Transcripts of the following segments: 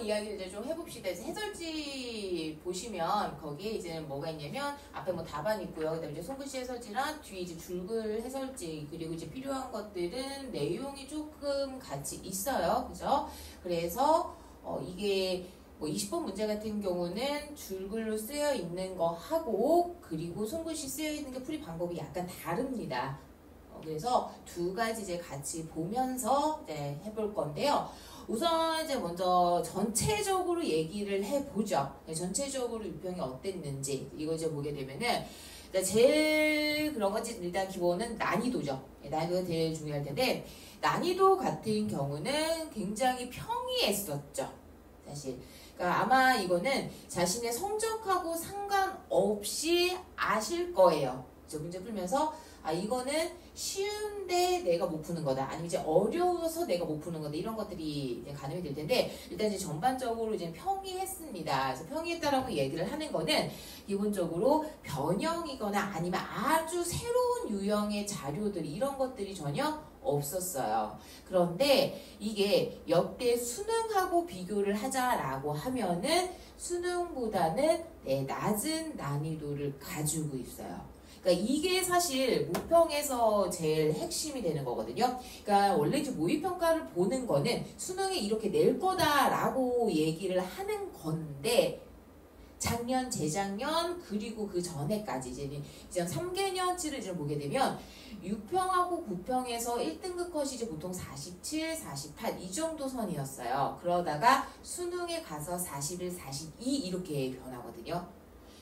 이야기를 이제 좀 해봅시다. 이제 해설지 보시면 거기에 이제 뭐가 있냐면 앞에 뭐 답안 있고요. 그다음에 이제 손글씨 해설지랑 뒤에 이제 줄글 해설지 그리고 이제 필요한 것들은 내용이 조금 같이 있어요. 그죠? 그래서 이게 뭐 20번 문제 같은 경우는 줄글로 쓰여 있는 거 하고 그리고 손글씨 쓰여 있는 게 풀이 방법이 약간 다릅니다. 그래서 두 가지 이제 같이 보면서 이제 해볼 건데요. 우선 이제 먼저 전체적으로 얘기를 해보죠. 전체적으로 유평이 어땠는지 이거 이제 보게 되면은 제일 그런 거지 일단 기본은 난이도죠. 난이도가 제일 중요할 텐데 난이도 같은 경우는 굉장히 평이했었죠. 사실. 그러니까 아마 이거는 자신의 성적하고 상관없이 아실 거예요. 저 문제 풀면서 이거는 쉬운데 내가 못 푸는 거다. 아니면 이제 어려워서 내가 못 푸는 거다. 이런 것들이 이제 가늠이 될 텐데 일단 이제 전반적으로 이제 평이했습니다. 그래서 평이했다라고 얘기를 하는 거는 기본적으로 변형이거나 아니면 아주 새로운 유형의 자료들 이런 것들이 전혀 없었어요. 그런데 이게 역대 수능하고 비교를 하자라고 하면은 수능보다는 낮은 난이도를 가지고 있어요. 그러니까 이게 사실 모평에서 제일 핵심이 되는 거거든요. 그러니까 원래 이제 모의평가를 보는 거는 수능에 이렇게 낼 거다라고 얘기를 하는 건데 작년, 재작년 그리고 그 전에까지 이제 3개년치를 이제 보게 되면 6평하고 9평에서 1등급 컷이 이제 보통 47, 48 이 정도 선이었어요. 그러다가 수능에 가서 41, 42 이렇게 변하거든요.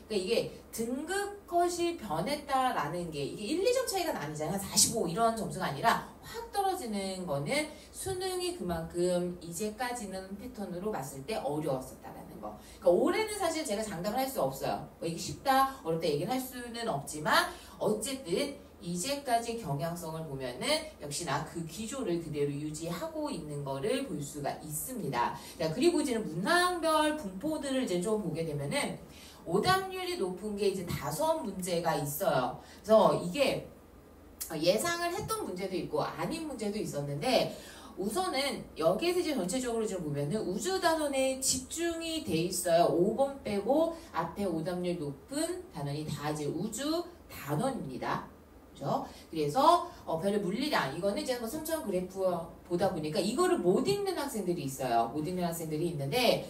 그러니까 이게 등급 컷이 변했다라는 게 이게 1, 2점 차이가 아니잖아요. 45 이런 점수가 아니라 확 떨어지는 거는 수능이 그만큼 이제까지는 패턴으로 봤을 때 어려웠었다라는 거. 그러니까 올해는 사실 제가 장담을 할 수 없어요. 뭐 이게 쉽다, 어렵다 얘기를 할 수는 없지만 어쨌든 이제까지 경향성을 보면은 역시나 그 기조를 그대로 유지하고 있는 거를 볼 수가 있습니다. 자, 그리고 이제는 문항별 분포들을 이제 좀 보게 되면은 오답률이 높은 게 이제 5문제가 있어요. 그래서 이게 예상을 했던 문제도 있고 아닌 문제도 있었는데 우선은 여기에서 이제 전체적으로 좀 보면은 우주 단원에 집중이 돼 있어요. 5번 빼고 앞에 오답률 높은 단원이 다 이제 우주 단원입니다. 그죠? 그래서 별의 물리량 이거는 이제 뭐 3천 그래프 보다 보니까 이거를 못 읽는 학생들이 있어요. 못 읽는 학생들이 있는데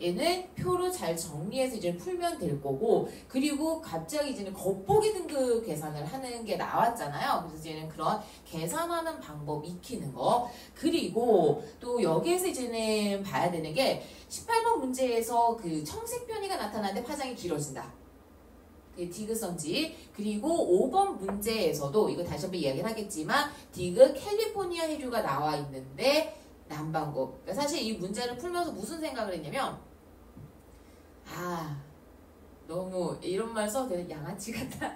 얘는 표로 잘 정리해서 이제 풀면 될 거고 그리고 갑자기 이제는 겉보기 등급 계산을 하는 게 나왔잖아요. 그래서 이제는 그런 계산하는 방법 익히는 거 그리고 또 여기에서 이제는 봐야 되는 게 18번 문제에서 그 청색 편의가 나타나는데 파장이 길어진다. 디귿선지 그리고 5번 문제에서도 이거 다시 한번 이야기를 하겠지만 디귿 캘리포니아 해류가 나와 있는데 남반구. 그러니까 사실 이 문제를 풀면서 무슨 생각을 했냐면 너무 이런 말 써도 되는 양아치 같다.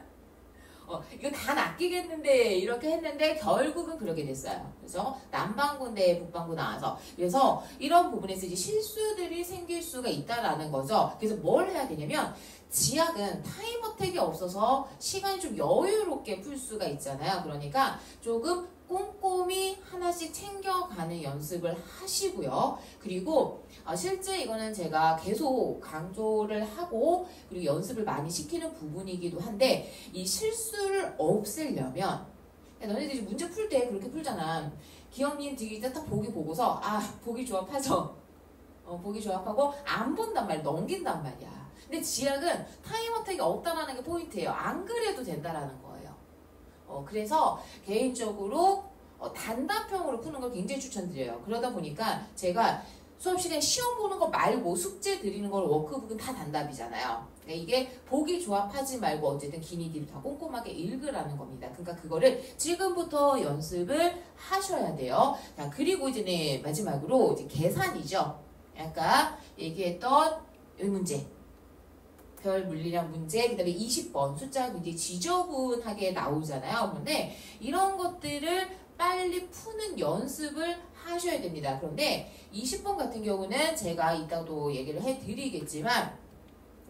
이거 다 낚이겠는데 이렇게 했는데 결국은 그렇게 됐어요. 그래서 남반구인데 북반구 나와서 그래서 이런 부분에서 이제 실수들이 생길 수가 있다라는 거죠. 그래서 뭘 해야 되냐면 지학은 타임어택이 없어서 시간이 좀 여유롭게 풀 수가 있잖아요. 그러니까 조금 꼼꼼히 하나씩 챙겨가는 연습을 하시고요. 그리고 실제 이거는 제가 계속 강조를 하고 그리고 연습을 많이 시키는 부분이기도 한데 이 실수를 없애려면 너네들이 문제 풀 때 그렇게 풀잖아. 기억님 뒤에 딱 보기 보고서 보기 조합하죠. 보기 조합하고 안 본단 말이야. 넘긴단 말이야. 근데 지학은 타임어택이 없다라는 게 포인트예요. 안 그래도 된다라는 거예요. 그래서 개인적으로 단답형으로 푸는 걸 굉장히 추천드려요. 그러다 보니까 제가 수업 시간에 시험 보는 거 말고 숙제 드리는 걸 워크북은 다 단답이잖아요. 그러니까 이게 보기 조합하지 말고 어쨌든 기니디를 다 꼼꼼하게 읽으라는 겁니다. 그러니까 그거를 지금부터 연습을 하셔야 돼요. 자, 그리고 이제 마지막으로 이제 계산이죠. 아까 얘기했던 이 문제. 별 물리량 문제, 그 다음에 20번 숫자가 굉장히 지저분하게 나오잖아요. 그런데 이런 것들을 빨리 푸는 연습을 하셔야 됩니다. 그런데 20번 같은 경우는 제가 이따도 얘기를 해드리겠지만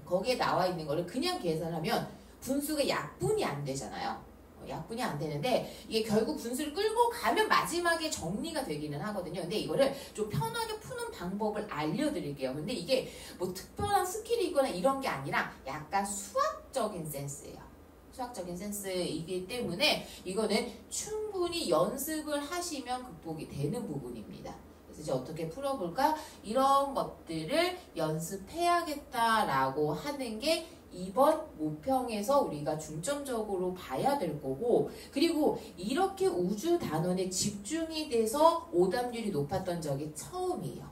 거기에 나와 있는 거를 그냥 계산하면 분수가 약분이 안 되잖아요. 약분이 안 되는데 이게 결국 분수를 끌고 가면 마지막에 정리가 되기는 하거든요. 근데 이거를 좀 편하게 푸는 방법을 알려드릴게요. 근데 이게 뭐 특별한 스킬이 있거나 이런 게 아니라 약간 수학적인 센스예요. 수학적인 센스이기 때문에 이거는 충분히 연습을 하시면 극복이 되는 부분입니다. 그래서 이제 어떻게 풀어볼까? 이런 것들을 연습해야겠다라고 하는 게 이번 모평에서 우리가 중점적으로 봐야 될 거고, 그리고 이렇게 우주 단원에 집중이 돼서 오답률이 높았던 적이 처음이에요.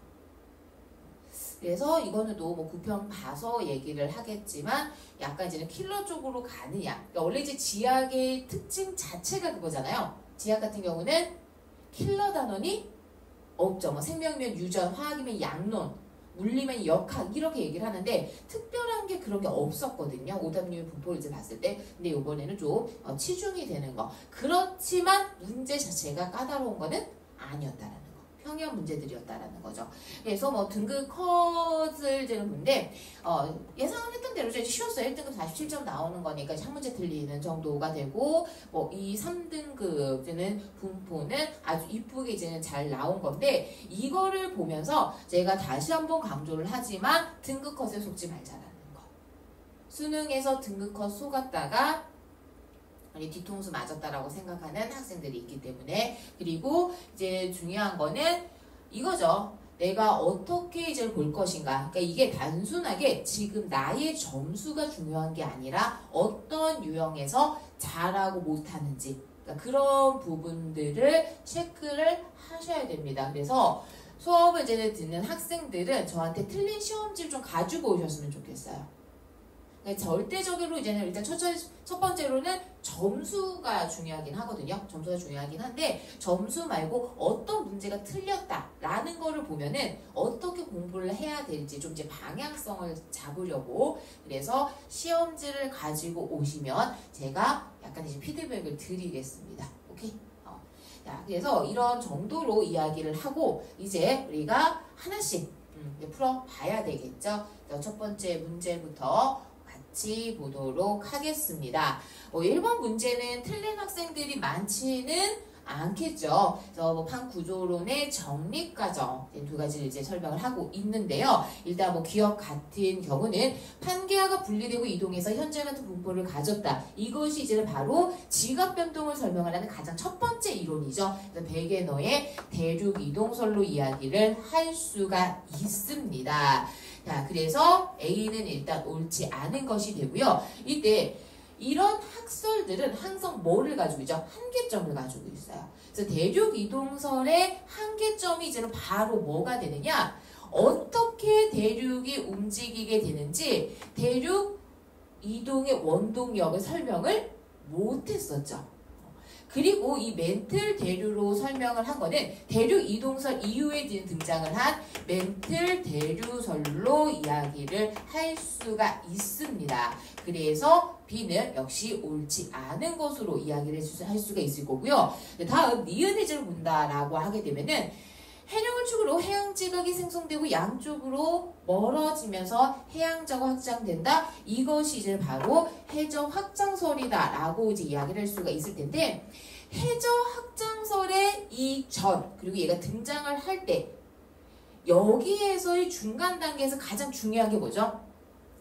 그래서 이거는 또 뭐 9편 봐서 얘기를 하겠지만 약간 이제는 킬러 쪽으로 가느냐. 그러니까 원래 이제 지학의 특징 자체가 그거잖아요. 지학 같은 경우는 킬러 단원이 없죠. 뭐 생명이면 유전, 화학이면 양론, 물리면 역학 이렇게 얘기를 하는데 특별한 게 그런 게 없었거든요. 오답률 분포를 이제 봤을 때. 근데 이번에는 좀 치중이 되는 거. 그렇지만 문제 자체가 까다로운 거는 아니었다라는 거. 평형 문제들이었다라는 거죠. 그래서 뭐 등급 컷을 재는 건데 예상을 했던 대로 이제 쉬웠어요. 1등급 47점 나오는 거니까 한 문제 틀리는 정도가 되고 뭐 이 3등급은 분포는 아주 이쁘게 이제는 잘 나온 건데 이거를 보면서 제가 다시 한번 강조를 하지만 등급 컷에 속지 말자라는 거. 수능에서 등급 컷 속았다가 뒤통수 맞았다라고 생각하는 학생들이 있기 때문에. 그리고 이제 중요한 거는 이거죠. 내가 어떻게 이제 볼 것인가. 그러니까 이게 단순하게 지금 나의 점수가 중요한 게 아니라 어떤 유형에서 잘하고 못하는지, 그러니까 그런 부분들을 체크를 하셔야 됩니다. 그래서 수업을 이제 듣는 학생들은 저한테 틀린 시험지를 좀 가지고 오셨으면 좋겠어요. 절대적으로 이제는 일단 첫 번째로는 점수가 중요하긴 하거든요. 점수가 중요하긴 한데 점수 말고 어떤 문제가 틀렸다라는 거를 보면은 어떻게 공부를 해야 될지 좀 이제 방향성을 잡으려고. 그래서 시험지를 가지고 오시면 제가 약간 이제 피드백을 드리겠습니다. 오케이? 자, 그래서 이런 정도로 이야기를 하고 이제 우리가 하나씩 풀어봐야 되겠죠. 첫 번째 문제부터 같이 보도록 하겠습니다. 1번 문제는 틀린 학생들이 많지는 않겠죠. 그래서 뭐 판 구조론의 정립 과정 두 가지를 이제 설명을 하고 있는데요. 일단 뭐 기억 같은 경우는 판계하가 분리되고 이동해서 현재 같은 분포를 가졌다. 이것이 이제 바로 지각 변동을 설명을 하는 가장 첫 번째 이론이죠. 그래서 베게너의 대륙 이동설로 이야기를 할 수가 있습니다. 자, 그래서 A는 일단 옳지 않은 것이 되고요. 이때 이런 학설들은 항상 뭐를 가지고 있죠? 한계점을 가지고 있어요. 그래서 대륙 이동설의 한계점이 이제는 바로 뭐가 되느냐? 어떻게 대륙이 움직이게 되는지 대륙 이동의 원동력을 설명을 못했었죠. 그리고 이 멘틀 대류로 설명을 한 거는 대륙 이동설 이후에 등장을 한 멘틀 대류설로 이야기를 할 수가 있습니다. 그래서 B는 역시 옳지 않은 것으로 이야기를 할 수가 있을 거고요. 다음 니은해제를 본다라고 하게 되면은 해령을 축으로 해양 지각이 생성되고 양쪽으로 멀어지면서 해양자가 확장된다. 이것이 이제 바로 해저 확장설이다라고 이제 이야기를 할 수가 있을 텐데 해저 확장설의 이 전 그리고 얘가 등장을 할 때 여기에서의 중간 단계에서 가장 중요한 게 뭐죠?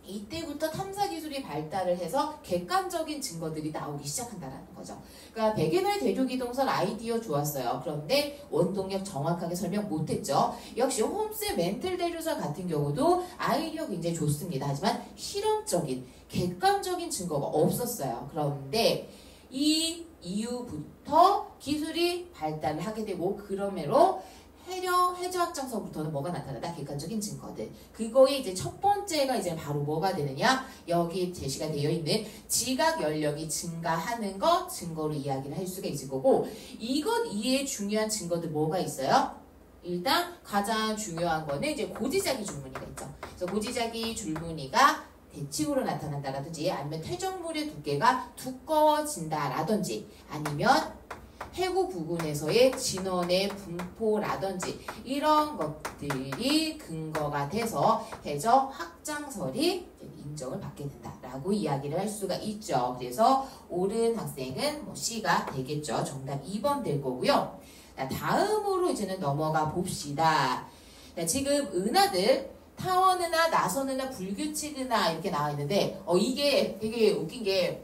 이때부터 탐사 기술이 발달을 해서 객관적인 증거들이 나오기 시작한다는 거죠. 그러니까 베게너의 대륙 이동설 아이디어 좋았어요. 그런데 원동력 정확하게 설명 못했죠. 역시 홈스의 멘틀 대류설 같은 경우도 아이디어 굉장히 좋습니다. 하지만 실험적인 객관적인 증거가 없었어요. 그런데 이 이후부터 기술이 발달을 하게 되고 그러므로 해저 확장서부터는 뭐가 나타나다? 객관적인 증거들. 그거의 이제 첫 번째가 이제 바로 뭐가 되느냐? 여기 제시가 되어 있는 지각 연령이 증가하는 것 증거로 이야기를 할 수가 있을 거고 이것 이외에 중요한 증거들 뭐가 있어요? 일단 가장 중요한 거는 이제 고지자기 줄무늬가 있죠. 그래서 고지자기 줄무늬가 대칭으로 나타난다라든지 아니면 퇴적물의 두께가 두꺼워진다라든지 아니면 해구 부근에서의 진원의 분포라든지 이런 것들이 근거가 돼서 해저 확장설이 인정을 받게 된다라고 이야기를 할 수가 있죠. 그래서 옳은 학생은 뭐 C가 되겠죠. 정답 2번 될 거고요. 다음으로 이제는 넘어가 봅시다. 지금 은하들 타원은하, 나선은하, 불규칙은하 이렇게 나와 있는데 이게 되게 웃긴 게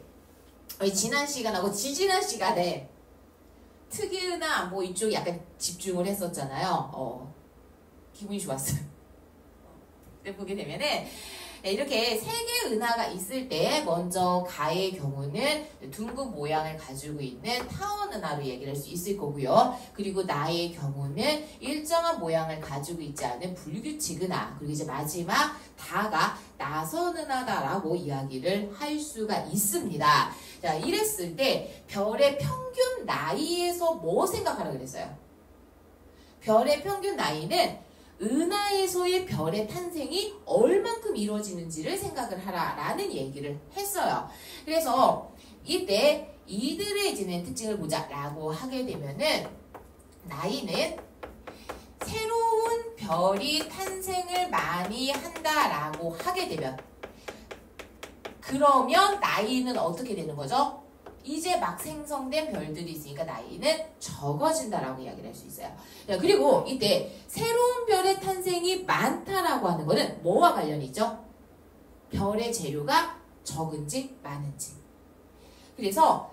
지난 시간하고 지지난 시간에 특이은하 뭐 이쪽에 약간 집중을 했었잖아요. 기분이 좋았어요. 보게 되면은 이렇게 세 개의 은하가 있을 때 먼저 가의 경우는 둥근 모양을 가지고 있는 타원 은하로 얘기를 할 수 있을 거고요. 그리고 나의 경우는 일정한 모양을 가지고 있지 않은 불규칙 은하, 그리고 이제 마지막 다가 나선 은하다라고 이야기를 할 수가 있습니다. 자, 이랬을 때 별의 평균 나이에서 뭐 생각하라 그랬어요? 별의 평균 나이는 은하에서의 별의 탄생이 얼만큼 이루어지는지를 생각을 하라라는 얘기를 했어요. 그래서 이때 이들의 이제는 특징을 보자라고 하게 되면은 나이는 새로운 별이 탄생을 많이 한다라고 하게 되면 그러면 나이는 어떻게 되는 거죠? 이제 막 생성된 별들이 있으니까 나이는 적어진다라고 이야기를 할 수 있어요. 그리고 이때 새로운 별의 탄생이 많다라고 하는 거는 뭐와 관련이 있죠? 별의 재료가 적은지 많은지. 그래서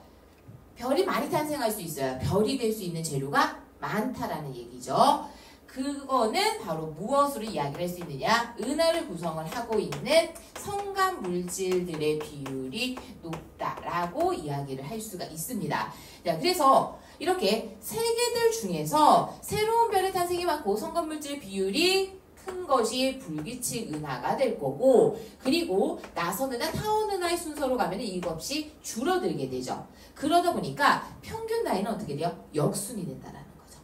별이 많이 탄생할 수 있어요. 별이 될 수 있는 재료가 많다라는 얘기죠. 그거는 바로 무엇으로 이야기를 할 수 있느냐? 은하를 구성을 하고 있는 성간 물질들의 비율이 높다라고 이야기를 할 수가 있습니다. 자, 그래서 이렇게 세 개들 중에서 새로운 별의 탄생이 많고 성간 물질 비율이 큰 것이 불규칙 은하가 될 거고, 그리고 나선 은하, 타원 은하의 순서로 가면 이것이 줄어들게 되죠. 그러다 보니까 평균 나이는 어떻게 돼요? 역순이 된다라는 거죠.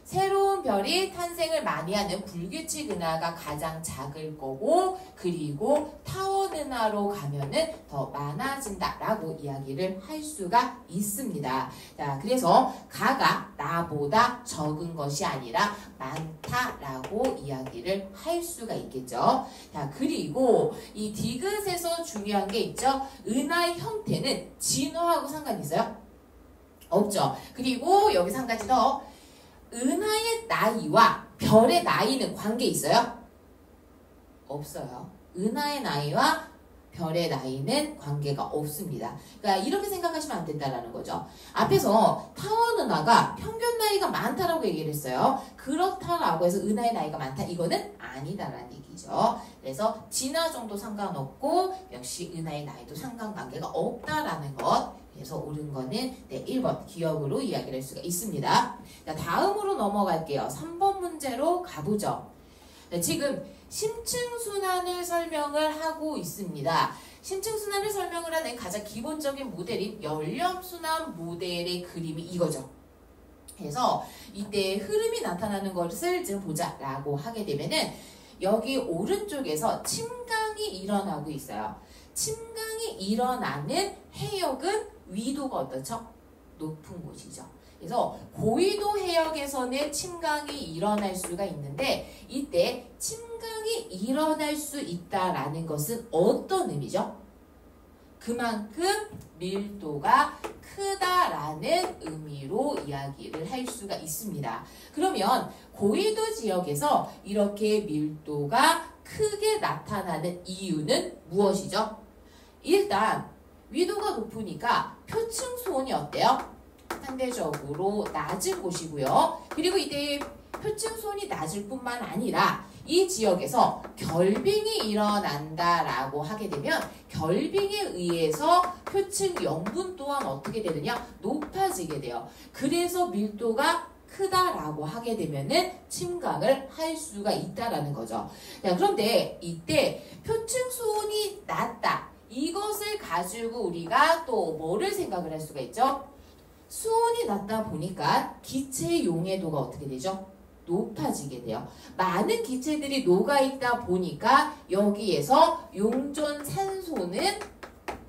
새로운 별이 탄생을 많이 하는 불규칙 은하가 가장 작을 거고, 그리고 타원 은하로 가면은 더 많아진다라고 이야기를 할 수가 있습니다. 자, 그래서 가가 나보다 적은 것이 아니라 많다라고 이야기를 할 수가 있겠죠. 자, 그리고 이 디귿에서 중요한 게 있죠. 은하의 형태는 진화하고 상관이 있어요? 없죠. 그리고 여기서 한 가지 더. 은하의 나이와 별의 나이는 관계 있어요? 없어요. 은하의 나이와 별의 나이는 관계가 없습니다. 그러니까 이렇게 생각하시면 안 된다는 거죠. 앞에서 타원 은하가 평균 나이가 많다라고 얘기를 했어요. 그렇다라고 해서 은하의 나이가 많다, 이거는 아니다라는 얘기죠. 그래서 진화 정도 상관없고 역시 은하의 나이도 상관관계가 없다라는 것. 그래서 옳은 거는 1번 기억으로 이야기를 할 수가 있습니다. 자, 다음으로 넘어갈게요. 3번 문제로 가보죠. 지금 심층순환을 설명을 하고 있습니다. 심층순환을 설명을 하는 가장 기본적인 모델인 연렴순환 모델의 그림이 이거죠. 그래서 이때 흐름이 나타나는 것을 좀 보자라고 하게 되면은 여기 오른쪽에서 침강이 일어나고 있어요. 침강이 일어나는 해역은 위도가 어떻죠? 높은 곳이죠. 그래서 고위도 해역에서는 침강이 일어날 수가 있는데 이때 침강이 일어날 수 있다라는 것은 어떤 의미죠? 그만큼 밀도가 크다라는 의미로 이야기를 할 수가 있습니다. 그러면 고위도 지역에서 이렇게 밀도가 크게 나타나는 이유는 무엇이죠? 일단 위도가 높으니까 표층 수온이 어때요? 상대적으로 낮은 곳이고요. 그리고 이때 표층 수온이 낮을 뿐만 아니라 이 지역에서 결빙이 일어난다라고 하게 되면 결빙에 의해서 표층 염분 또한 어떻게 되느냐? 높아지게 돼요. 그래서 밀도가 크다라고 하게 되면은 침강을 할 수가 있다라는 거죠. 자, 그런데 이때 표층 수온이 낮다. 이것을 가지고 우리가 또 뭐를 생각을 할 수가 있죠? 수온이 낮다 보니까 기체의 용해도가 어떻게 되죠? 높아지게 돼요. 많은 기체들이 녹아있다 보니까 여기에서 용존 산소는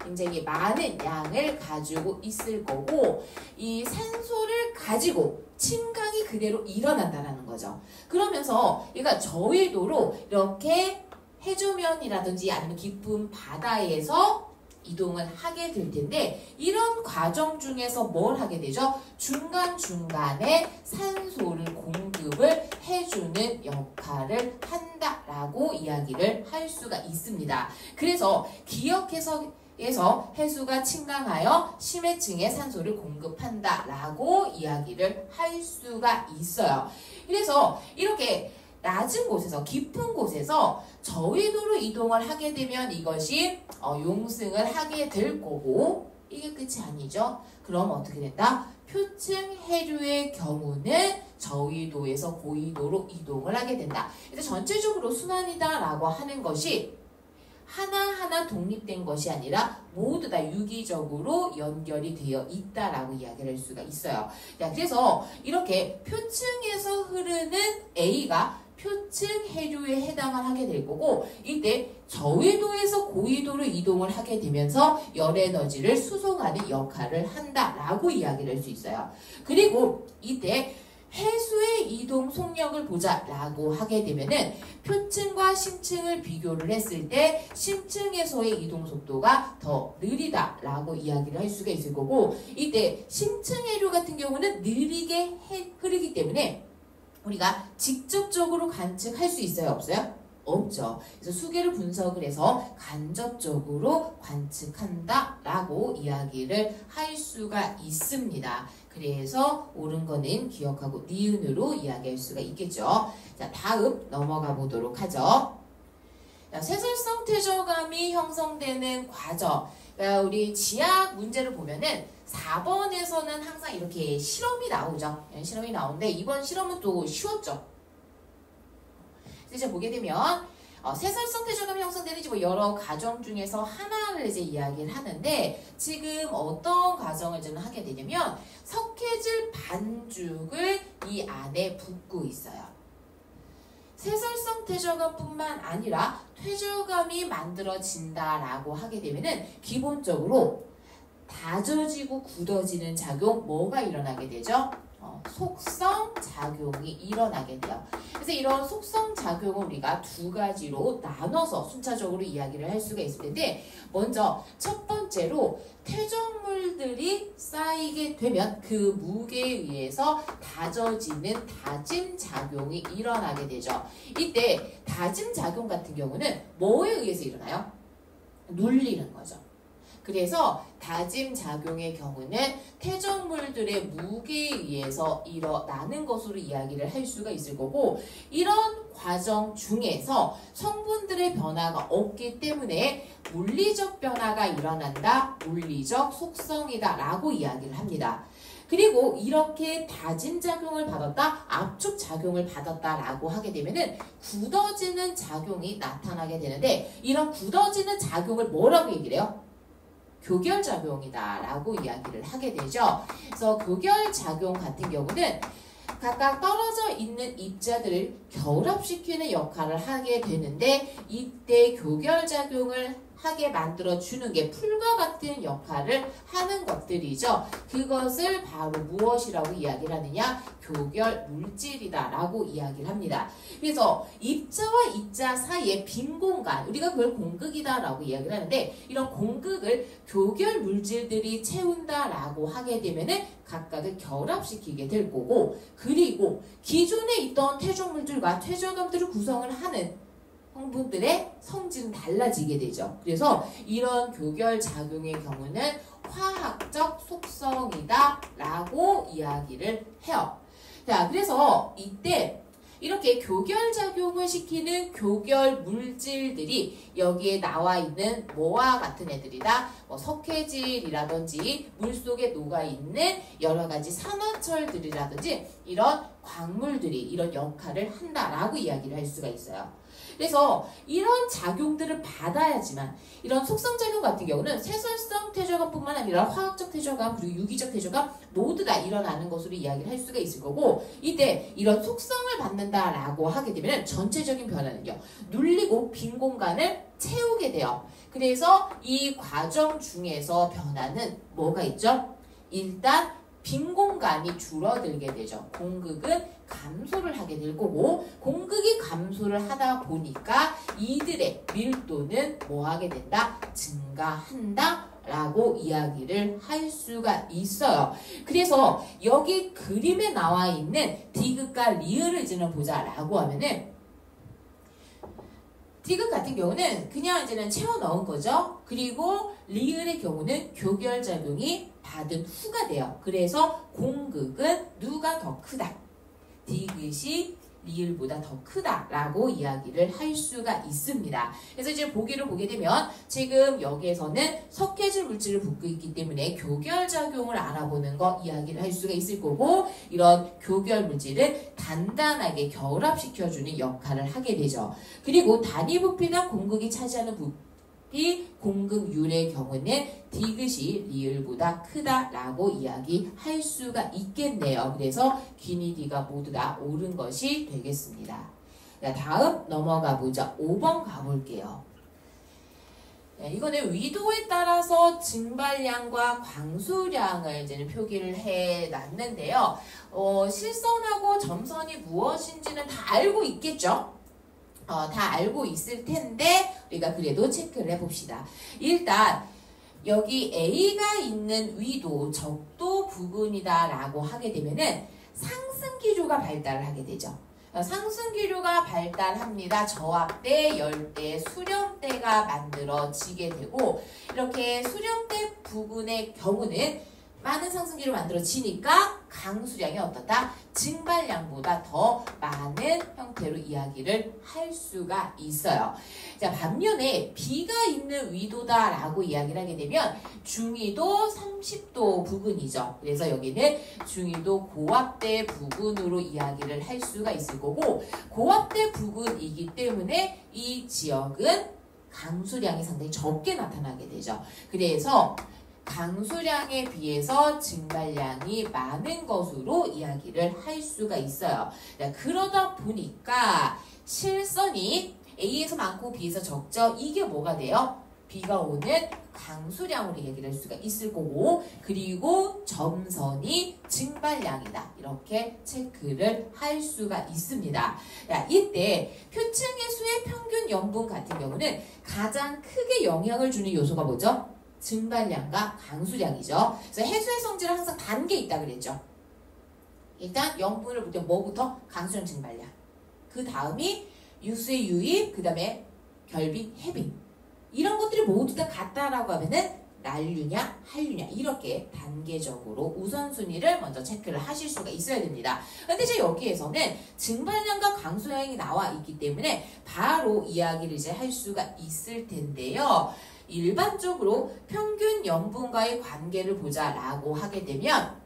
굉장히 많은 양을 가지고 있을 거고 이 산소를 가지고 침강이 그대로 일어난다는 거죠. 그러면서 얘가 저위도로 이렇게 해조면이라든지 아니면 깊은 바다에서 이동을 하게 될 텐데 이런 과정 중에서 뭘 하게 되죠? 중간중간에 산소를 공급을 해주는 역할을 한다라고 이야기를 할 수가 있습니다. 그래서 기억해서 해수가 침강하여 심해층에 산소를 공급한다라고 이야기를 할 수가 있어요. 그래서 이렇게 낮은 곳에서 깊은 곳에서 저위도로 이동을 하게 되면 이것이 용승을 하게 될 거고 이게 끝이 아니죠. 그럼 어떻게 된다? 표층 해류의 경우는 저위도에서 고위도로 이동을 하게 된다. 그래서 전체적으로 순환이다라고 하는 것이 하나하나 독립된 것이 아니라 모두 다 유기적으로 연결이 되어 있다라고 이야기를 할 수가 있어요. 자, 그래서 이렇게 표층에서 흐르는 A가 표층 해류에 해당을 하게 될 거고 이때 저위도에서 고위도로 이동을 하게 되면서 열에너지를 수송하는 역할을 한다라고 이야기를 할 수 있어요. 그리고 이때 해수의 이동 속력을 보자라고 하게 되면은 표층과 심층을 비교를 했을 때 심층에서의 이동 속도가 더 느리다라고 이야기를 할 수가 있을 거고 이때 심층 해류 같은 경우는 느리게 흐르기 때문에 우리가 직접적으로 관측할 수 있어요? 없어요? 없죠. 그래서 수계를 분석을 해서 간접적으로 관측한다라고 이야기를 할 수가 있습니다. 그래서 옳은 거는 기억하고 니은으로 이야기할 수가 있겠죠. 자, 다음 넘어가 보도록 하죠. 자, 쇠설성 퇴적암이 형성되는 과정. 그러니까 우리 지학 문제를 보면은 4번에서는 항상 이렇게 실험이 나오죠. 실험이 나오는데 이번 실험은 또 쉬웠죠. 이제 보게 되면 쇠설성 퇴적암이 형성되는 여러 과정 중에서 하나를 이제 이야기를 하는데 지금 어떤 과정을 저는 하게 되냐면 석회질 반죽을 이 안에 붓고 있어요. 쇠설성 퇴적암뿐만 아니라 퇴적암이 만들어진다라고 하게 되면은 기본적으로 다져지고 굳어지는 작용 뭐가 일어나게 되죠? 속성 작용이 일어나게 돼요. 그래서 이런 속성 작용을 우리가 두 가지로 나눠서 순차적으로 이야기를 할 수가 있을 텐데 먼저 첫 번째로 퇴적물들이 쌓이게 되면 그 무게에 의해서 다져지는 다짐 작용이 일어나게 되죠. 이때 다짐 작용 같은 경우는 뭐에 의해서 일어나요? 눌리는 거죠. 그래서 다짐 작용의 경우는 퇴적물들의 무게에 의해서 일어나는 것으로 이야기를 할 수가 있을 거고 이런 과정 중에서 성분들의 변화가 없기 때문에 물리적 변화가 일어난다, 물리적 속성이다 라고 이야기를 합니다. 그리고 이렇게 다짐 작용을 받았다, 압축 작용을 받았다 라고 하게 되면은 굳어지는 작용이 나타나게 되는데 이런 굳어지는 작용을 뭐라고 얘기를 해요? 교결작용이다 라고 이야기를 하게 되죠. 그래서 교결작용 같은 경우는 각각 떨어져 있는 입자들을 결합시키는 역할을 하게 되는데 이때 교결작용을 하게 만들어주는 게 풀과 같은 역할을 하는 것들이죠. 그것을 바로 무엇이라고 이야기를 하느냐? 교결 물질이다 라고 이야기를 합니다. 그래서 입자와 입자 사이의 빈 공간, 우리가 그걸 공극이다 라고 이야기를 하는데 이런 공극을 교결 물질들이 채운다 라고 하게 되면은 각각을 결합시키게 될 거고 그리고 기존에 있던 퇴적물들과 퇴적암들을 구성을 하는 성분들의 성질은 달라지게 되죠. 그래서 이런 교결 작용의 경우는 화학적 속성이다 라고 이야기를 해요. 자, 그래서 이때 이렇게 교결작용을 시키는 교결 물질들이 여기에 나와 있는 뭐와 같은 애들이다. 석회질이라든지 물속에 녹아있는 여러 가지 산화철들이라든지 이런 광물들이 이런 역할을 한다라고 이야기를 할 수가 있어요. 그래서 이런 작용들을 받아야지만 이런 속성작용 같은 경우는 쇠설성 퇴적암뿐만 아니라 화학적 퇴적암 그리고 유기적 퇴적암 모두 다 일어나는 것으로 이야기를 할 수가 있을 거고 이때 이런 속성을 받는다라고 하게 되면 전체적인 변화는요. 눌리고 빈 공간을 채우게 돼요. 그래서 이 과정 중에서 변화는 뭐가 있죠? 일단 빈 공간이 줄어들게 되죠. 공극은 감소를 하게 될 거고, 공극이 감소를 하다 보니까 이들의 밀도는 뭐 하게 된다? 증가한다 라고 이야기를 할 수가 있어요. 그래서 여기 그림에 나와 있는 디귿과 리을을 이제는 보자 라고 하면은, 디귿 같은 경우는 그냥 이제는 채워 넣은 거죠. 그리고 리을의 경우는 교결작용이 받은 후가 돼요. 그래서 공극은 누가 더 크다? 디귿이 리을보다 더 크다라고 이야기를 할 수가 있습니다. 그래서 이제 보기를 보게 되면 지금 여기에서는 석회질 물질을 붓고 있기 때문에 교결작용을 알아보는 거 이야기를 할 수가 있을 거고, 이런 교결 물질을 단단하게 결합시켜주는 역할을 하게 되죠. 그리고 단위 부피나 공극이 차지하는 부피, 공극률의 경우는 디귿이 리을보다 크다라고 이야기할 수가 있겠네요. 그래서 기니 디가 모두 다 옳은 것이 되겠습니다. 자, 다음 넘어가 보죠. 5번 가볼게요. 네, 이거는 위도에 따라서 증발량과 광수량을 이제는 표기를 해 놨는데요. 실선하고 점선이 무엇인지는 다 알고 있겠죠? 다 알고 있을 텐데 우리가 그래도 체크를 해봅시다. 일단 여기 A가 있는 위도, 적도 부근이다 라고 하게 되면은 상승기류가 발달을 하게 되죠. 상승기류가 발달합니다. 저압대, 열대, 수렴대가 만들어지게 되고, 이렇게 수렴대 부근의 경우는 많은 상승기로 만들어지니까 강수량이 어떻다? 증발량보다 더 많은 형태로 이야기를 할 수가 있어요. 자, 반면에 B가 있는 위도다라고 이야기를 하게 되면 중위도 30도 부근이죠. 그래서 여기는 중위도 고압대 부근으로 이야기를 할 수가 있을 거고, 고압대 부근이기 때문에 이 지역은 강수량이 상당히 적게 나타나게 되죠. 그래서 강수량에 비해서 증발량이 많은 것으로 이야기를 할 수가 있어요. 그러다 보니까 실선이 A에서 많고 B에서 적죠. 이게 뭐가 돼요? B가 오는 강수량으로 얘기를 할 수가 있을 거고, 그리고 점선이 증발량이다. 이렇게 체크를 할 수가 있습니다. 이때 표층의 수의 평균 염분 같은 경우는 가장 크게 영향을 주는 요소가 뭐죠? 증발량과 강수량이죠. 그래서 해수의 성질은 항상 단계에 있다 그랬죠. 일단 염분을 볼 때 뭐부터? 강수량, 증발량. 그 다음이 유수의 유입, 그 다음에 결빙, 해빙. 이런 것들이 모두 다 같다라고 하면은 난류냐, 한류냐 이렇게 단계적으로 우선순위를 먼저 체크를 하실 수가 있어야 됩니다. 근데 이제 여기에서는 증발량과 강수량이 나와 있기 때문에 바로 이야기를 이제 할 수가 있을 텐데요. 일반적으로 평균 염분과의 관계를 보자라고 하게 되면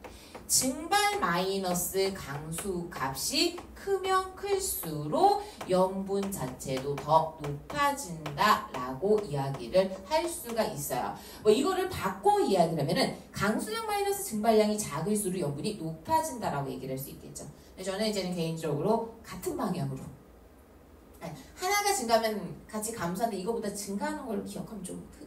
증발 마이너스 강수 값이 크면 클수록 염분 자체도 더 높아진다라고 이야기를 할 수가 있어요. 이거를 바꿔 이야기를 하면은 강수량 마이너스 증발량이 작을수록 염분이 높아진다라고 얘기를 할 수 있겠죠. 근데 저는 이제는 개인적으로 같은 방향으로 하나가 증가하면 같이 감소하는데 이거보다 증가하는 걸 기억하면 좀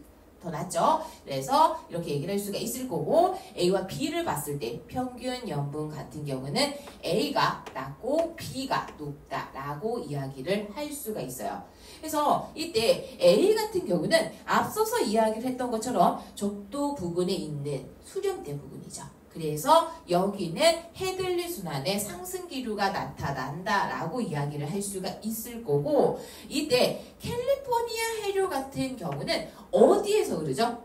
더 낫죠. 그래서 이렇게 얘기를 할 수가 있을 거고, A와 B를 봤을 때 평균 염분 같은 경우는 A가 낮고 B가 높다라고 이야기를 할 수가 있어요. 그래서 이때 A 같은 경우는 앞서서 이야기를 했던 것처럼 적도 부근에 있는 수렴대 부근이죠. 그래서 여기는 헤들리 순환의 상승기류가 나타난다라고 이야기를 할 수가 있을 거고, 이때 캘리포니아 해류 같은 경우는 어디에서 흐르죠?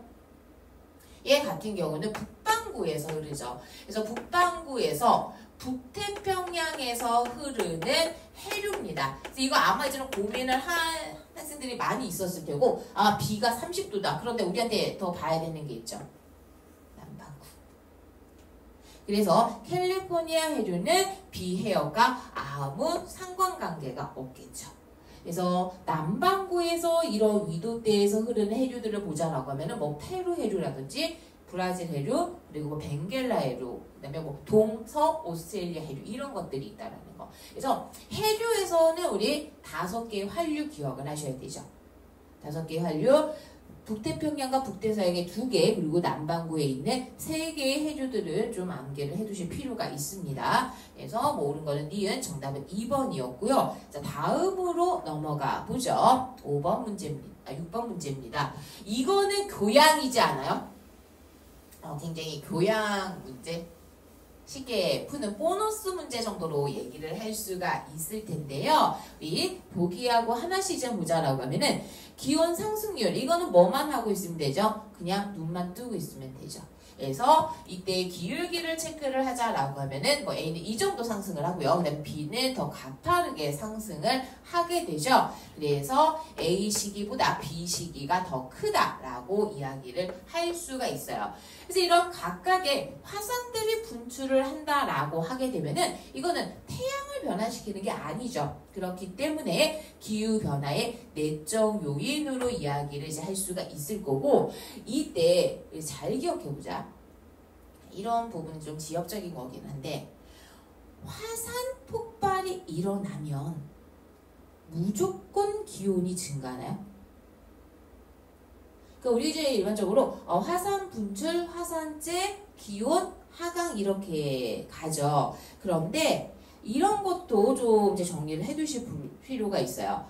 얘 같은 경우는 북반구에서 흐르죠. 그래서 북반구에서 북태평양에서 흐르는 해류입니다. 그래서 이거 아마 이제는 고민을 한 학생들이 많이 있었을 테고, B가 30도다. 그런데 우리한테 더 봐야 되는 게 있죠. 그래서 캘리포니아 해류는 비해역과 아무 상관관계가 없겠죠. 그래서 남반구에서 이런 위도대에서 흐르는 해류들을 보자라고 하면은 페루 해류라든지 브라질 해류, 그리고 벵겔라 해류, 그다음에 동서 오스트레일리아 해류 이런 것들이 있다라는 거. 그래서 해류에서는 우리 5개의 환류 기억을 하셔야 되죠. 5개 한류, 북태평양과 북대서양의 2개, 그리고 남반구에 있는 3개의 해류들을 좀 암기를 해두실 필요가 있습니다. 그래서 뭐 옳은 거는 니은, 정답은 2번이었고요. 자, 다음으로 넘어가 보죠. 5번 문제입니다. 6번 문제입니다. 이거는 교양이지 않아요? 굉장히 교양 문제, 쉽게 푸는 보너스 문제 정도로 얘기를 할 수가 있을 텐데요. 우리 보기하고 하나씩 좀 보자라고 하면은 기온 상승률, 이거는 뭐만 하고 있으면 되죠? 그냥 눈만 뜨고 있으면 되죠. 그래서 이때 기울기를 체크를 하자라고 하면은 뭐 A는 이 정도 상승을 하고요. 그다음에 B는 더 가파르게 상승을 하게 되죠. 그래서 A 시기보다 B 시기가 더 크다라고 이야기를 할 수가 있어요. 그래서 이런 각각의 화산들이 분출을 한다라고 하게 되면은 이거는 태양을 변화시키는 게 아니죠. 그렇기 때문에 기후변화의 내적 요인으로 이야기를 이제 할 수가 있을 거고, 이때 잘 기억해보자. 이런 부분은 좀 지역적인 거긴 한데, 화산 폭발이 일어나면 무조건 기온이 증가하나요? 그러니까 우리 이제 일반적으로 화산 분출, 화산재, 기온, 하강 이렇게 가죠. 그런데 이런 것도 좀 이제 정리를 해두실 필요가 있어요.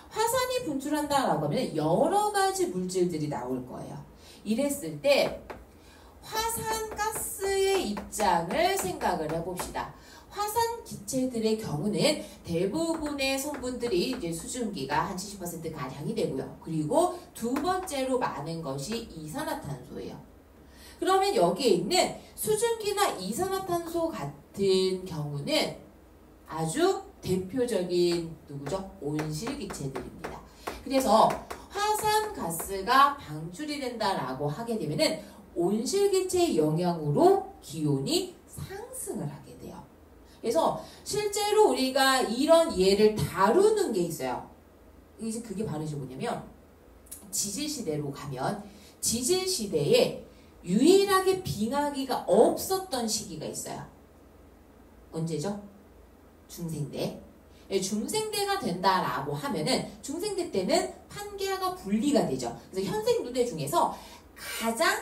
화산이 분출한다라고 하면 여러 가지 물질들이 나올 거예요. 이랬을 때 화산가스의 입장을 생각을 해봅시다. 화산 기체들의 경우는 대부분의 성분들이 이제 수증기가 한 70% 가량이 되고요. 그리고 두 번째로 많은 것이 이산화탄소예요. 그러면 여기에 있는 수증기나 이산화탄소 같은 경우는 아주 대표적인 누구죠? 온실기체들입니다. 그래서 화산가스가 방출이 된다라고 하게 되면은 온실기체의 영향으로 기온이 상승을 하게 돼요. 그래서 실제로 우리가 이런 예를 다루는 게 있어요. 이제 그게 바로 이제 뭐냐면 지질시대로 가면 지질시대에 유일하게 빙하기가 없었던 시기가 있어요. 언제죠? 중생대. 중생대가 된다라고 하면은 중생대 때는 판게아가 분리가 되죠. 그래서 현생 누대 중에서 가장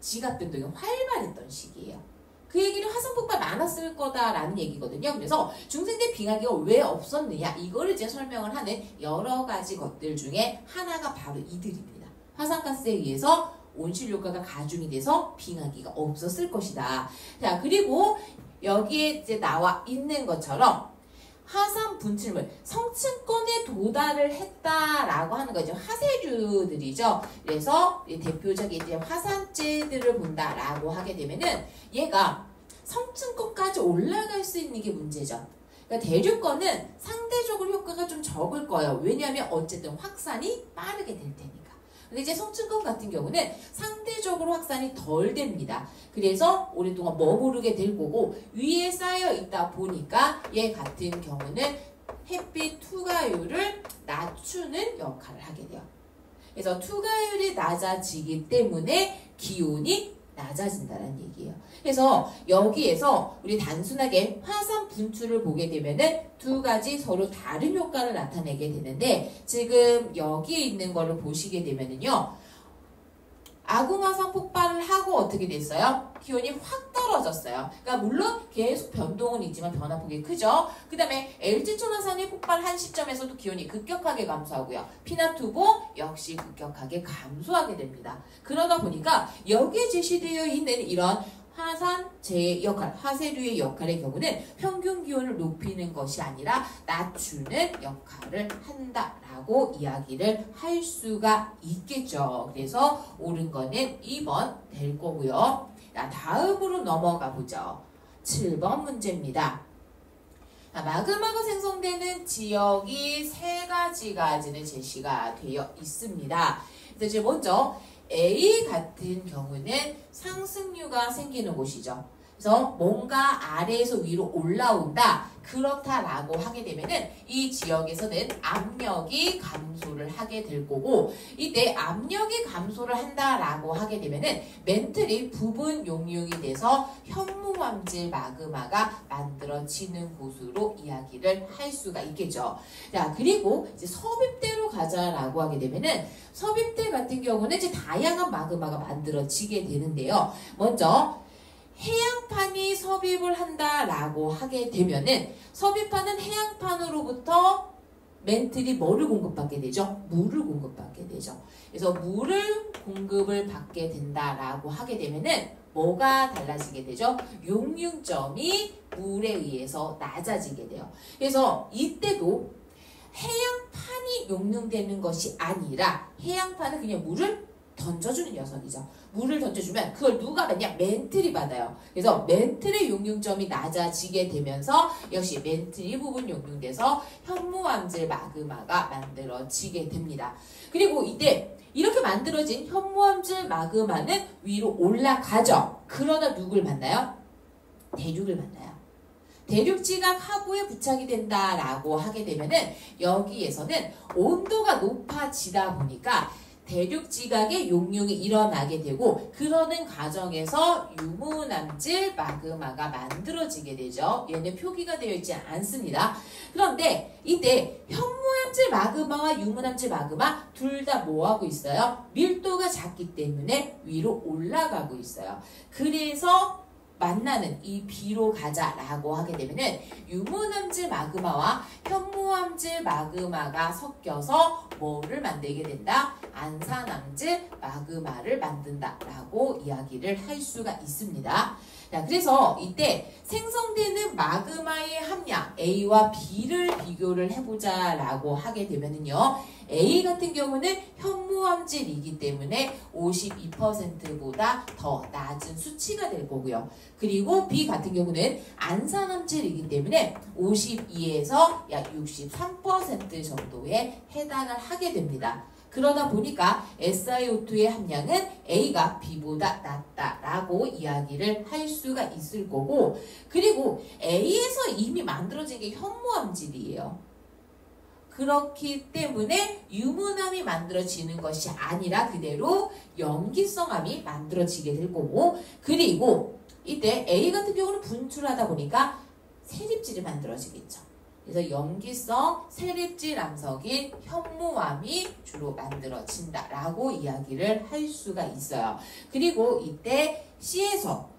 지각 변동이 활발했던 시기예요. 그 얘기는 화산 폭발 많았을 거다라는 얘기거든요. 그래서 중생대 빙하기가 왜 없었느냐, 이거를 이제 설명을 하는 여러 가지 것들 중에 하나가 바로 이들입니다. 화산가스에 의해서 온실 효과가 가중이 돼서 빙하기가 없었을 것이다. 자, 그리고 여기에 이제 나와 있는 것처럼 화산 분출물, 성층권에 도달을 했다라고 하는 거죠. 화쇄류들이죠. 그래서 대표적인 이제 화산재들을 본다라고 하게 되면은 얘가 성층권까지 올라갈 수 있는 게 문제죠. 그러니까 대류권은 상대적으로 효과가 좀 적을 거예요. 왜냐하면 어쨌든 확산이 빠르게 될 테니까. 근데 이제 성층권 같은 경우는 상대적으로 확산이 덜 됩니다. 그래서 오랫동안 머무르게 될 거고, 위에 쌓여 있다 보니까 얘 같은 경우는 햇빛 투과율을 낮추는 역할을 하게 돼요. 그래서 투과율이 낮아지기 때문에 기온이 낮아진다는 얘기예요. 그래서 여기에서 우리 단순하게 화산 분출을 보게 되면은 두 가지 서로 다른 효과를 나타내게 되는데, 지금 여기에 있는 거를 보시게 되면은요, 아궁화산 폭발을 하고 어떻게 됐어요? 기온이 확 떨어졌어요. 그러니까 물론 계속 변동은 있지만 변화폭이 크죠. 그 다음에 LG천화산이 폭발한 시점에서도 기온이 급격하게 감소하고요. 피나투보 역시 급격하게 감소하게 됩니다. 그러다 보니까 여기에 제시되어 있는 이런 화산재의 역할, 화쇄류의 역할의 경우는 평균 기온을 높이는 것이 아니라 낮추는 역할을 한다라고 이야기를 할 수가 있겠죠. 그래서 옳은 거는 2번 될 거고요. 자, 다음으로 넘어가 보죠. 7번 문제입니다. 마그마가 생성되는 지역이 3가지가 이제는 제시가 되어 있습니다. 그래서 이제 먼저 A 같은 경우는 상승류가 생기는 곳이죠. 그래서 뭔가 아래에서 위로 올라온다, 그렇다라고 하게 되면은 이 지역에서는 압력이 감소를 하게 될 거고, 이때 압력이 감소를 한다라고 하게 되면은 멘틀이 부분 용융이 돼서 현무막 현무암질 마그마가 만들어지는 곳으로 이야기를 할 수가 있겠죠. 자, 그리고 이제 섭입대로 가자라고 하게 되면은 섭입대 같은 경우는 이제 다양한 마그마가 만들어지게 되는데요. 먼저 해양판이 섭입을 한다라고 하게 되면은 섭입하는 해양판으로부터 멘틀이 뭐를 공급받게 되죠? 물을 공급받게 되죠. 그래서 물을 공급을 받게 된다라고 하게 되면은 뭐가 달라지게 되죠? 용융점이 물에 의해서 낮아지게 돼요. 그래서 이때도 해양판이 용융되는 것이 아니라 해양판은 그냥 물을 던져주는 녀석이죠. 물을 던져주면 그걸 누가 받냐? 멘틀이 받아요. 그래서 멘틀의 용융점이 낮아지게 되면서 역시 멘틀 부분 용융돼서 현무암질 마그마가 만들어지게 됩니다. 그리고 이때 이렇게 만들어진 현무암질 마그마는 위로 올라가죠. 그러나 누굴 만나요? 대륙을 만나요. 대륙지각 하부에 부착이 된다라고 하게 되면은 여기에서는 온도가 높아지다 보니까 대륙지각의 용융이 일어나게 되고 그러는 과정에서 유무남질 마그마가 만들어지게 되죠. 얘는 표기가 되어 있지 않습니다. 그런데 이때 현무암질 마그마와 유무남질 마그마 둘 다 뭐하고 있어요? 밀도가 작기 때문에 위로 올라가고 있어요. 그래서 만나는 이 B로 가자라고 하게 되면은 유무암질 마그마와 현무암질 마그마가 섞여서 뭐를 만들게 된다? 안산암질 마그마를 만든다라고 이야기를 할 수가 있습니다. 자, 그래서 이때 생성되는 마그마의 함량 A와 B를 비교를 해보자라고 하게 되면은요. A 같은 경우는 현무암질이기 때문에 52%보다 더 낮은 수치가 될 거고요. 그리고 B 같은 경우는 안산암질이기 때문에 52에서 약 63% 정도에 해당을 하게 됩니다. 그러다 보니까 SiO2의 함량은 A가 B보다 낮다라고 이야기를 할 수가 있을 거고 그리고 A에서 이미 만들어진 게 현무암질이에요. 그렇기 때문에 유무암이 만들어지는 것이 아니라 그대로 염기성암이 만들어지게 될 거고 그리고 이때 A 같은 경우는 분출하다 보니까 세립질이 만들어지겠죠. 그래서 염기성 세립질 암석인 현무암이 주로 만들어진다라고 이야기를 할 수가 있어요. 그리고 이때 C에서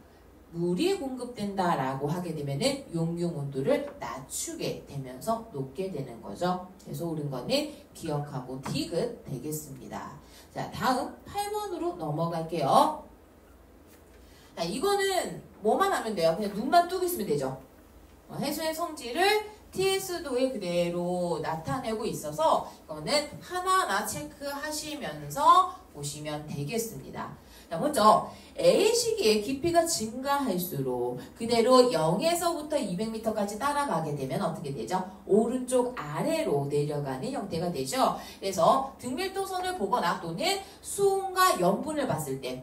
물이 공급된다라고 하게 되면은 용융 온도를 낮추게 되면서 높게 되는 거죠. 그래서 옳은 거는 기억하고 디귿 되겠습니다. 자, 다음 8번으로 넘어갈게요. 자, 이거는 뭐만 하면 돼요? 그냥 눈만 뜨고 있으면 되죠. 해수의 성질을 TS도에 그대로 나타내고 있어서 이거는 하나하나 체크하시면서 보시면 되겠습니다. 자, 먼저 A 시기의 깊이가 증가할수록 그대로 0에서부터 200m까지 따라가게 되면 어떻게 되죠? 오른쪽 아래로 내려가는 형태가 되죠. 그래서 등밀도선을 보거나 또는 수온과 염분을 봤을 때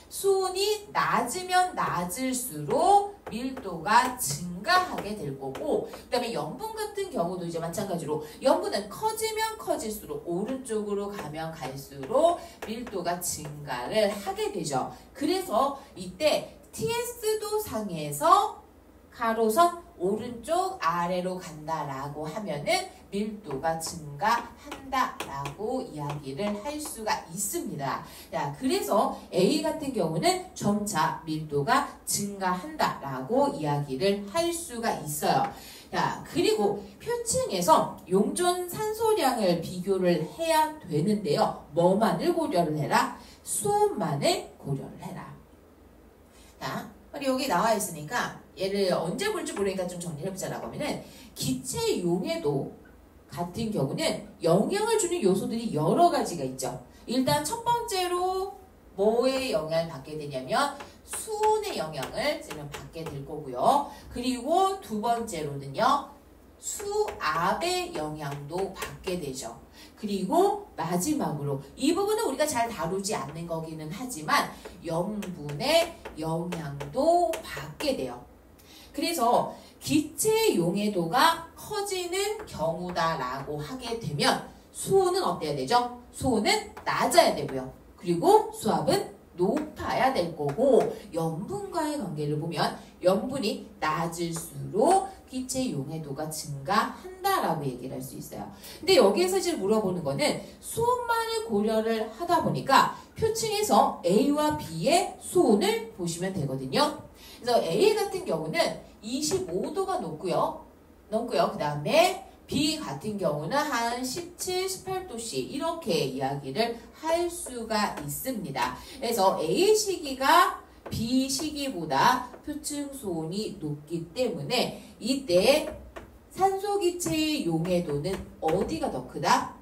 수온이 낮으면 낮을수록 밀도가 증가하게 될 거고 그 다음에 염분 같은 경우도 이제 마찬가지로 염분은 커지면 커질수록 오른쪽으로 가면 갈수록 밀도가 증가를 하게 되죠. 그래서 이때 TS도 상에서 가로선 오른쪽 아래로 간다라고 하면은 밀도가 증가한다라고 이야기를 할 수가 있습니다. 자, 그래서 A 같은 경우는 점차 밀도가 증가한다라고 이야기를 할 수가 있어요. 자, 그리고 표층에서 용존 산소량을 비교를 해야 되는데요. 뭐만을 고려를 해라? 수온만을 고려를 해라. 자, 우리 여기 나와 있으니까 얘를 언제 볼지 모르니까 좀 정리를 해보자라고 하면은 기체 용해도 같은 경우는 영향을 주는 요소들이 여러 가지가 있죠. 일단 첫 번째로 뭐에 영향을 받게 되냐면 수온의 영향을 지금 받게 될 거고요. 그리고 두 번째로는요. 수압의 영향도 받게 되죠. 그리고 마지막으로 이 부분은 우리가 잘 다루지 않는 거기는 하지만 염분의 영향도 받게 돼요. 그래서 기체 용해도가 커지는 경우다라고 하게 되면 수온은 어때야 되죠? 수온은 낮아야 되고요. 그리고 수압은 높아야 될 거고 염분과의 상하의 관계를 보면 염분이 낮을수록 기체 용해도가 증가한다라고 얘기를 할 수 있어요. 근데 여기에서 지금 물어보는 거는 수온만을 고려를 하다 보니까 표층에서 A와 B의 수온을 보시면 되거든요. 그래서 A 같은 경우는 25도가 높고요. 그 다음에 B 같은 경우는 한 17, 18도씨 이렇게 이야기를 할 수가 있습니다. 그래서 A 시기가 B 시기보다 표층 수온이 높기 때문에 이때 산소기체의 용해도는 어디가 더 크다?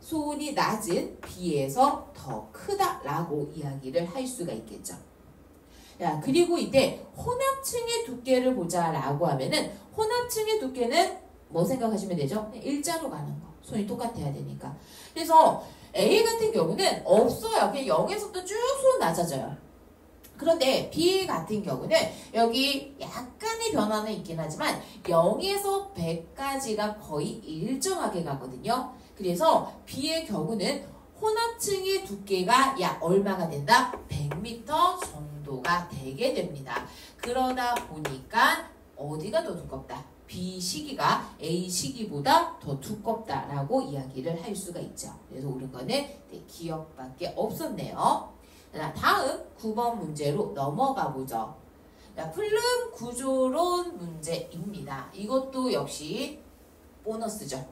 수온이 낮은 B에서 더 크다라고 이야기를 할 수가 있겠죠. 자, 그리고 이때 혼합층의 두께를 보자라고 하면은 혼합층의 두께는 뭐 생각하시면 되죠? 일자로 가는 거. 수온이 똑같아야 되니까. 그래서 A 같은 경우는 없어요. 그냥 0에서부터 쭉 수온 낮아져요. 그런데 B 같은 경우는 여기 약간의 변화는 있긴 하지만 0에서 100까지가 거의 일정하게 가거든요. 그래서 B의 경우는 혼합층의 두께가 약 얼마가 된다? 100m 정도가 되게 됩니다. 그러다 보니까 어디가 더 두껍다? B 시기가 A 시기보다 더 두껍다라고 이야기를 할 수가 있죠. 그래서 옳은 거는 기억밖에 없었네요. 자, 다음 9번 문제로 넘어가 보죠. 자, 플룸 구조론 문제입니다. 이것도 역시 보너스죠.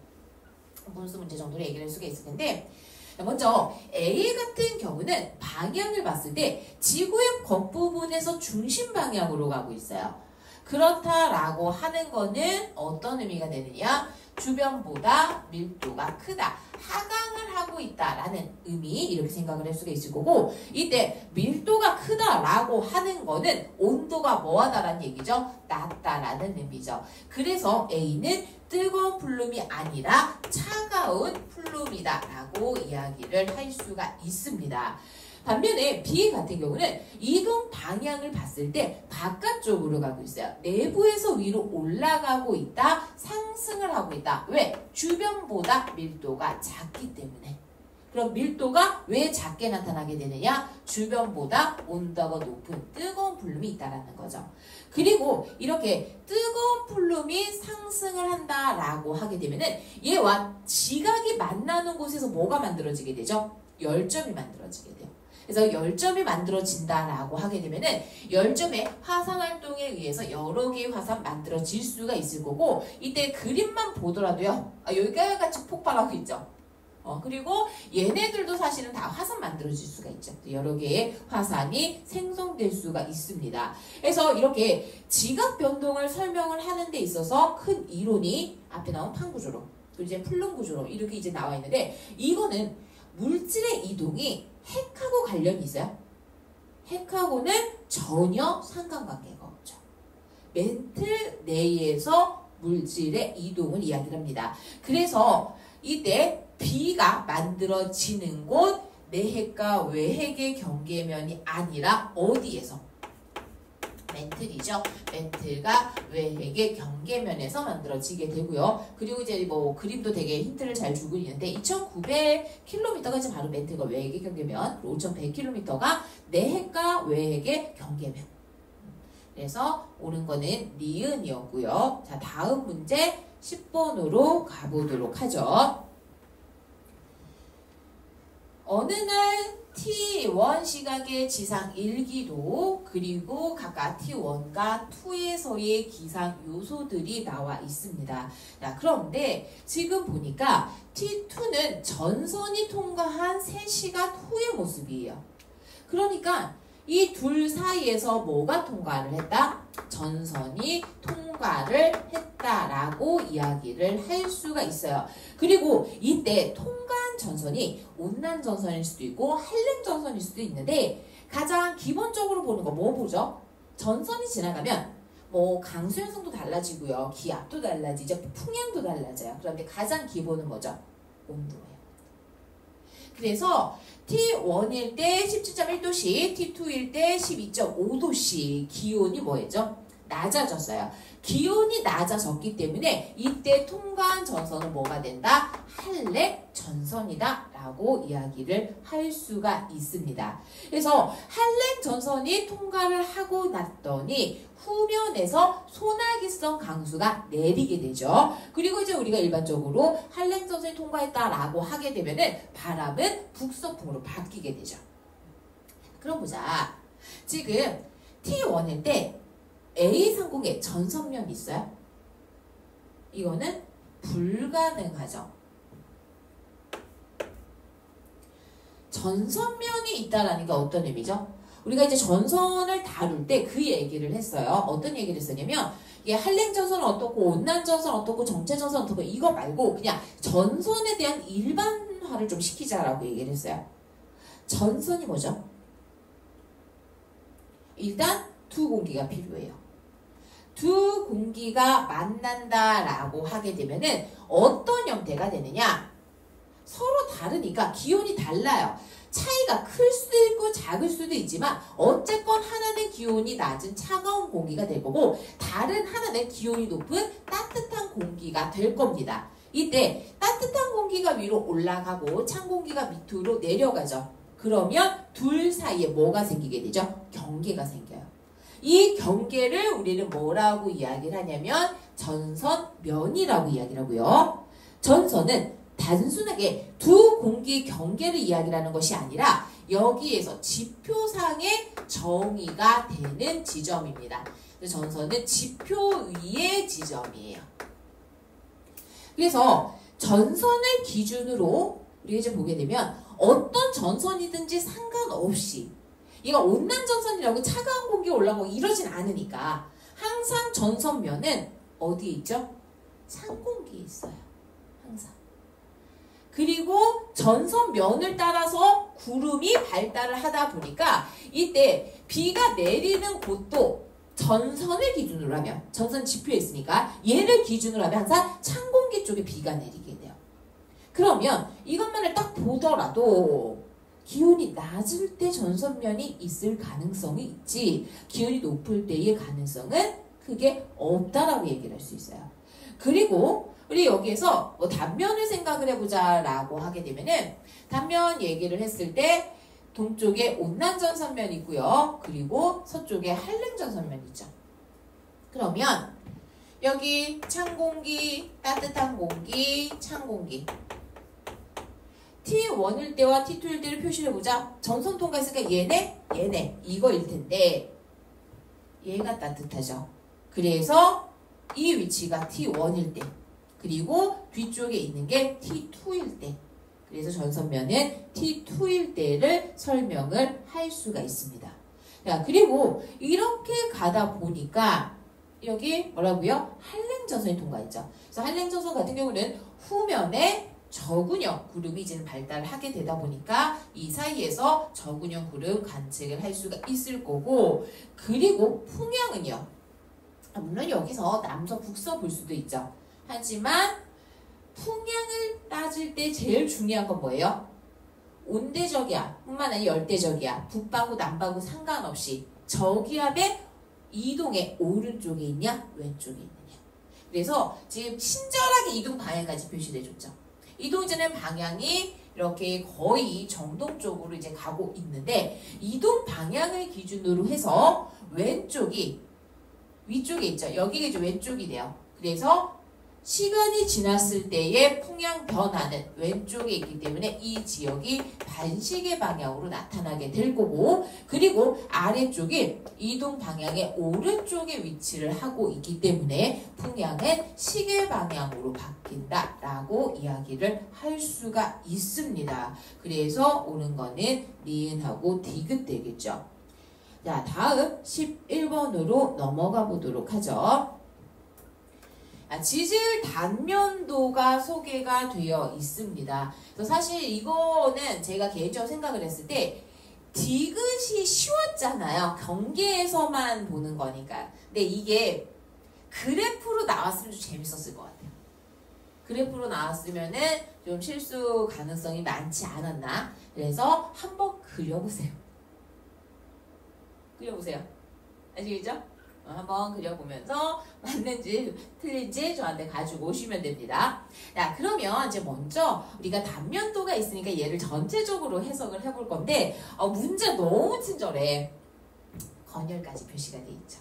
보너스 문제 정도로 얘기를 할 수가 있을 텐데, 먼저 A 같은 경우는 방향을 봤을 때 지구의 겉부분에서 중심 방향으로 가고 있어요. 그렇다라고 하는 거는 어떤 의미가 되느냐? 주변보다 밀도가 크다. 하강을 하고 있다라는 의미, 이렇게 생각을 할 수가 있을 거고, 이때 밀도가 크다라고 하는 거는 온도가 뭐하다라는 얘기죠? 낮다라는 의미죠. 그래서 A는 뜨거운 플룸이 아니라 차가운 플룸이다라고 이야기를 할 수가 있습니다. 반면에 B 같은 경우는 이동 방향을 봤을 때 바깥쪽으로 가고 있어요. 내부에서 위로 올라가고 있다, 상승을 하고 있다. 왜? 주변보다 밀도가 작기 때문에. 그럼 밀도가 왜 작게 나타나게 되느냐? 주변보다 온도가 높은 뜨거운 플룸이 있다라는 거죠. 그리고 이렇게 뜨거운 플룸이 상승을 한다라고 하게 되면은 얘와 지각이 만나는 곳에서 뭐가 만들어지게 되죠? 열점이 만들어지게 돼요. 그래서 열점이 만들어진다라고 하게 되면은 열점의 화산 활동에 의해서 여러 개의 화산 만들어질 수가 있을 거고, 이때 그림만 보더라도요, 여기가 같이 폭발하고 있죠. 그리고 얘네들도 사실은 다 화산 만들어질 수가 있죠. 여러 개의 화산이 생성될 수가 있습니다. 그래서 이렇게 지각 변동을 설명을 하는 데 있어서 큰 이론이 앞에 나온 판구조론, 그리고 이제 플룸 구조론 이렇게 이제 나와 있는데, 이거는 물질의 이동이 핵하고 관련이 있어요? 핵하고는 전혀 상관관계가 없죠. 멘틀 내에서 물질의 이동을 이야기를 합니다. 그래서 이때 B가 만들어지는 곳 내핵과 외핵의 경계면이 아니라 어디에서? 멘틀이죠. 멘틀과 외핵의 경계면에서 만들어지게 되고요. 그리고 이제 뭐 그림도 되게 힌트를 잘 주고 있는데 2,900km가 이제 바로 멘틀과 외핵의 경계면, 5,100km가 내핵과 외핵의 경계면. 그래서 옳은 거는 니은이었고요. 자, 다음 문제 10번으로 가보도록 하죠. 어느 날 T1 시각의 지상 1기도 그리고 각각 T1과 2에서의 기상 요소들이 나와 있습니다. 자, 그런데 지금 보니까 T2는 전선이 통과한 3시간 후의 모습이에요. 그러니까 이 둘 사이에서 뭐가 통과를 했다? 전선이 통과를 했다라고 이야기를 할 수가 있어요. 그리고 이때 통과한 전선이 온난 전선일 수도 있고 한림 전선일 수도 있는데, 가장 기본적으로 보는 거 뭐 보죠? 전선이 지나가면 뭐 강수 현상도 달라지고요, 기압도 달라지죠, 풍향도 달라져요. 그런데 가장 기본은 뭐죠? 온도예요. 그래서 T1일 때 17.1도씨, T2일 때 12.5도씨 기온이 뭐였죠? 낮아졌어요. 기온이 낮아졌기 때문에 이때 통과한 전선은 뭐가 된다? 한렙 전선이다 라고 이야기를 할 수가 있습니다. 그래서 한랭전선이 통과를 하고 났더니 후면에서 소나기성 강수가 내리게 되죠. 그리고 이제 우리가 일반적으로 한랭전선이 통과했다라고 하게 되면은 바람은 북서풍으로 바뀌게 되죠. 그럼 보자. 지금 T1일 때 A 상공에 전선면이 있어요? 이거는 불가능하죠. 전선면이 있다라는 게 어떤 의미죠? 우리가 이제 전선을 다룰 때 그 얘기를 했어요. 어떤 얘기를 했었냐면 이게 한랭전선은 어떻고 온난전선 어떻고 정체전선 어떻고 이거 말고 그냥 전선에 대한 일반화를 좀 시키자라고 얘기를 했어요. 전선이 뭐죠? 일단 두 공기가 필요해요. 두 공기가 만난다라고 하게 되면은 어떤 형태가 되느냐? 서로 다르니까 기온이 달라요. 차이가 클 수도 있고 작을 수도 있지만 어쨌건 하나는 기온이 낮은 차가운 공기가 될 거고 다른 하나는 기온이 높은 따뜻한 공기가 될 겁니다. 이때 따뜻한 공기가 위로 올라가고 찬 공기가 밑으로 내려가죠. 그러면 둘 사이에 뭐가 생기게 되죠? 경계가 생겨요. 이 경계를 우리는 뭐라고 이야기를 하냐면 전선면이라고 이야기를 하고요. 전선은 단순하게 두 공기 경계를 이야기를 하는 것이 아니라 여기에서 지표상의 정의가 되는 지점입니다. 전선은 지표 위의 지점이에요. 그래서 전선을 기준으로 우리가 이제 보게 되면 어떤 전선이든지 상관없이 얘가 온난전선이라고 차가운 공기 올라가고 이러진 않으니까 항상 전선면은 어디에 있죠? 찬 공기에 있어요. 항상. 그리고 전선면을 따라서 구름이 발달을 하다 보니까 이때 비가 내리는 곳도 전선을 기준으로 하면 전선 지표에 있으니까 얘를 기준으로 하면 항상 찬 공기 쪽에 비가 내리게 돼요. 그러면 이것만을 딱 보더라도 기온이 낮을 때 전선면이 있을 가능성이 있지 기온이 높을 때의 가능성은 크게 없다라고 얘기를 할 수 있어요. 그리고 우리 여기에서 뭐 단면을 생각을 해보자 라고 하게 되면은 단면 얘기를 했을 때 동쪽에 온난전선면 있고요. 그리고 서쪽에 한랭전선면 있죠. 그러면 여기 찬 공기, 따뜻한 공기, 찬 공기 T1일 때와 T2일 때를 표시해보자. 전선 통과했으니까 얘네 이거일 텐데 얘가 따뜻하죠. 그래서 이 위치가 T1일 때 그리고 뒤쪽에 있는 게 T2일 때 그래서 전선면은 T2일 때를 설명을 할 수가 있습니다. 자, 그리고 이렇게 가다 보니까 여기 뭐라고요? 한랭전선이 통과했죠. 그래서 한랭전선 같은 경우는 후면에 저군형 구름이 이제 발달을 하게 되다 보니까 이 사이에서 저군형 구름 관측을 할 수가 있을 거고 그리고 풍향은요. 물론 여기서 남서 북서 볼 수도 있죠. 하지만 풍향을 따질 때 제일 중요한 건 뭐예요? 온대적이야 뿐만 아니라 열대적이야 북반구 남반구 상관없이 저기압의 이동의 오른쪽에 있냐 왼쪽에 있느냐. 그래서 지금 친절하게 이동 방향까지 표시해줬죠. 이동되는 방향이 이렇게 거의 정동 쪽으로 이제 가고 있는데 이동 방향을 기준으로 해서 왼쪽이 위쪽에 있죠. 여기가 이제 왼쪽이 돼요. 그래서 시간이 지났을 때의 풍향 변화는 왼쪽에 있기 때문에 이 지역이 반시계 방향으로 나타나게 될 거고 그리고 아래쪽이 이동 방향의 오른쪽에 위치를 하고 있기 때문에 풍향은 시계 방향으로 바뀐다라고 이야기를 할 수가 있습니다. 그래서 옳은 거는 니은하고 디귿 되겠죠. 자, 다음 11번으로 넘어가 보도록 하죠. 지질 단면도가 소개가 되어 있습니다. 그래서 사실 이거는 제가 개인적으로 생각을 했을 때 디귿이 쉬웠잖아요. 경계에서만 보는 거니까. 근데 이게 그래프로 나왔으면 좀 재밌었을 것 같아요. 그래프로 나왔으면은 좀 실수 가능성이 많지 않았나. 그래서 한번 그려보세요. 그려보세요. 아시겠죠? 한번 그려보면서 맞는지 틀린지 저한테 가지고 오시면 됩니다. 자, 그러면 이제 먼저 우리가 단면도가 있으니까 얘를 전체적으로 해석을 해볼 건데 문제 너무 친절해. 건열까지 표시가 돼 있죠.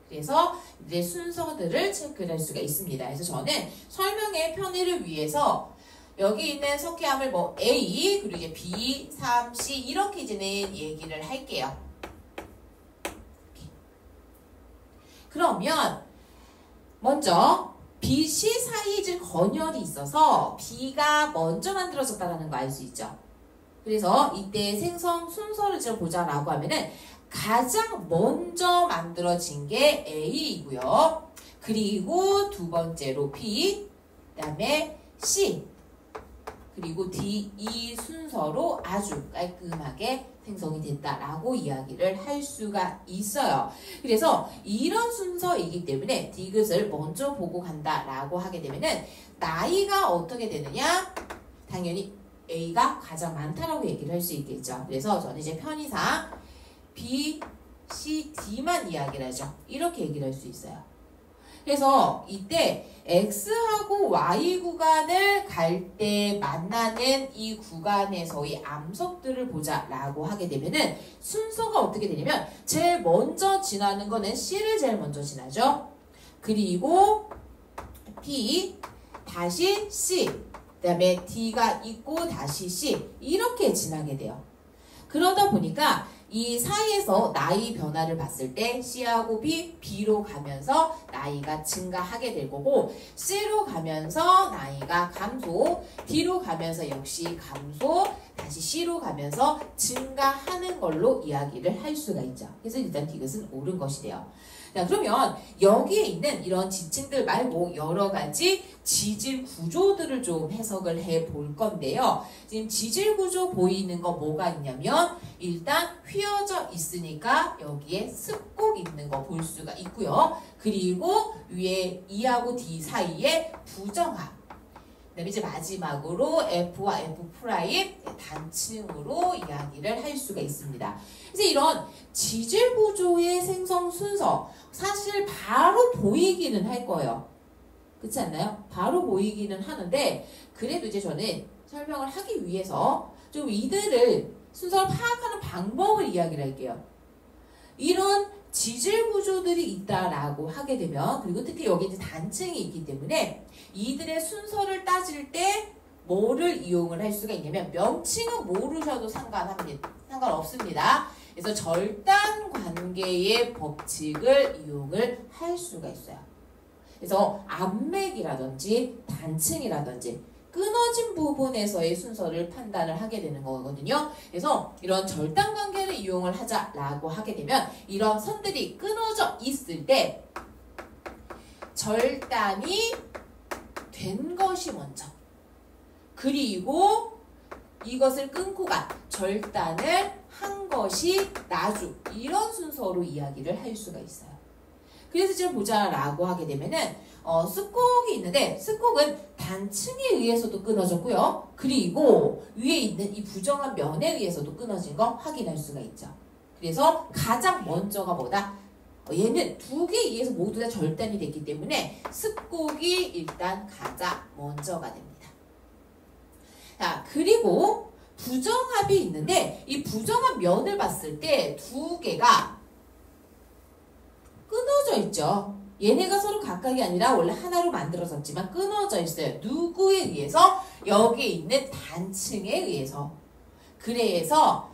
그래서 이제 순서들을 체크할 수가 있습니다. 그래서 저는 설명의 편의를 위해서 여기 있는 석회암을 뭐 A, 그리고 이제 B, 3, C 이렇게 이제는 얘기를 할게요. 그러면 먼저 B, C 사이에 지금 건열이 있어서 B가 먼저 만들어졌다는 거 알 수 있죠. 그래서 이때 생성 순서를 지금 보자라고 하면은 가장 먼저 만들어진 게 A이고요. 그리고 두 번째로 B, 그 다음에 C, 그리고 D, 이 순서로 아주 깔끔하게 생성이 됐다라고 이야기를 할 수가 있어요. 그래서 이런 순서이기 때문에 디귿을 먼저 보고 간다라고 하게 되면은 나이가 어떻게 되느냐? 당연히 A가 가장 많다라고 얘기를 할 수 있겠죠. 그래서 저는 이제 편의상 B, C, D만 이야기를 하죠. 이렇게 얘기를 할 수 있어요. 그래서 이때 X하고 Y 구간을 갈 때 만나는 이 구간에서의 암석들을 보자라고 하게 되면은 순서가 어떻게 되냐면 제일 먼저 지나는 거는 C를 제일 먼저 지나죠. 그리고 B, 다시 C, 그 다음에 D가 있고 다시 C 이렇게 지나게 돼요. 그러다 보니까 이 사이에서 나이 변화를 봤을 때 C하고 B, B로 가면서 나이가 증가하게 될 거고 C로 가면서 나이가 감소, D로 가면서 역시 감소, 다시 C로 가면서 증가하는 걸로 이야기를 할 수가 있죠. 그래서 일단 디귿은 옳은 것이 돼요. 자, 그러면 여기에 있는 이런 지층들 말고 여러 가지 지질 구조들을 좀 해석을 해 볼 건데요. 지금 지질 구조 보이는 거 뭐가 있냐면 일단 휘어져 있으니까 여기에 습곡 있는 거 볼 수가 있고요. 그리고 위에 E하고 D 사이에 부정합. 그다음에 이제 마지막으로 F와 F' 단층으로 이야기를 할 수가 있습니다. 그래서 이런 지질 구조의 생성 순서 사실 바로 보이기는 할 거예요. 그렇지 않나요? 바로 보이기는 하는데 그래도 이제 저는 설명을 하기 위해서 좀 이들을 순서를 파악하는 방법을 이야기를 할게요. 이런 지질 구조들이 있다라고 하게 되면 그리고 특히 여기 이제 단층이 있기 때문에 이들의 순서를 따질 때 뭐를 이용을 할 수가 있냐면 명칭은 모르셔도 상관없습니다. 그래서 절단 관계의 법칙을 이용을 할 수가 있어요. 그래서 암맥이라든지 단층이라든지 끊어진 부분에서의 순서를 판단을 하게 되는 거거든요. 그래서 이런 절단 관계를 이용을 하자라고 하게 되면 이런 선들이 끊어져 있을 때 절단이 된 것이 먼저 그리고 이것을 끊고 간 절단을 한 것이 나중 이런 순서로 이야기를 할 수가 있어요. 그래서 지금 보자라고 하게 되면은 습곡이 있는데 습곡은 단층에 의해서도 끊어졌고요. 그리고 위에 있는 이 부정한 면에 의해서도 끊어진 거 확인할 수가 있죠. 그래서 가장 먼저가 뭐다? 얘는 두 개에 의해서 모두 다 절단이 됐기 때문에 습곡이 일단 가장 먼저가 됩니다. 자, 그리고 부정합이 있는데 이 부정한 면을 봤을 때 두 개가 끊어져 있죠. 얘네가 서로 각각이 아니라 원래 하나로 만들어졌지만 끊어져 있어요. 누구에 의해서? 여기에 있는 단층에 의해서. 그래서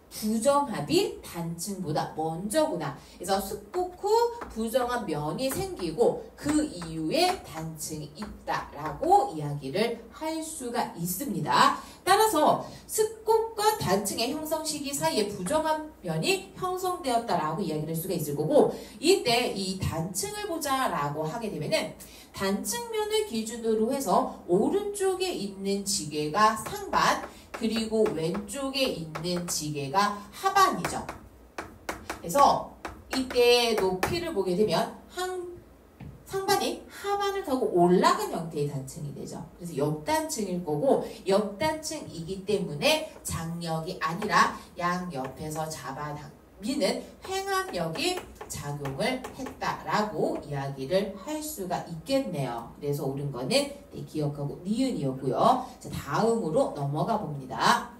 부정합이 단층보다 먼저구나. 그래서 습곡 후 부정한 면이 생기고 그 이후에 단층이 있다라고 이야기를 할 수가 있습니다. 따라서 습곡과 단층의 형성 시기 사이에 부정한 면이 형성되었다라고 이야기를 할 수가 있을 거고 이때 이 단층을 보자라고 하게 되면은 단층면을 기준으로 해서 오른쪽에 있는 지게가 상반 그리고 왼쪽에 있는 지게가 하반이죠. 그래서 이때 높이를 보게 되면 상반이 하반을 타고 올라간 형태의 단층이 되죠. 그래서 옆단층일 거고 옆단층이기 때문에 장력이 아니라 양옆에서 잡아당기는 횡압력이 작용을 했다라고 이야기를 할 수가 있겠네요. 그래서 옳은 거는 네, 기억하고 니은이었고요. 자, 다음으로 넘어가 봅니다.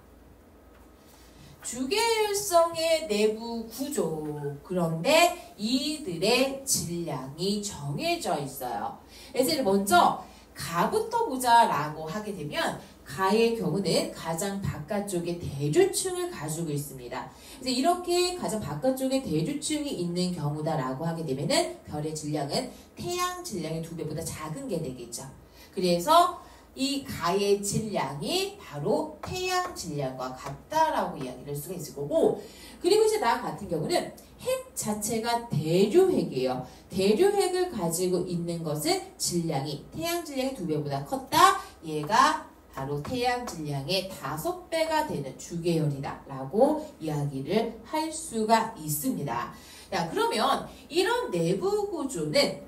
주계율성의 내부 구조. 그런데 이들의 질량이 정해져 있어요. 그래서 먼저 가부터 보자라고 하게 되면 가의 경우는 가장 바깥쪽에 대류층을 가지고 있습니다. 그래서 이렇게 가장 바깥쪽에 대류층이 있는 경우다라고 하게 되면은 별의 질량은 태양 질량의 2배보다 작은 게 되겠죠. 그래서 이 가의 질량이 바로 태양 질량과 같다라고 이야기를 할 수가 있을 거고, 그리고 이제 나 같은 경우는 핵 자체가 대류핵이에요. 대류핵을 가지고 있는 것은 질량이 태양 질량의 2배보다 컸다. 얘가 바로 태양 질량의 5배가 되는 주계열이다 라고 이야기를 할 수가 있습니다. 자, 그러면 이런 내부 구조는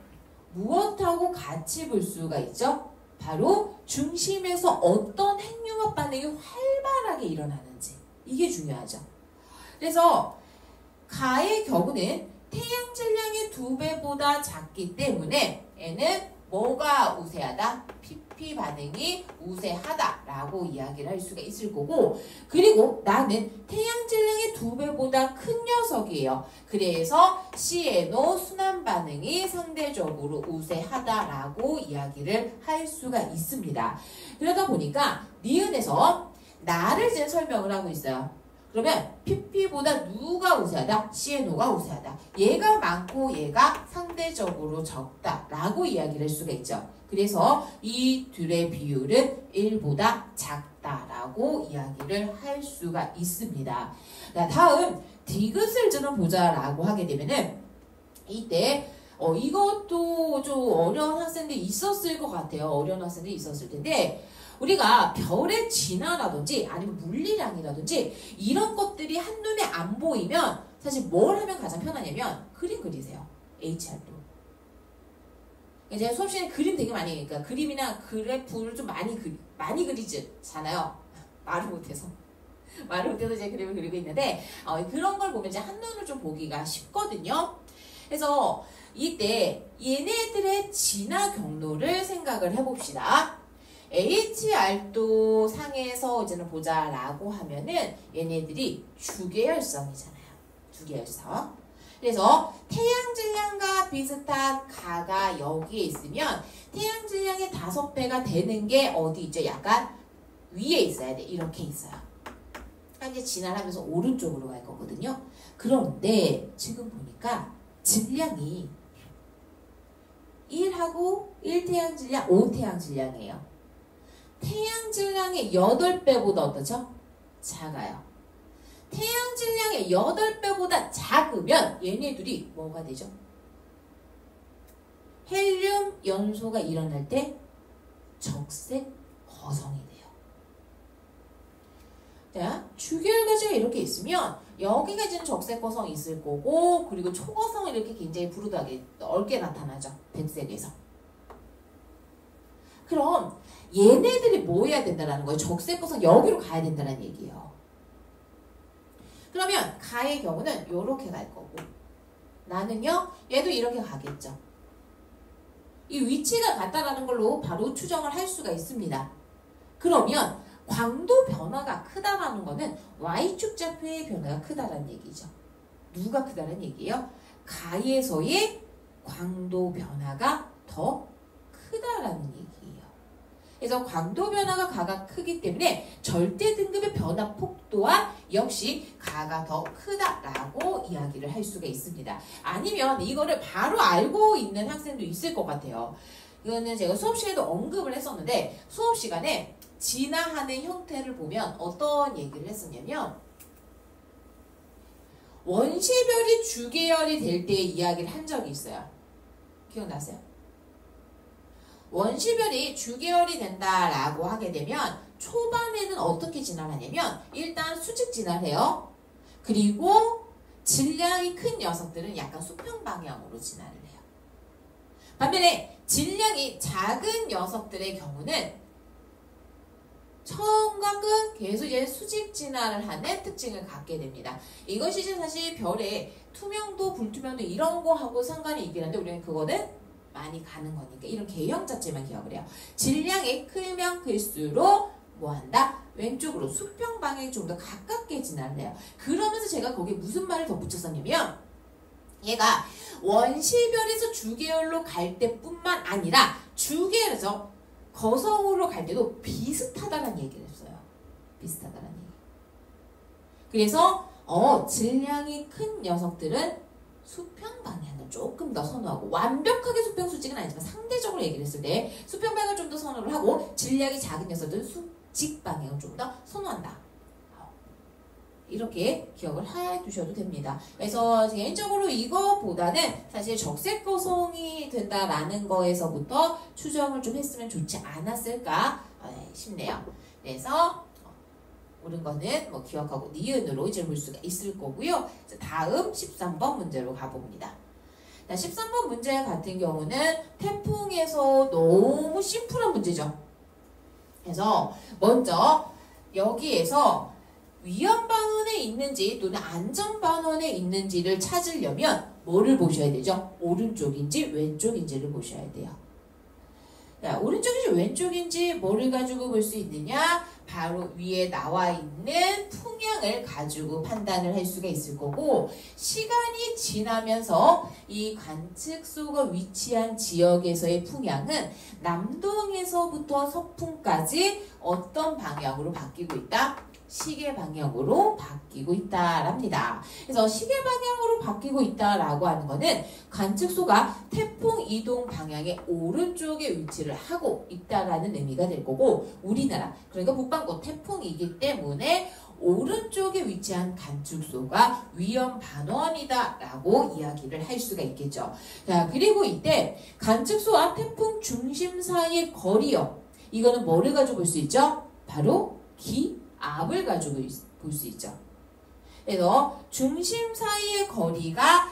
무엇하고 같이 볼 수가 있죠? 바로 중심에서 어떤 핵융합 반응이 활발하게 일어나는지, 이게 중요하죠. 그래서 가의 경우는 태양 질량의 2배보다 작기 때문에 얘는 뭐가 우세하다? PP 반응이 우세하다라고 이야기를 할 수가 있을 거고, 그리고 나는 태양 질량의 2배보다 큰 녀석이에요. 그래서 CNO 순환 반응이 상대적으로 우세하다라고 이야기를 할 수가 있습니다. 그러다 보니까 니은에서 나를 이제 설명을 하고 있어요. 그러면 PP보다 누가 우세하다? CNO가 우세하다. 얘가 많고 얘가 상대적으로 적다라고 이야기를 할 수가 있죠. 그래서 이 둘의 비율은 1보다 작다라고 이야기를 할 수가 있습니다. 자, 다음 디귿을 좀 보자라고 하게 되면은 이때 이것도 좀 어려운 학생들이 있었을 것 같아요. 어려운 학생들이 있었을 텐데, 우리가 별의 진화라든지 아니면 물리량이라든지 이런 것들이 한눈에 안 보이면 사실 뭘 하면 가장 편하냐면 그림 그리세요. HR도. 제가 수업 시간에 그림 되게 많이, 그러니까 그림이나 그래프를 좀 많이 그리잖아요. 말을 못해서 이제 그림을 그리고 있는데, 그런 걸 보면 이제 한눈으로 좀 보기가 쉽거든요. 그래서 이때 얘네들의 진화 경로를 생각을 해봅시다. HR도 상에서 이제는 보자라고 하면은 얘네들이 주계열성이잖아요. 주계열성. 그래서 태양 질량과 비슷한 가가 여기에 있으면 태양 질량의 5배가 되는 게 어디 있죠? 약간 위에 있어야 돼. 이렇게 있어요. 이제 진화를 하면서 오른쪽으로 갈 거거든요. 그런데 지금 보니까 질량이 1하고 1태양 질량, 5태양 질량이에요. 태양 질량의 8배보다 어떠죠? 작아요. 태양 질량의 8배보다 작으면 얘네들이 뭐가 되죠? 헬륨 연소가 일어날 때 적색 거성이 돼요. 자, 주계열 가지가 이렇게 있으면 여기가 이제 적색 거성이 있을 거고, 그리고 초거성은 이렇게 굉장히 부르다하게 넓게 나타나죠. 백색에서. 그럼 얘네들이 뭐 해야 된다는 거예요? 적색 거성 여기로 가야 된다는 얘기예요. 그러면 가의 경우는 이렇게 갈 거고, 나는요 얘도 이렇게 가겠죠. 이 위치가 같다라는 걸로 바로 추정을 할 수가 있습니다. 그러면 광도 변화가 크다라는 거는 Y축 좌표의 변화가 크다라는 얘기죠. 누가 크다는 얘기예요? 가에서의 광도 변화가 더 크다라는 얘기예요. 그래서 광도 변화가 가가 크기 때문에 절대 등급의 변화 폭 또한 역시 가가 더 크다라고 이야기를 할 수가 있습니다. 아니면 이거를 바로 알고 있는 학생도 있을 것 같아요. 이거는 제가 수업 시간에도 언급을 했었는데, 수업 시간에 진화하는 형태를 보면 어떤 얘기를 했었냐면, 원시별이 주계열이 될 때의 이야기를 한 적이 있어요. 기억나세요? 원시별이 주계열이 된다라고 하게 되면 초반에는 어떻게 진화하냐면 일단 수직 진화를 해요. 그리고 질량이 큰 녀석들은 약간 수평 방향으로 진화를 해요. 반면에 질량이 작은 녀석들의 경우는 처음과 끝 계속 이제 수직 진화를 하는 특징을 갖게 됩니다. 이것이 이제 사실 별의 투명도, 불투명도 이런 거하고 상관이 있긴 한데 우리는 그거는 많이 가는 거니까 이런 개형 자체만 기억을 해요. 질량이 크면 클수록 뭐한다? 왼쪽으로 수평 방향이 좀 더 가깝게 진화를 해요. 그러면서 제가 거기에 무슨 말을 덧붙였었냐면 얘가 원시별에서 주계열로 갈 때뿐만 아니라 주계열에서 거성으로 갈 때도 비슷하다는 얘기를 했어요. 비슷하다는 얘기. 그래서 질량이 큰 녀석들은 수평 방향을 조금 더 선호하고 완벽하게 수평 수직은 아니지만 상대적으로 얘기를 했을 때 수평 방향을 좀 더 선호를 하고 질량이 작은 녀석들은 수직 방향을 좀 더 선호한다. 이렇게 기억을 해두셔도 됩니다. 그래서 개인적으로 이거보다는 사실 적색 거성이 된다라는 거에서부터 추정을 좀 했으면 좋지 않았을까 싶네요. 그래서 옳은 거는 뭐 기억하고 니은으로 이제 볼 수가 있을 거고요. 다음 13번 문제로 가봅니다. 13번 문제 같은 경우는 태풍에서 너무 심플한 문제죠. 그래서 먼저 여기에서 위험 반원에 있는지 또는 안전 반원에 있는지를 찾으려면 뭐를 보셔야 되죠? 오른쪽인지 왼쪽인지를 보셔야 돼요. 자, 오른쪽인지 왼쪽인지 뭐를 가지고 볼 수 있느냐? 바로 위에 나와 있는 풍향을 가지고 판단을 할 수가 있을 거고 시간이 지나면서 이 관측소가 위치한 지역에서의 풍향은 남동에서부터 서풍까지 어떤 방향으로 바뀌고 있다? 시계 방향으로 바뀌고 있다랍니다. 그래서 시계 방향으로 바뀌고 있다라고 하는 거는 관측소가 태풍 이동 방향의 오른쪽에 위치를 하고 있다라는 의미가 될 거고 우리나라 그러니까 북반구 태풍이기 때문에 오른쪽에 위치한 관측소가 위험 반원이다라고 이야기를 할 수가 있겠죠. 자, 그리고 이때 관측소와 태풍 중심 사이의 거리요. 이거는 뭐를 가지고 볼 수 있죠? 바로 기압을 가지고 볼 수 있죠. 그래서 중심 사이의 거리가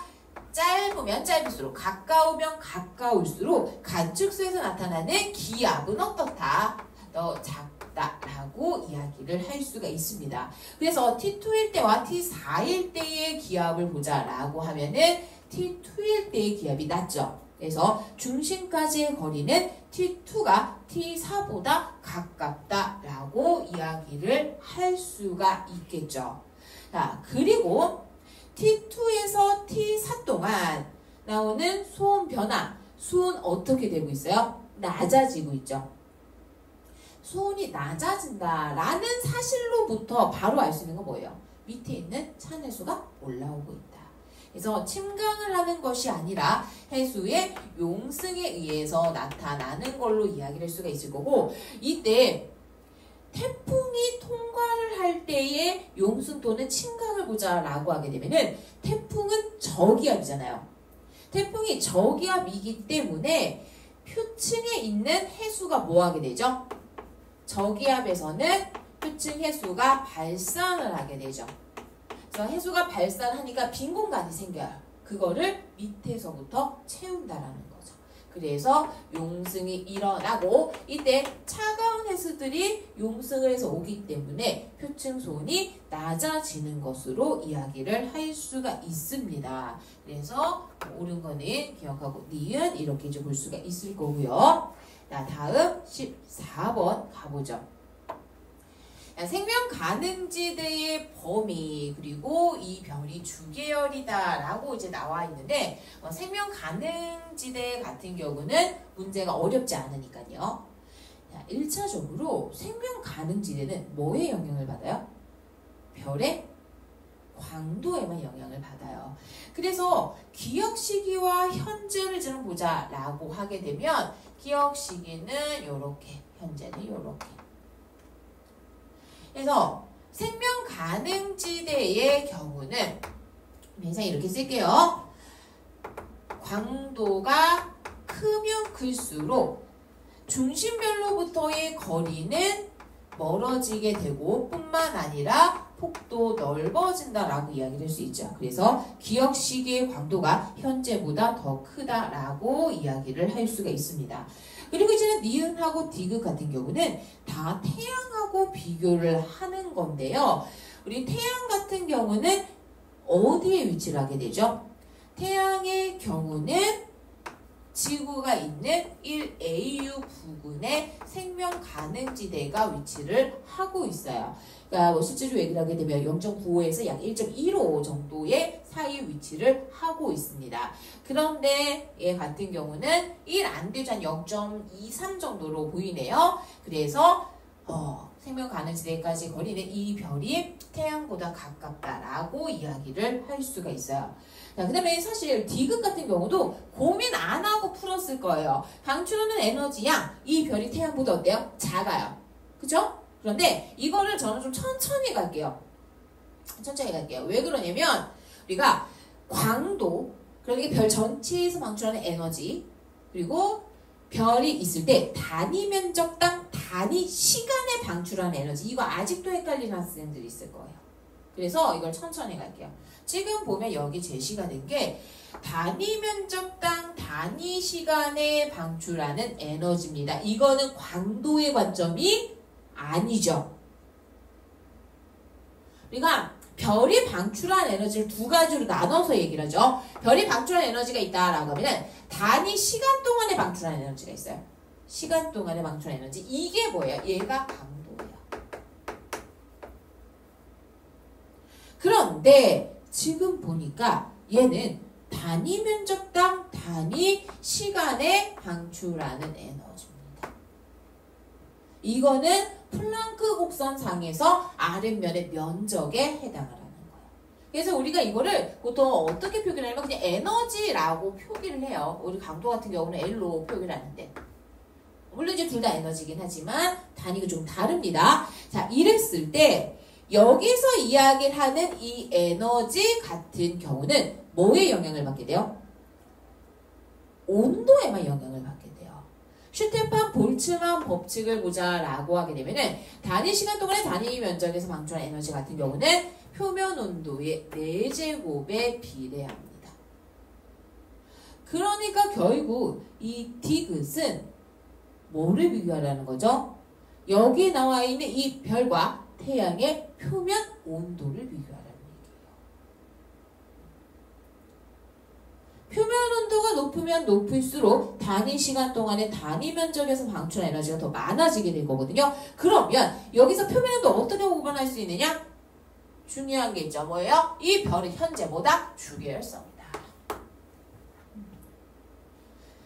짧으면 짧을수록 가까우면 가까울수록 관측소에서 나타나는 기압은 어떻다? 더 작다라고 이야기를 할 수가 있습니다. 그래서 T2일 때와 T4일 때의 기압을 보자라고 하면은 T2일 때의 기압이 낮죠. 그래서 중심까지의 거리는 T2가 T4보다 가깝다라고 이야기를 할 수가 있겠죠. 자, 그리고 T2에서 T4 동안 나오는 수온 변화, 수온 어떻게 되고 있어요? 낮아지고 있죠. 수온이 낮아진다라는 사실로부터 바로 알 수 있는 건 뭐예요? 밑에 있는 찬해수가 올라오고 있다. 그래서 침강을 하는 것이 아니라 해수의 용승에 의해서 나타나는 걸로 이야기를 할 수가 있을 거고 이때 태풍이 통과를 할 때의 용승 또는 침강을 보자라고 하게 되면은 태풍은 저기압이잖아요. 태풍이 저기압이기 때문에 표층에 있는 해수가 뭐 하게 되죠? 저기압에서는 표층 해수가 발산을 하게 되죠. 그래서 해수가 발산하니까 빈 공간이 생겨요. 그거를 밑에서부터 채운다라는 거죠. 그래서 용승이 일어나고 이때 차가운 해수들이 용승을 해서 오기 때문에 표층 수온이 낮아지는 것으로 이야기를 할 수가 있습니다. 그래서 옳은 거는 기억하고 니은 이렇게 좀 볼 수가 있을 거고요. 자, 다음 14번 가보죠. 생명 가능지대의 범위 그리고 이 별이 주계열이다 라고 이제 나와 있는데 생명 가능지대 같은 경우는 문제가 어렵지 않으니까요. 1차적으로 생명 가능지대는 뭐에 영향을 받아요? 별의 광도에만 영향을 받아요. 그래서 기억 시기와 현재를 좀 보자 라고 하게 되면 기억 시기는 요렇게 현재는 요렇게 그래서 생명 가능지대의 경우는 맨상 이렇게 쓸게요. 광도가 크면 클수록 중심별로부터의 거리는 멀어지게 되고 뿐만 아니라 폭도 넓어진다라고 이야기를 할 수 있죠. 그래서 기억 시기의 광도가 현재보다 더 크다라고 이야기를 할 수가 있습니다. 그리고 이제는 니은하고 디귿 같은 경우는 다 태양하고 비교를 하는 건데요. 우리 태양 같은 경우는 어디에 위치를 하게 되죠? 태양의 경우는 지구가 있는 1AU 부근에 생명 가능지대가 위치를 하고 있어요. 그러니까 뭐 실제로 얘기를 하게 되면 0.95에서 약 1.15 정도의 사이 위치를 하고 있습니다. 그런데 얘 같은 경우는 1 안 되죠. 한 0.23 정도로 보이네요. 그래서 생명 가능지대까지 거리는 이 별이 태양보다 가깝다라고 이야기를 할 수가 있어요. 자, 그 다음에 사실 디귿 같은 경우도 고민 안 하고 풀었을 거예요. 방출하는 에너지양, 이 별이 태양보다 어때요? 작아요. 그쵸? 그런데 이거를 저는 좀 천천히 갈게요. 왜 그러냐면 우리가 광도, 그러니까 별 전체에서 방출하는 에너지, 그리고 별이 있을 때 단위 면적당 단위 시간에 방출하는 에너지, 이거 아직도 헷갈리는 학생들이 있을 거예요. 그래서 이걸 천천히 갈게요. 지금 보면 여기 제시가 된 게 단위 면적당 단위 시간에 방출하는 에너지입니다. 이거는 광도의 관점이 아니죠. 그러니까 별이 방출한 에너지를 두 가지로 나눠서 얘기를 하죠. 별이 방출한 에너지가 있다라고 하면 단위 시간 동안에 방출한 에너지가 있어요. 시간 동안에 방출한 에너지. 이게 뭐예요? 얘가 강도예요. 그런데 지금 보니까 얘는 단위 면적당 단위 시간에 방출하는 에너지입니다. 이거는 플랑크 곡선상에서 아랫면의 면적에 해당을 하는 거예요. 그래서 우리가 이거를 보통 어떻게 표기를 하냐면 그냥 에너지라고 표기를 해요. 우리 강도 같은 경우는 L로 표기를 하는데, 물론 이제 둘 다 에너지긴 하지만 단위가 좀 다릅니다. 자, 이랬을 때 여기서 이야기를 하는 이 에너지 같은 경우는 뭐에 영향을 받게 돼요? 온도에만 영향을 받게 돼요. 슈테판 볼츠만 법칙을 보자라고 하게 되면은 단위 시간 동안의 단위 면적에서 방출한 에너지 같은 경우는 표면 온도의 4제곱에 비례합니다. 그러니까 결국 이 디귿은 뭐를 비교하라는 거죠? 여기 나와 있는 이 별과 태양의 표면 온도를 비교하라는 얘기예요. 표면 온도가 높으면 높을수록 단위 시간 동안에 단위 면적에서 방출한 에너지가 더 많아지게 될 거거든요. 그러면 여기서 표면 온도 어떻게 구분할 수 있느냐? 중요한 게 있죠. 뭐예요? 이 별은 현재 뭐다? 주계열성이다.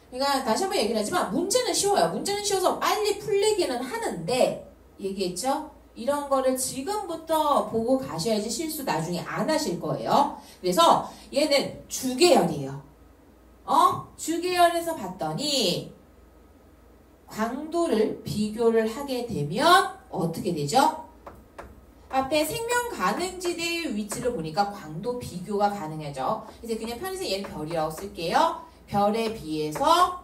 그러니까 다시 한번 얘기를 하지만 문제는 쉬워요. 문제는 쉬워서 빨리 풀리기는 하는데, 얘기했죠? 이런 거를 지금부터 보고 가셔야지 실수 나중에 안 하실 거예요. 그래서 얘는 주계열이에요. 주계열에서 봤더니 광도를 비교를 하게 되면 어떻게 되죠? 앞에 생명 가능지대의 위치를 보니까 광도 비교가 가능하죠. 이제 그냥 편에서 얘는 별이라고 쓸게요. 별에 비해서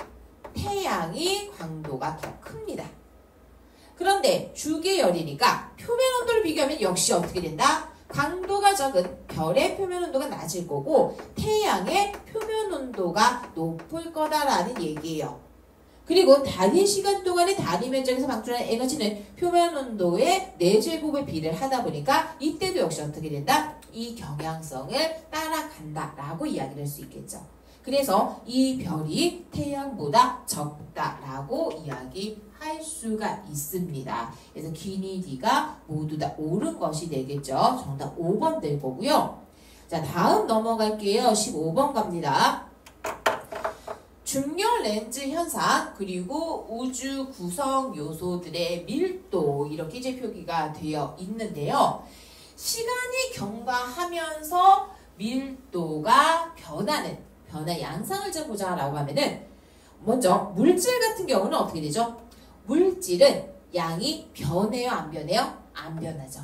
태양이 광도가 더 큽니다. 그런데 주계열이니까 표면 온도를 비교하면 역시 어떻게 된다? 강도가 적은 별의 표면 온도가 낮을 거고 태양의 표면 온도가 높을 거다라는 얘기예요. 그리고 단위 시간 동안의 단위 면적에서 방출하는 에너지는 표면 온도의 4제곱에 비례를 하다 보니까 이때도 역시 어떻게 된다? 이 경향성을 따라간다라고 이야기를 할 수 있겠죠. 그래서 이 별이 태양보다 적다라고 이야기할 수가 있습니다. 그래서 기니 D가 모두 다 옳은 것이 되겠죠. 정답 5번 될 거고요. 자, 다음 넘어갈게요. 15번 갑니다. 중력 렌즈 현상, 그리고 우주 구성 요소들의 밀도, 이렇게 이제 표기가 되어 있는데요. 시간이 경과하면서 밀도가 변화는 변화 양상을 좀 보자라고 하면은, 먼저 물질 같은 경우는 어떻게 되죠? 물질은 양이 변해요, 안 변해요? 안 변하죠.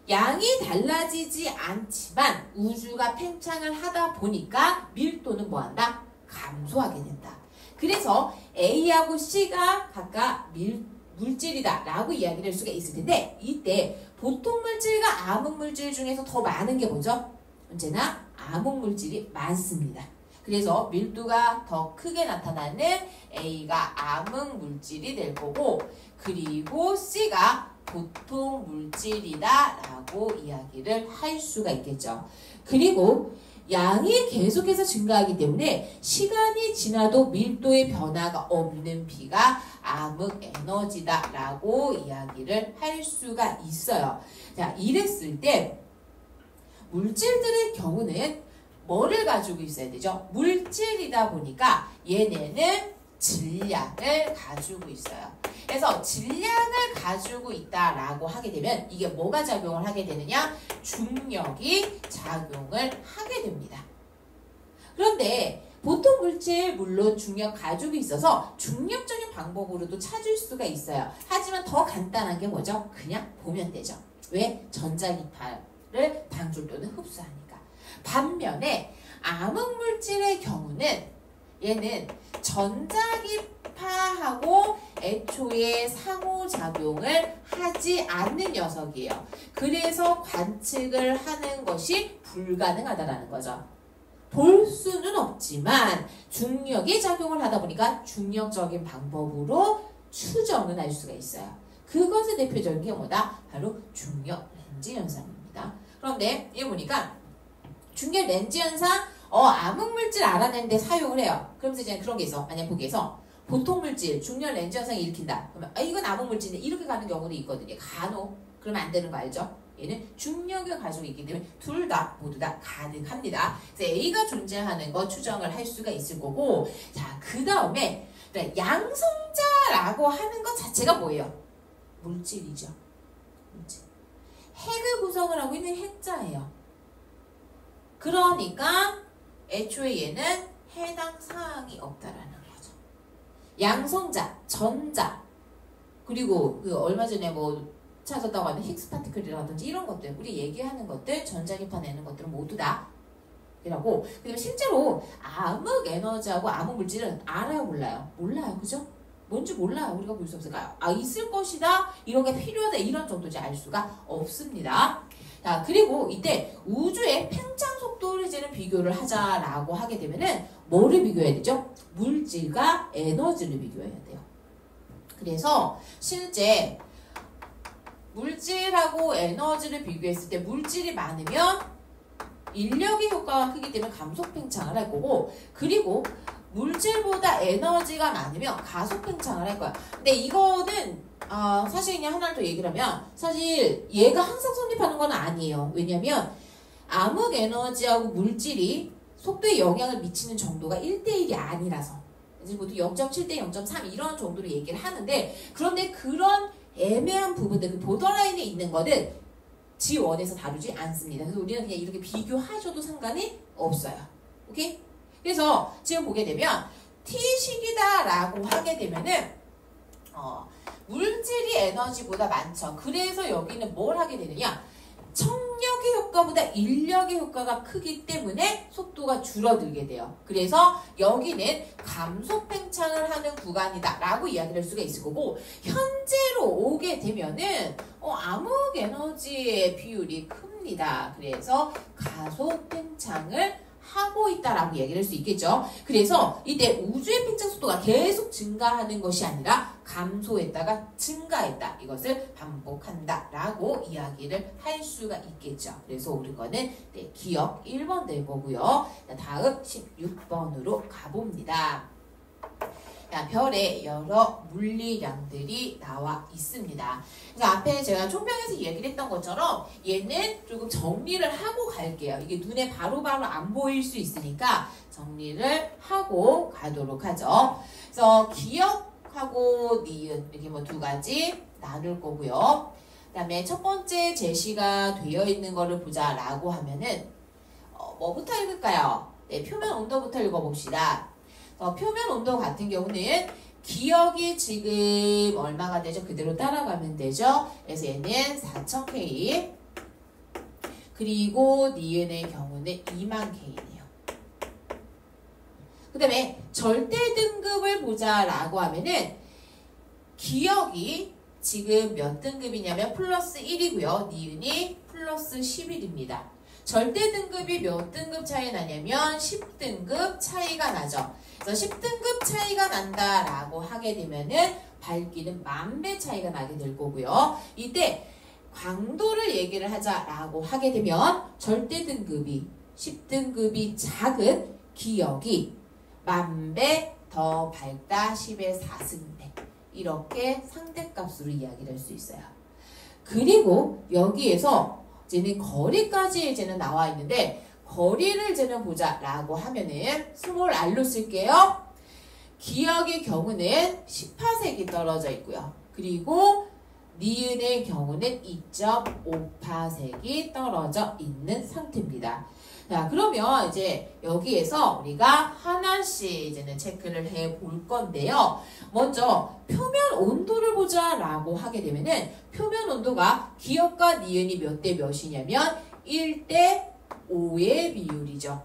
양이 달라지지 않지만 우주가 팽창을 하다 보니까 밀도는 뭐한다? 감소하게 된다. 그래서 A하고 C가 각각 물질이다 라고 이야기를 할 수가 있을 텐데, 이때 보통 물질과 암흑 물질 중에서 더 많은 게 뭐죠? 언제나 암흑 물질이 많습니다. 그래서 밀도가 더 크게 나타나는 A가 암흑 물질이 될 거고, 그리고 C가 보통 물질이다 라고 이야기를 할 수가 있겠죠. 그리고 양이 계속해서 증가하기 때문에 시간이 지나도 밀도의 변화가 없는 비가 암흑 에너지다 라고 이야기를 할 수가 있어요. 자, 이랬을 때 물질들의 경우는 뭐를 가지고 있어야 되죠? 물질이다 보니까 얘네는 질량을 가지고 있어요. 그래서 질량을 가지고 있다라고 하게 되면 이게 뭐가 작용을 하게 되느냐? 중력이 작용을 하게 됩니다. 그런데 보통 물질 물론 중력 가지고 있어서 중력적인 방법으로도 찾을 수가 있어요. 하지만 더 간단한 게 뭐죠? 그냥 보면 되죠. 왜? 전자기파를 방출 또는 흡수하니까. 반면에 암흑물질의 경우는 얘는 전자기파하고 애초에 상호작용을 하지 않는 녀석이에요. 그래서 관측을 하는 것이 불가능하다는 거죠. 볼 수는 없지만 중력이 작용을 하다 보니까 중력적인 방법으로 추정은 할 수가 있어요. 그것의 대표적인 게 뭐다? 바로 중력 렌즈 현상입니다. 그런데 얘 보니까 중력 렌즈 현상 암흑물질 알아내는데 사용을 해요. 그러면서 이제 그런 게 있어. 만약 보기에서 보통 물질, 중력 렌즈 현상이 일으킨다. 그러면 이건 암흑물질인데 이렇게 가는 경우도 있거든요. 간혹. 그러면 안 되는 거 알죠? 얘는 중력을 가지고 있기 때문에 둘 다 모두 다 가능합니다. 그래서 A가 존재하는 거 추정을 할 수가 있을 거고, 자, 그 다음에 양성자라고 하는 것 자체가 뭐예요? 물질이죠. 물질. 핵을 구성을 하고 있는 핵자예요. 그러니까 애초에 얘는 해당 사항이 없다라는 거죠. 양성자, 전자, 그리고 그 얼마 전에 뭐 찾았다고 하는 힉스 파티클이라든지 이런 것들, 우리 얘기하는 것들, 전자기파 내는 것들은 모두 다 이라고. 그다음에 실제로 암흑 에너지하고 암흑 물질은 알아요, 몰라요? 몰라요, 그죠? 뭔지 몰라요. 우리가 볼 수 없을까요? 있을 것이다, 이런 게 필요하다, 이런 정도지 알 수가 없습니다. 자, 그리고 이때 우주의 팽창 속도를 이제는 비교를 하자라고 하게 되면은 뭐를 비교해야 되죠? 물질과 에너지를 비교해야 돼요. 그래서 실제 물질하고 에너지를 비교했을 때 물질이 많으면 인력의 효과가 크기 때문에 감속 팽창을 할 거고, 그리고 물질보다 에너지가 많으면 가속 팽창을 할 거야. 근데 이거는 사실 그냥 하나를 더 얘기를 하면 사실 얘가 항상 성립하는 건 아니에요. 왜냐면 암흑 에너지하고 물질이 속도에 영향을 미치는 정도가 1대1이 아니라서 이제 보통 0.7대 0.3 이런 정도로 얘기를 하는데, 그런데 그런 애매한 부분들, 그 보더라인에 있는 거는 G1에서 다루지 않습니다. 그래서 우리는 그냥 이렇게 비교하셔도 상관이 없어요. 오케이? 그래서 지금 보게 되면 T식이다라고 하게 되면은 물질이 에너지보다 많죠. 그래서 여기는 뭘 하게 되느냐? 청력의 효과보다 인력의 효과가 크기 때문에 속도가 줄어들게 돼요. 그래서 여기는 감속 팽창을 하는 구간이다 라고 이야기를 할 수가 있을 거고, 현재로 오게 되면은 암흑 에너지의 비율이 큽니다. 그래서 가속 팽창을 하고 있다라고 얘기를 할 수 있겠죠. 그래서 이때 우주의 팽창 속도가 계속 증가하는 것이 아니라 감소했다가 증가했다, 이것을 반복한다라고 이야기를 할 수가 있겠죠. 그래서 우리 거는 기억 1번 될 거고요. 다음 16번으로 가봅니다. 별에 여러 물리량들이 나와 있습니다. 그래서 앞에 제가 총평에서 얘기를 했던 것처럼 얘는 조금 정리를 하고 갈게요. 이게 눈에 바로바로 안 보일 수 있으니까 정리를 하고 가도록 하죠. 그래서 기억하고 니은 이렇게 뭐 두 가지 나눌 거고요. 그 다음에 첫 번째 제시가 되어 있는 거를 보자라고 하면은 뭐부터 읽을까요? 네, 표면 온도부터 읽어봅시다. 표면 온도 같은 경우는 기억이 지금 얼마가 되죠? 그대로 따라가면 되죠. 그래서 얘는 4000K, 그리고 니은의 경우는 20,000K네요. 그 다음에 절대 등급을 보자라고 하면은 기억이 지금 몇 등급이냐면 플러스 1이고요. 니은이 플러스 11입니다. 절대 등급이 몇 등급 차이 나냐면 10등급 차이가 나죠. 그래서 10등급 차이가 난다라고 하게 되면은 밝기는 10,000배 차이가 나게 될 거고요. 이때 광도를 얘기를 하자라고 하게 되면 절대 등급이 10등급이 작은 기역이 10,000배 더 밝다 10의 4승배 이렇게 상대값으로 이야기를 할 수 있어요. 그리고 여기에서 이제는 거리까지 이제는 나와 있는데 거리를 이제는 보자라고 하면은 스몰 r로 쓸게요. 기역의 경우는 10파섹이 떨어져 있고요. 그리고 니은의 경우는 2.5파섹이 떨어져 있는 상태입니다. 자, 그러면 이제 여기에서 우리가 하나씩 이제는 체크를 해 볼 건데요. 먼저 표면 온도를 보자라고 하게 되면은 표면 온도가 기역과 니은이 몇 대 몇이냐면 1대 5의 비율이죠.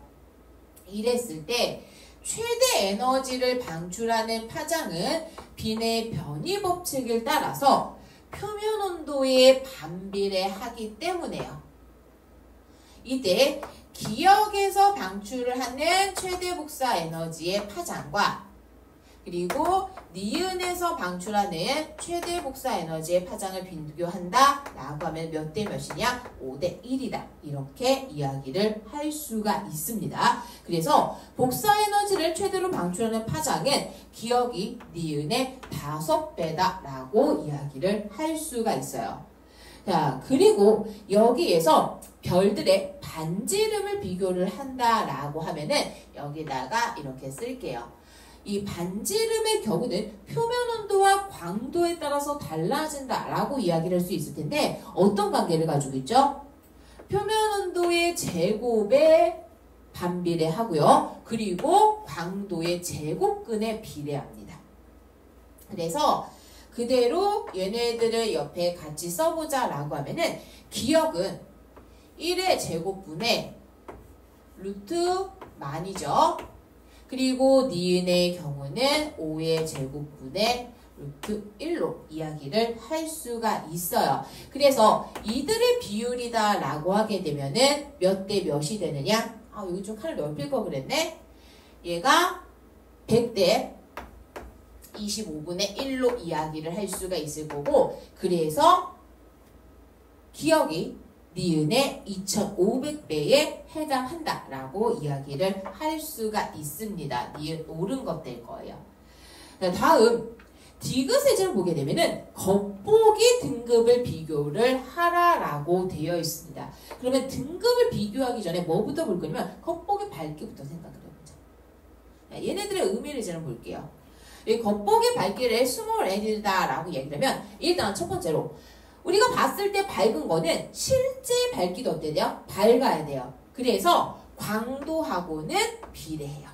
이랬을 때 최대 에너지를 방출하는 파장은 빈의 변이 법칙을 따라서 표면 온도에 반비례하기 때문에요. 이때 기역에서 방출을 하는 최대 복사 에너지의 파장과 그리고 니은에서 방출하는 최대 복사 에너지의 파장을 비교한다 라고 하면 몇 대 몇이냐? 5대 1이다. 이렇게 이야기를 할 수가 있습니다. 그래서 복사 에너지를 최대로 방출하는 파장은 기역이 니은의 5배다 라고 이야기를 할 수가 있어요. 자, 그리고 여기에서 별들의 반지름을 비교를 한다라고 하면은 여기다가 이렇게 쓸게요. 이 반지름의 경우는 표면 온도와 광도에 따라서 달라진다라고 이야기를 할 수 있을 텐데 어떤 관계를 가지고 있죠? 표면 온도의 제곱에 반비례하고요. 그리고 광도의 제곱근에 비례합니다. 그래서 그대로 얘네들을 옆에 같이 써보자라고 하면은 기역은 1의 제곱분의 루트 만이죠. 그리고 니은의 경우는 5의 제곱분의 루트 1로 이야기를 할 수가 있어요. 그래서 이들의 비율이다 라고 하게 되면은 몇 대 몇이 되느냐? 아, 여기 좀 칼을 넓힐 거 그랬네? 얘가 100대 25분의 1로 이야기를 할 수가 있을 거고, 그래서 기역이 니은의 2500배에 해당한다라고 이야기를 할 수가 있습니다. 니은 옳은 것 될 거예요. 다음 디귿세제를 보게 되면은 겉보기 등급을 비교를 하라라고 되어 있습니다. 그러면 등급을 비교하기 전에 뭐부터 볼 거냐면 겉보기 밝기부터 생각을 해보자. 얘네들의 의미를 이제 볼게요. 이 겉보기 밝기를 스몰 n이다라고 얘기하면 일단 첫 번째로 우리가 봤을 때 밝은 거는 실제 밝기도 어때야 돼요? 밝아야 돼요. 그래서 광도하고는 비례해요.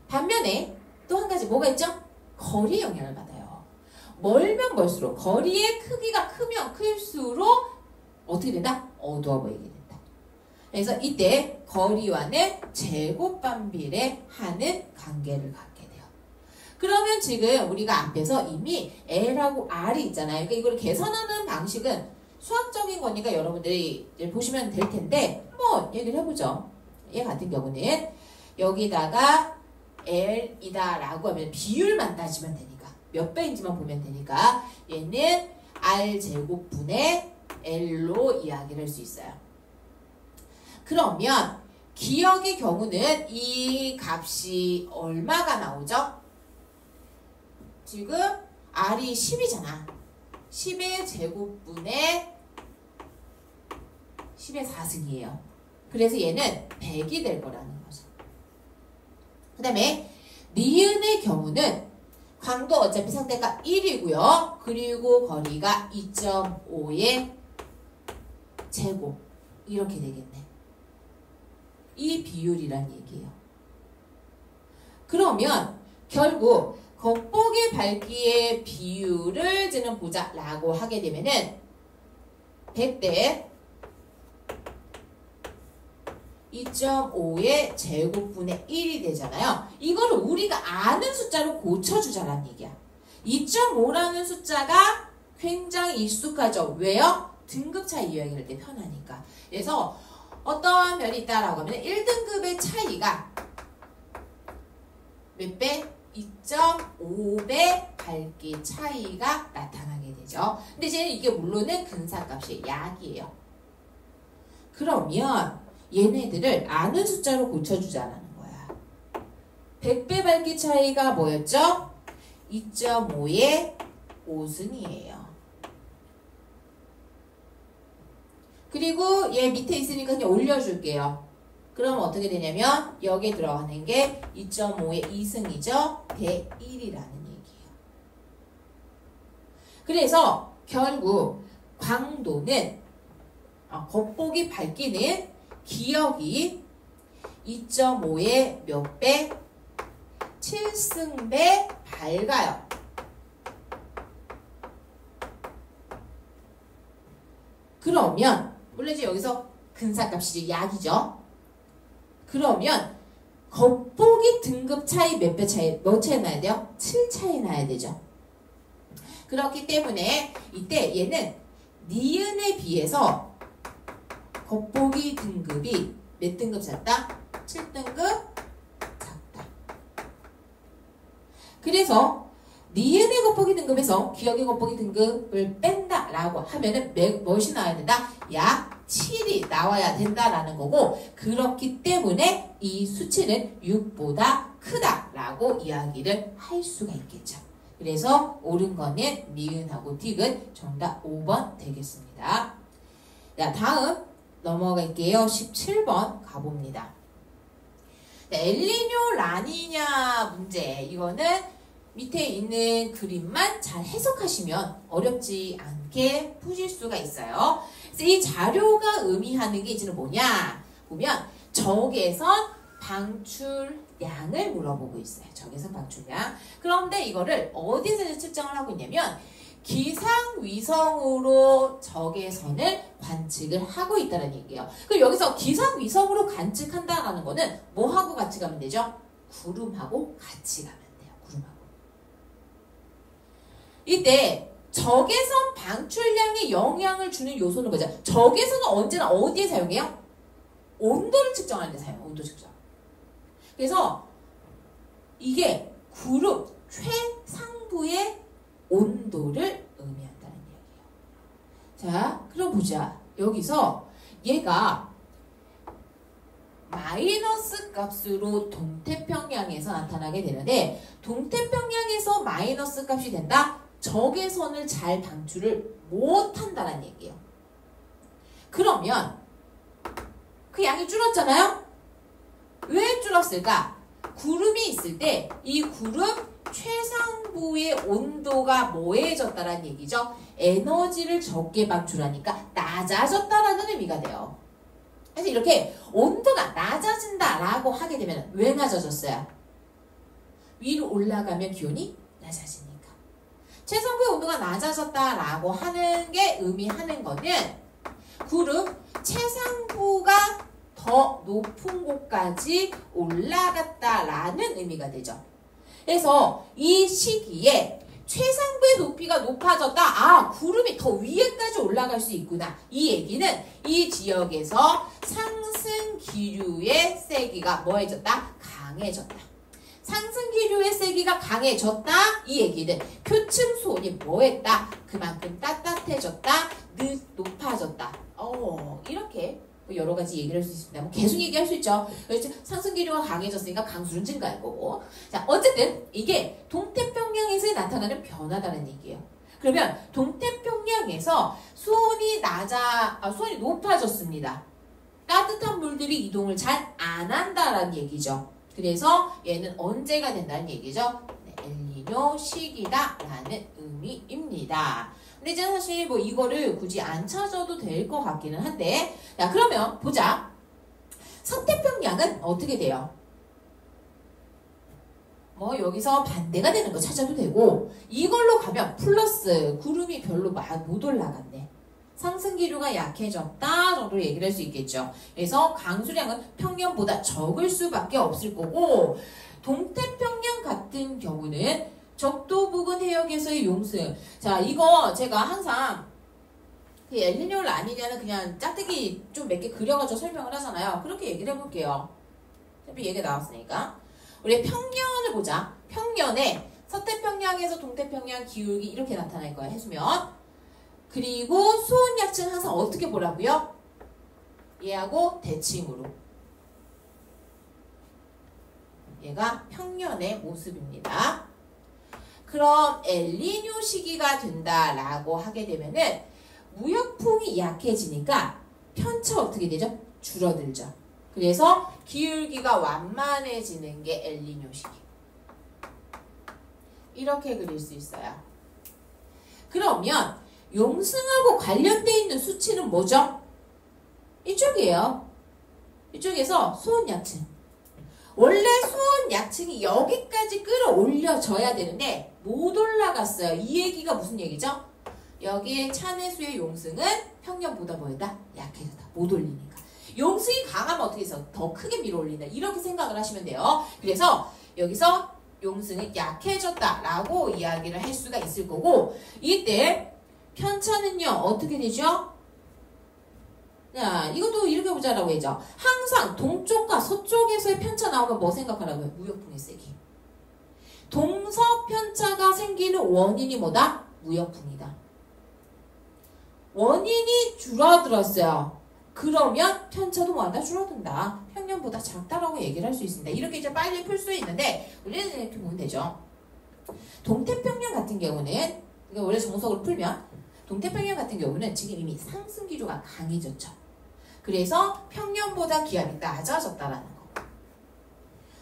반면에 또 한 가지 뭐가 있죠? 거리에 영향을 받아요. 멀면 멀수록 거리의 크기가 크면 클수록 어떻게 된다? 어두워 보이게 된다. 그래서 이때 거리와는 제곱 반비례하는 관계를 갖게 돼요. 그러면 지금 우리가 앞에서 이미 L하고 R이 있잖아요. 그러니까 이걸 계산하는 방식은 수학적인 거니까 여러분들이 보시면 될 텐데 한번 얘기를 해보죠. 얘 같은 경우는 여기다가 L이다 라고 하면 비율만 따지면 되니까 몇 배인지만 보면 되니까 얘는 R제곱분의 L로 이야기를 할 수 있어요. 그러면 기역의 경우는 이 값이 얼마가 나오죠? 지금 R이 10이잖아. 10의 제곱분의 10의 4승이에요. 그래서 얘는 100이 될 거라는 거죠. 그 다음에 니은의 경우는 광도 어차피 상대가 1이고요. 그리고 거리가 2.5의 제곱 이렇게 되겠네. 이 비율이란 얘기예요. 그러면 결국 겉보기 밝기의 비율을 저는 보자 라고 하게 되면은 100대 2.5의 제곱분의 1이 되잖아요. 이거를 우리가 아는 숫자로 고쳐주자라는 얘기야. 2.5라는 숫자가 굉장히 익숙하죠. 왜요? 등급 차이 이야기할 때 편하니까. 그래서 어떤 면이 있다라고 하면 1등급의 차이가 몇 배? 2.5배 밝기 차이가 나타나게 되죠. 근데 이제 이게 물론은 근사값이 약이에요. 그러면 얘네들을 아는 숫자로 고쳐주자는 거야. 100배 밝기 차이가 뭐였죠? 2.5의 5승이에요. 그리고 얘 밑에 있으니까 그냥 올려줄게요. 그럼 어떻게 되냐면 여기에 들어가는 게 2.5의 2승이죠. 101이라는 얘기예요. 그래서 결국 광도는 겉보기 밝기는 기억이 2.5의 몇 배? 7승배 밝아요. 그러면 물론 이제 여기서 근사값이 약이죠. 그러면 겉보기 등급 차이 몇 배 차이, 몇 차이 나야 돼요? 7 차이 나야 되죠. 그렇기 때문에 이때 얘는 니은에 비해서 겉보기 등급이 몇 등급 작다? 7등급 작다. 그래서 니은의 겉보기 등급에서 기억의 겉보기 등급을 뺀다라고 하면은 무엇이 나와야 된다? 약 7이 나와야 된다라는 거고, 그렇기 때문에 이 수치는 6보다 크다라고 이야기를 할 수가 있겠죠. 그래서 옳은 거는 니은하고 틱은 정답 5번 되겠습니다. 자, 다음 넘어갈게요. 17번 가봅니다. 자, 엘니뇨 라니냐 문제. 이거는 밑에 있는 그림만 잘 해석하시면 어렵지 않게 푸실 수가 있어요. 그래서 이 자료가 의미하는 게 이제는 뭐냐? 보면 적외선 방출량을 물어보고 있어요. 적외선 방출량. 그런데 이거를 어디서 측정을 하고 있냐면 기상위성으로 적외선을 관측을 하고 있다는 얘기예요. 그럼 여기서 기상위성으로 관측한다는 거는 뭐하고 같이 가면 되죠? 구름하고 같이 가면 돼요. 구름하고. 이때 적외선 방출량에 영향을 주는 요소는 뭐죠? 적외선은 언제나 어디에 사용해요? 온도를 측정하는 데 사용해요. 온도 측정. 그래서 이게 구름 최상부의 온도를 의미한다는 얘기예요. 자, 그럼 보자. 여기서 얘가 마이너스 값으로 동태평양에서 나타나게 되는데, 동태평양에서 마이너스 값이 된다? 적외선을 잘 방출을 못한다는 얘기예요. 그러면 그 양이 줄었잖아요? 왜 줄었을까? 구름이 있을 때 이 구름 최상부의 온도가 뭐해졌다는 얘기죠? 에너지를 적게 방출하니까 낮아졌다라는 의미가 돼요. 그래서 이렇게 온도가 낮아진다라고 하게 되면 왜 낮아졌어요? 위로 올라가면 기온이 낮아지니까. 최상부의 온도가 낮아졌다라고 하는 게 의미하는 거는 구름 최상부가 더 높은 곳까지 올라갔다라는 의미가 되죠. 그래서 이 시기에 최상부의 높이가 높아졌다. 아, 구름이 더 위에까지 올라갈 수 있구나. 이 얘기는 이 지역에서 상승 기류의 세기가 뭐해졌다? 강해졌다. 상승 기류의 세기가 강해졌다. 이 얘기는 표층 수온이 뭐했다? 그만큼 따뜻해졌다. 높아졌다. 이렇게 여러 가지 얘기를 할 수 있습니다. 계속 얘기할 수 있죠. 상승 기류가 강해졌으니까 강수는 증가할 거고. 자, 어쨌든 이게 동태평양에서 나타나는 변화다는 얘기예요. 그러면 동태평양에서 수온이 높아졌습니다. 따뜻한 물들이 이동을 잘 안 한다라는 얘기죠. 그래서 얘는 언제가 된다는 얘기죠? 네, 엘니뇨 시기다라는 의미입니다. 근데 이제 사실 뭐 이거를 굳이 안 찾아도 될 것 같기는 한데, 자, 그러면 보자. 서태평양은 어떻게 돼요? 뭐 여기서 반대가 되는 거 찾아도 되고, 이걸로 가면 플러스 구름이 별로 못 올라갔네. 상승 기류가 약해졌다 정도로 얘기를 할 수 있겠죠. 그래서 강수량은 평년보다 적을 수밖에 없을 거고, 동태평양 같은 경우는 적도 부근 해역에서의 용승. 자, 이거 제가 항상 그 엘니뇨 라니냐는 그냥 짝대기 좀 몇 개 그려가지고 설명을 하잖아요. 그렇게 얘기를 해볼게요. 어차피 얘기가 나왔으니까. 우리 평년을 보자. 평년에 서태평양에서 동태평양 기울기 이렇게 나타날 거야. 해수면. 그리고 수온약층 항상 어떻게 보라고요? 얘하고 대칭으로. 얘가 평년의 모습입니다. 그럼 엘니뇨 시기가 된다라고 하게 되면은 무역풍이 약해지니까 편차 어떻게 되죠? 줄어들죠. 그래서 기울기가 완만해지는 게 엘니뇨 시기. 이렇게 그릴 수 있어요. 그러면 용승하고 관련되어 있는 수치는 뭐죠? 이쪽이에요. 이쪽에서 수온약층. 원래 수온약층이 여기까지 끌어올려져야 되는데 못 올라갔어요. 이 얘기가 무슨 얘기죠? 여기에 찬해수의 용승은 평년보다 뭐였다? 약해졌다. 못 올리니까. 용승이 강하면 어떻게 해서 더 크게 밀어 올린다. 이렇게 생각을 하시면 돼요. 그래서 여기서 용승은 약해졌다라고 이야기를 할 수가 있을 거고, 이때 편차는요 어떻게 되죠? 자, 이것도 이렇게 보자라고 했죠. 항상 동쪽과 서쪽에서의 편차 나오면 뭐 생각하라고요? 무역풍의 세기. 동서편차가 생기는 원인이 뭐다? 무역풍이다. 원인이 줄어들었어요. 그러면 편차도 뭐한다? 줄어든다. 평년보다 작다라고 얘기를 할 수 있습니다. 이렇게 이제 빨리 풀 수 있는데 우리는 이렇게 보면 되죠. 동태평양 같은 경우는 원래 정석으로 풀면 동태평양 같은 경우는 지금 이미 상승 기조가 강해졌죠. 그래서 평년보다 기압이 낮아졌다라는 거.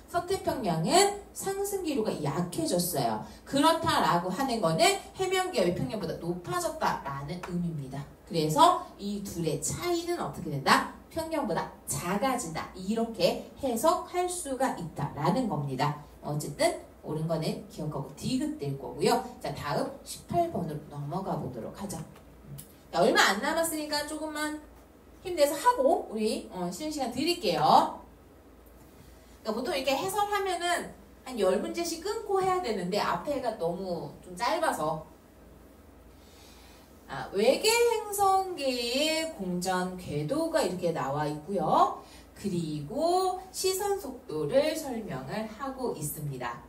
서태평양은 상승 기류가 약해졌어요. 그렇다라고 하는 거는 해면 기압이 평년보다 높아졌다라는 의미입니다. 그래서 이 둘의 차이는 어떻게 된다? 평년보다 작아진다. 이렇게 해석할 수가 있다라는 겁니다. 어쨌든 옳은 거는 기억하고 디귿될 거고요. 자, 다음 18번으로 넘어가 보도록 하죠. 자, 얼마 안 남았으니까 조금만 힘내서 하고 우리 쉬는 시간 드릴게요. 그러니까 보통 이렇게 해설하면은 한 10문제씩 끊고 해야 되는데 앞에가 너무 좀 짧아서 외계 행성계의 공전 궤도가 이렇게 나와 있고요. 그리고 시선 속도를 설명을 하고 있습니다.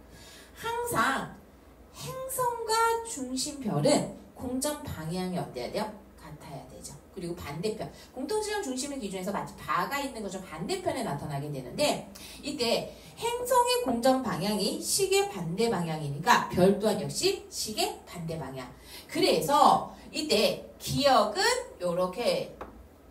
항상 행성과 중심별은 공전 방향이 어때야 돼요? 같아야 되죠. 그리고 반대편, 공통지점 중심을 기준해서 마치 바가 있는 것처럼 반대편에 나타나게 되는데 이때 행성의 공전 방향이 시계 반대 방향이니까 별 또한 역시 시계 반대 방향. 그래서 이때 기억은 이렇게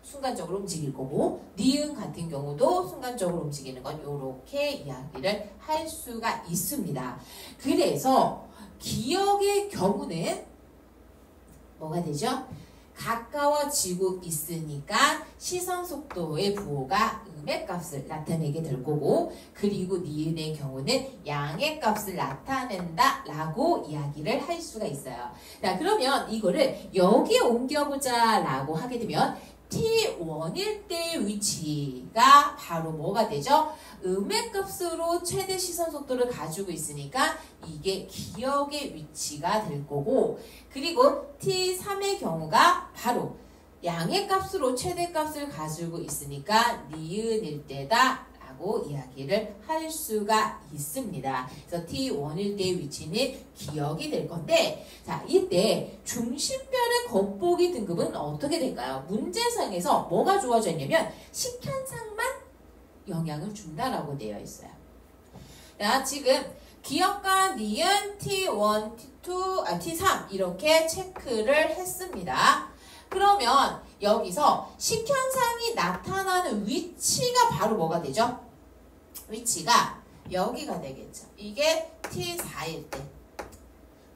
순간적으로 움직일 거고 니은 같은 경우도 순간적으로 움직이는 건 이렇게 이야기를 할 수가 있습니다. 그래서 기억의 경우는 뭐가 되죠? 가까워지고 있으니까 시선 속도의 부호가 음의 값을 나타내게 될 거고, 그리고 니은의 경우는 양의 값을 나타낸다 라고 이야기를 할 수가 있어요. 자, 그러면 이거를 여기에 옮겨보자 라고 하게 되면 T1일 때의 위치가 바로 뭐가 되죠? 음의 값으로 최대 시선 속도를 가지고 있으니까 이게 기억의 위치가 될 거고, 그리고 T3의 경우가 바로 양의 값으로 최대 값을 가지고 있으니까 니은일 때다 라고 이야기를 할 수가 있습니다. 그래서 T1일 때의 위치는 기억이 될 건데, 자, 이때 중심별의 겉보기 등급은 어떻게 될까요? 문제상에서 뭐가 주어져 있냐면 식현상만 영향을 준다라고 되어 있어요. 자, 지금 기억과 니은 T1, T2, T3 이렇게 체크를 했습니다. 그러면 여기서 식현상이 나타나는 위치가 바로 뭐가 되죠? 위치가 여기가 되겠죠. 이게 T4일 때.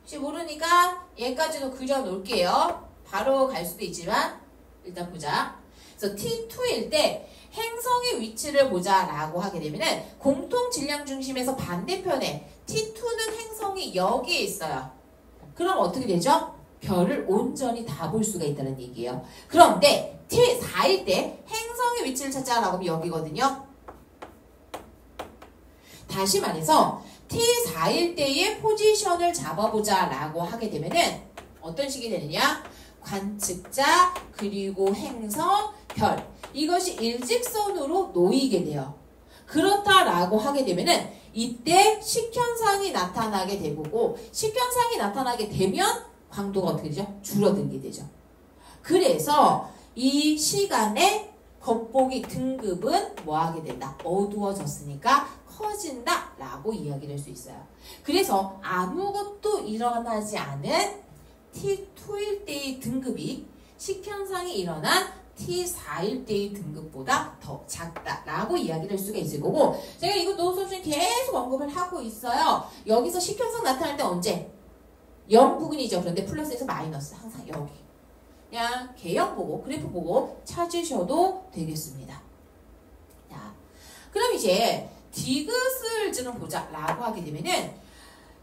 혹시 모르니까 얘까지도 그려놓을게요. 바로 갈 수도 있지만 일단 보자. 그래서 T2일 때 행성의 위치를 보자라고 하게 되면은 공통 질량 중심에서 반대편에 T2는 행성이 여기에 있어요. 그럼 어떻게 되죠? 별을 온전히 다 볼 수가 있다는 얘기예요. 그런데 T4일 때 행성의 위치를 찾자라고 하면 여기거든요. 다시 말해서 T4일 때의 포지션을 잡아보자라고 하게 되면은 어떤 식이 되느냐? 관측자, 그리고 행성, 별. 이것이 일직선으로 놓이게 돼요. 그렇다라고 하게 되면은 이때 식현상이 나타나게 되고 식현상이 나타나게 되면 광도가 어떻게 되죠? 줄어들게 되죠. 그래서 이 시간에 겉보기 등급은 뭐 하게 된다? 어두워졌으니까 커진다 라고 이야기를 할 수 있어요. 그래서 아무것도 일어나지 않은 T2일 때의 등급이 식현상이 일어난 T4일 때의 등급보다 더 작다라고 이야기를 할 수가 있을 거고, 제가 이거 노트 수업 중에 계속 언급을 하고 있어요. 여기서 식현상 나타날 때 언제? 0 부근이죠. 그런데 플러스에서 마이너스 항상 여기. 그냥 개형 보고 그래프 보고 찾으셔도 되겠습니다. 자, 그럼 이제 디귿을 좀 보자 라고 하게 되면은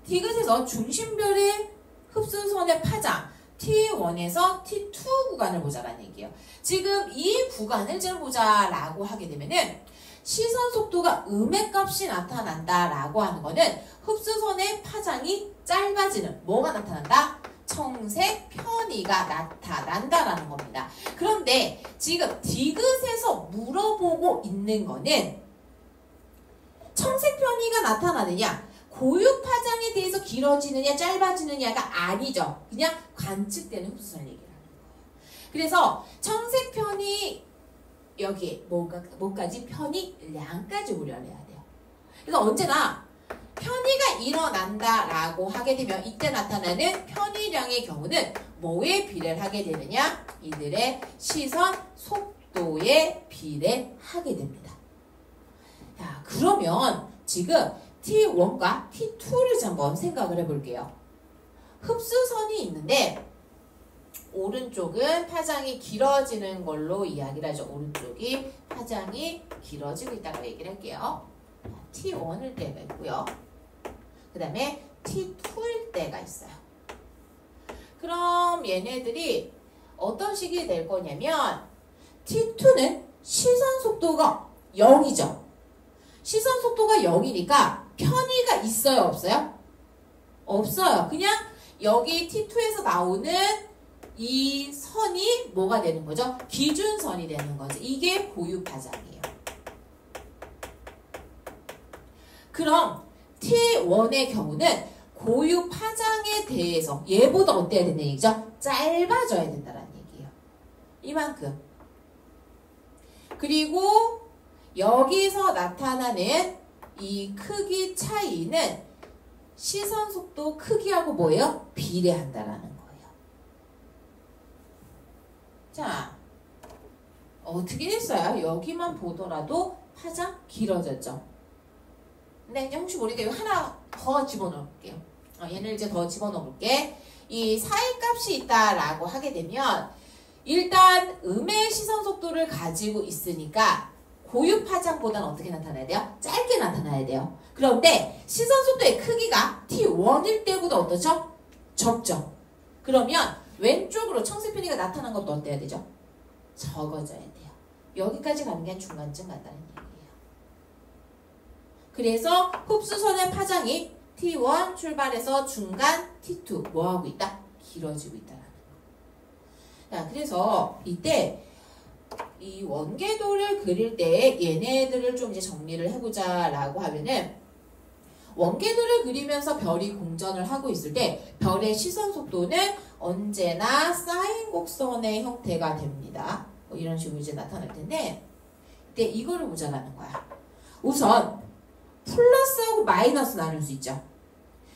디귿에서 중심별의 흡수선의 파장 T1에서 T2 구간을 보자라는 얘기예요. 지금 이 구간을 좀 보자라고 하게 되면은 시선 속도가 음의 값이 나타난다라고 하는 거는 흡수선의 파장이 짧아지는 뭐가 나타난다? 청색 편의가 나타난다라는 겁니다. 그런데 지금 디귿에서 물어보고 있는 거는 청색 편의가 나타나느냐, 고유 파장에 대해서 길어지느냐 짧아지느냐가 아니죠. 그냥 관측되는 흡수선 얘기라는 거예요. 그래서 청색 편의 여기에 뭐까지? 편의량까지 우려를 해야 돼요. 그래서 언제나 편의가 일어난다라고 하게 되면 이때 나타나는 편의량의 경우는 뭐에 비례를 하게 되느냐? 이들의 시선 속도에 비례하게 됩니다. 자, 그러면 지금 T1과 T2를 한번 생각을 해볼게요. 흡수선이 있는데 오른쪽은 파장이 길어지는 걸로 이야기를 하죠. 오른쪽이 파장이 길어지고 있다고 얘기를 할게요. T1일 때가 있고요. 그 다음에 T2일 때가 있어요. 그럼 얘네들이 어떤 식이 될 거냐면 T2는 시선 속도가 0이죠. 시선 속도가 0이니까 편의가 있어요? 없어요? 없어요. 그냥 여기 T2에서 나오는 이 선이 뭐가 되는 거죠? 기준선이 되는 거죠. 이게 고유 파장이에요. 그럼 T1의 경우는 고유 파장에 대해서 얘보다 어때야 된다는 얘기죠? 짧아져야 된다는 얘기예요. 이만큼. 그리고 여기서 나타나는 이 크기 차이는 시선 속도 크기하고 뭐예요? 비례한다라는 거예요. 자, 어떻게 됐어요? 여기만 보더라도 파장 길어졌죠? 근데 이제 혹시 모르니까 이거 하나 더 집어넣을게요. 얘를 이제 더 집어넣을게. 이 사이값이 있다라고 하게 되면 일단 음의 시선 속도를 가지고 있으니까 고유 파장보다는 어떻게 나타나야 돼요? 짧게 나타나야 돼요. 그런데 시선 속도의 크기가 T1일 때보다 어떠죠? 적죠. 그러면 왼쪽으로 청색 편의가 나타난 것도 어때야 되죠? 적어져야 돼요. 여기까지 가는 게 중간쯤 간다는 얘기예요. 그래서 흡수선의 파장이 T1 출발해서 중간 T2 뭐하고 있다? 길어지고 있다는 거. 자, 그래서 이때 이 원궤도를 그릴 때 얘네들을 좀 이제 정리를 해보자 라고 하면은 원궤도를 그리면서 별이 공전을 하고 있을 때 별의 시선 속도는 언제나 사인 곡선의 형태가 됩니다. 뭐 이런 식으로 이제 나타날 텐데 이때 이거를 보자라는 거야. 우선 플러스하고 마이너스 나눌 수 있죠.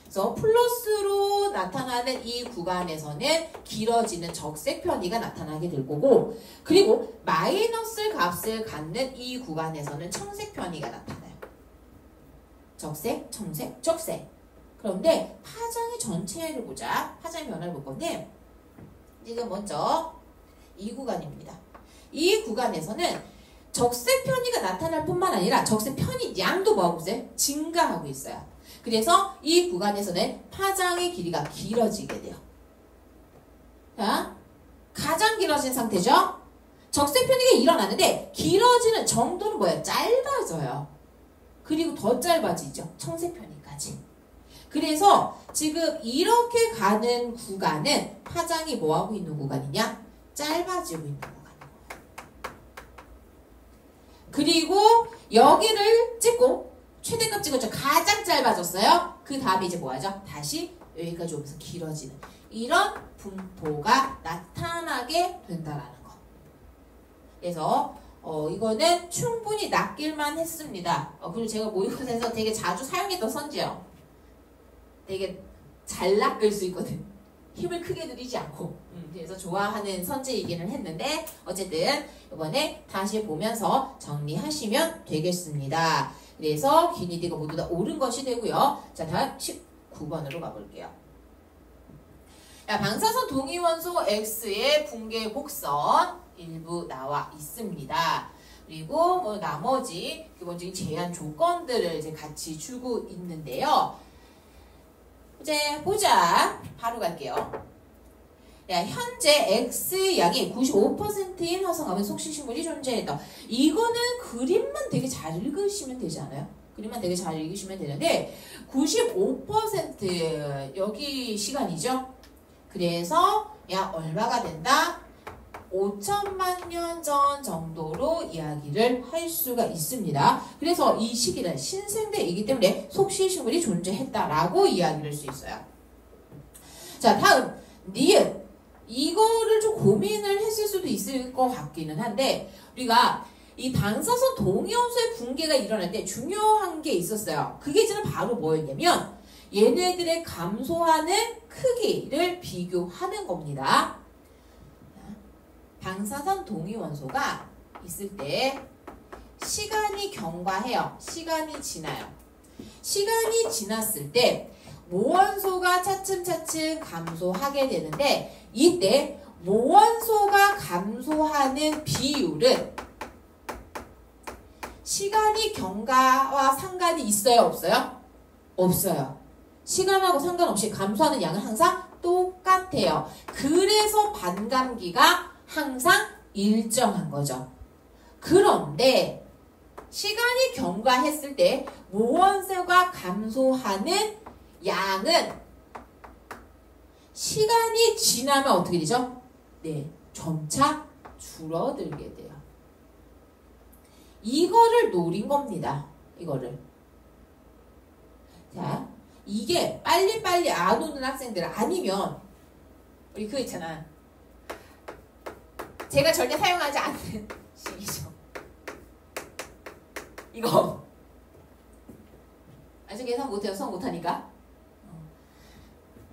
그래서 플러스로 나타나는 이 구간에서는 길어지는 적색 편의가 나타나게 될 거고, 그리고 마이너스 값을 갖는 이 구간에서는 청색 편의가 나타나요. 적색, 청색, 적색. 그런데 파장의 전체를 보자. 파장의 변화를 볼 건데 지금 먼저 이 구간입니다. 이 구간에서는 적색 편의가 나타날 뿐만 아니라 적색 편의량도 뭐하고 있어요? 증가하고 있어요. 그래서 이 구간에서는 파장의 길이가 길어지게 돼요. 자, 가장 길어진 상태죠? 적색 편의가 일어나는데 길어지는 정도는 뭐예요? 짧아져요. 그리고 더 짧아지죠. 청색 편의까지. 그래서 지금 이렇게 가는 구간은 파장이 뭐하고 있는 구간이냐? 짧아지고 있는 구간이에요. 그리고 여기를 찍고 최대값 찍었죠. 가장 짧아졌어요. 그 다음에 이제 뭐 하죠? 다시 여기까지 오면서 길어지는 이런 분포가 나타나게 된다라는 거. 그래서 이거는 충분히 낚일만 했습니다. 그리고 제가 모의고사에서 되게 자주 사용했던 선지예요. 되게 잘 낚을 수 있거든. 힘을 크게 들이지 않고. 그래서 좋아하는 선지이기는 했는데 어쨌든 이번에 다시 보면서 정리하시면 되겠습니다. 그래서 기니디가 모두 다 옳은 것이 되고요. 자, 다음 19번으로 가볼게요. 야, 방사선 동위원소 X의 붕괴 곡선 일부 나와 있습니다. 그리고 뭐 나머지 기본적인 제한 조건들을 이제 같이 주고 있는데요. 이제 보자. 바로 갈게요. 야, 현재 X양이 95%인 화성암은 속시식물이 존재했다. 이거는 그림만 되게 잘 읽으시면 되지 않아요? 그림만 되게 잘 읽으시면 되는데 95% 여기 시간이죠? 그래서 약 얼마가 된다? 5천만 년 전 정도로 이야기를 할 수가 있습니다. 그래서 이 시기는 신생대이기 때문에 속시식물이 존재했다라고 이야기를 할 수 있어요. 자, 다음 니은. 이거를 좀 고민을 했을 수도 있을 것 같기는 한데 우리가 이 방사선 동위원소의 붕괴가 일어날 때 중요한 게 있었어요. 그게 이제는 바로 뭐였냐면 얘네들의 감소하는 크기를 비교하는 겁니다. 방사선 동위원소가 있을 때 시간이 경과해요. 시간이 지나요. 시간이 지났을 때 모원소가 차츰차츰 감소하게 되는데 이때 모원소가 감소하는 비율은 시간이 경과와 상관이 있어요? 없어요? 없어요. 시간하고 상관없이 감소하는 양은 항상 똑같아요. 그래서 반감기가 항상 일정한 거죠. 그런데 시간이 경과했을 때 모원소가 감소하는 양은 시간이 지나면 어떻게 되죠? 네, 점차 줄어들게 돼요. 이거를 노린 겁니다. 이거를. 자, 이게 빨리빨리 안 오는 학생들 아니면 우리 그거 있잖아. 제가 절대 사용하지 않는 식이죠. 이거. 아직 계산 못해요. 수학 못하니까.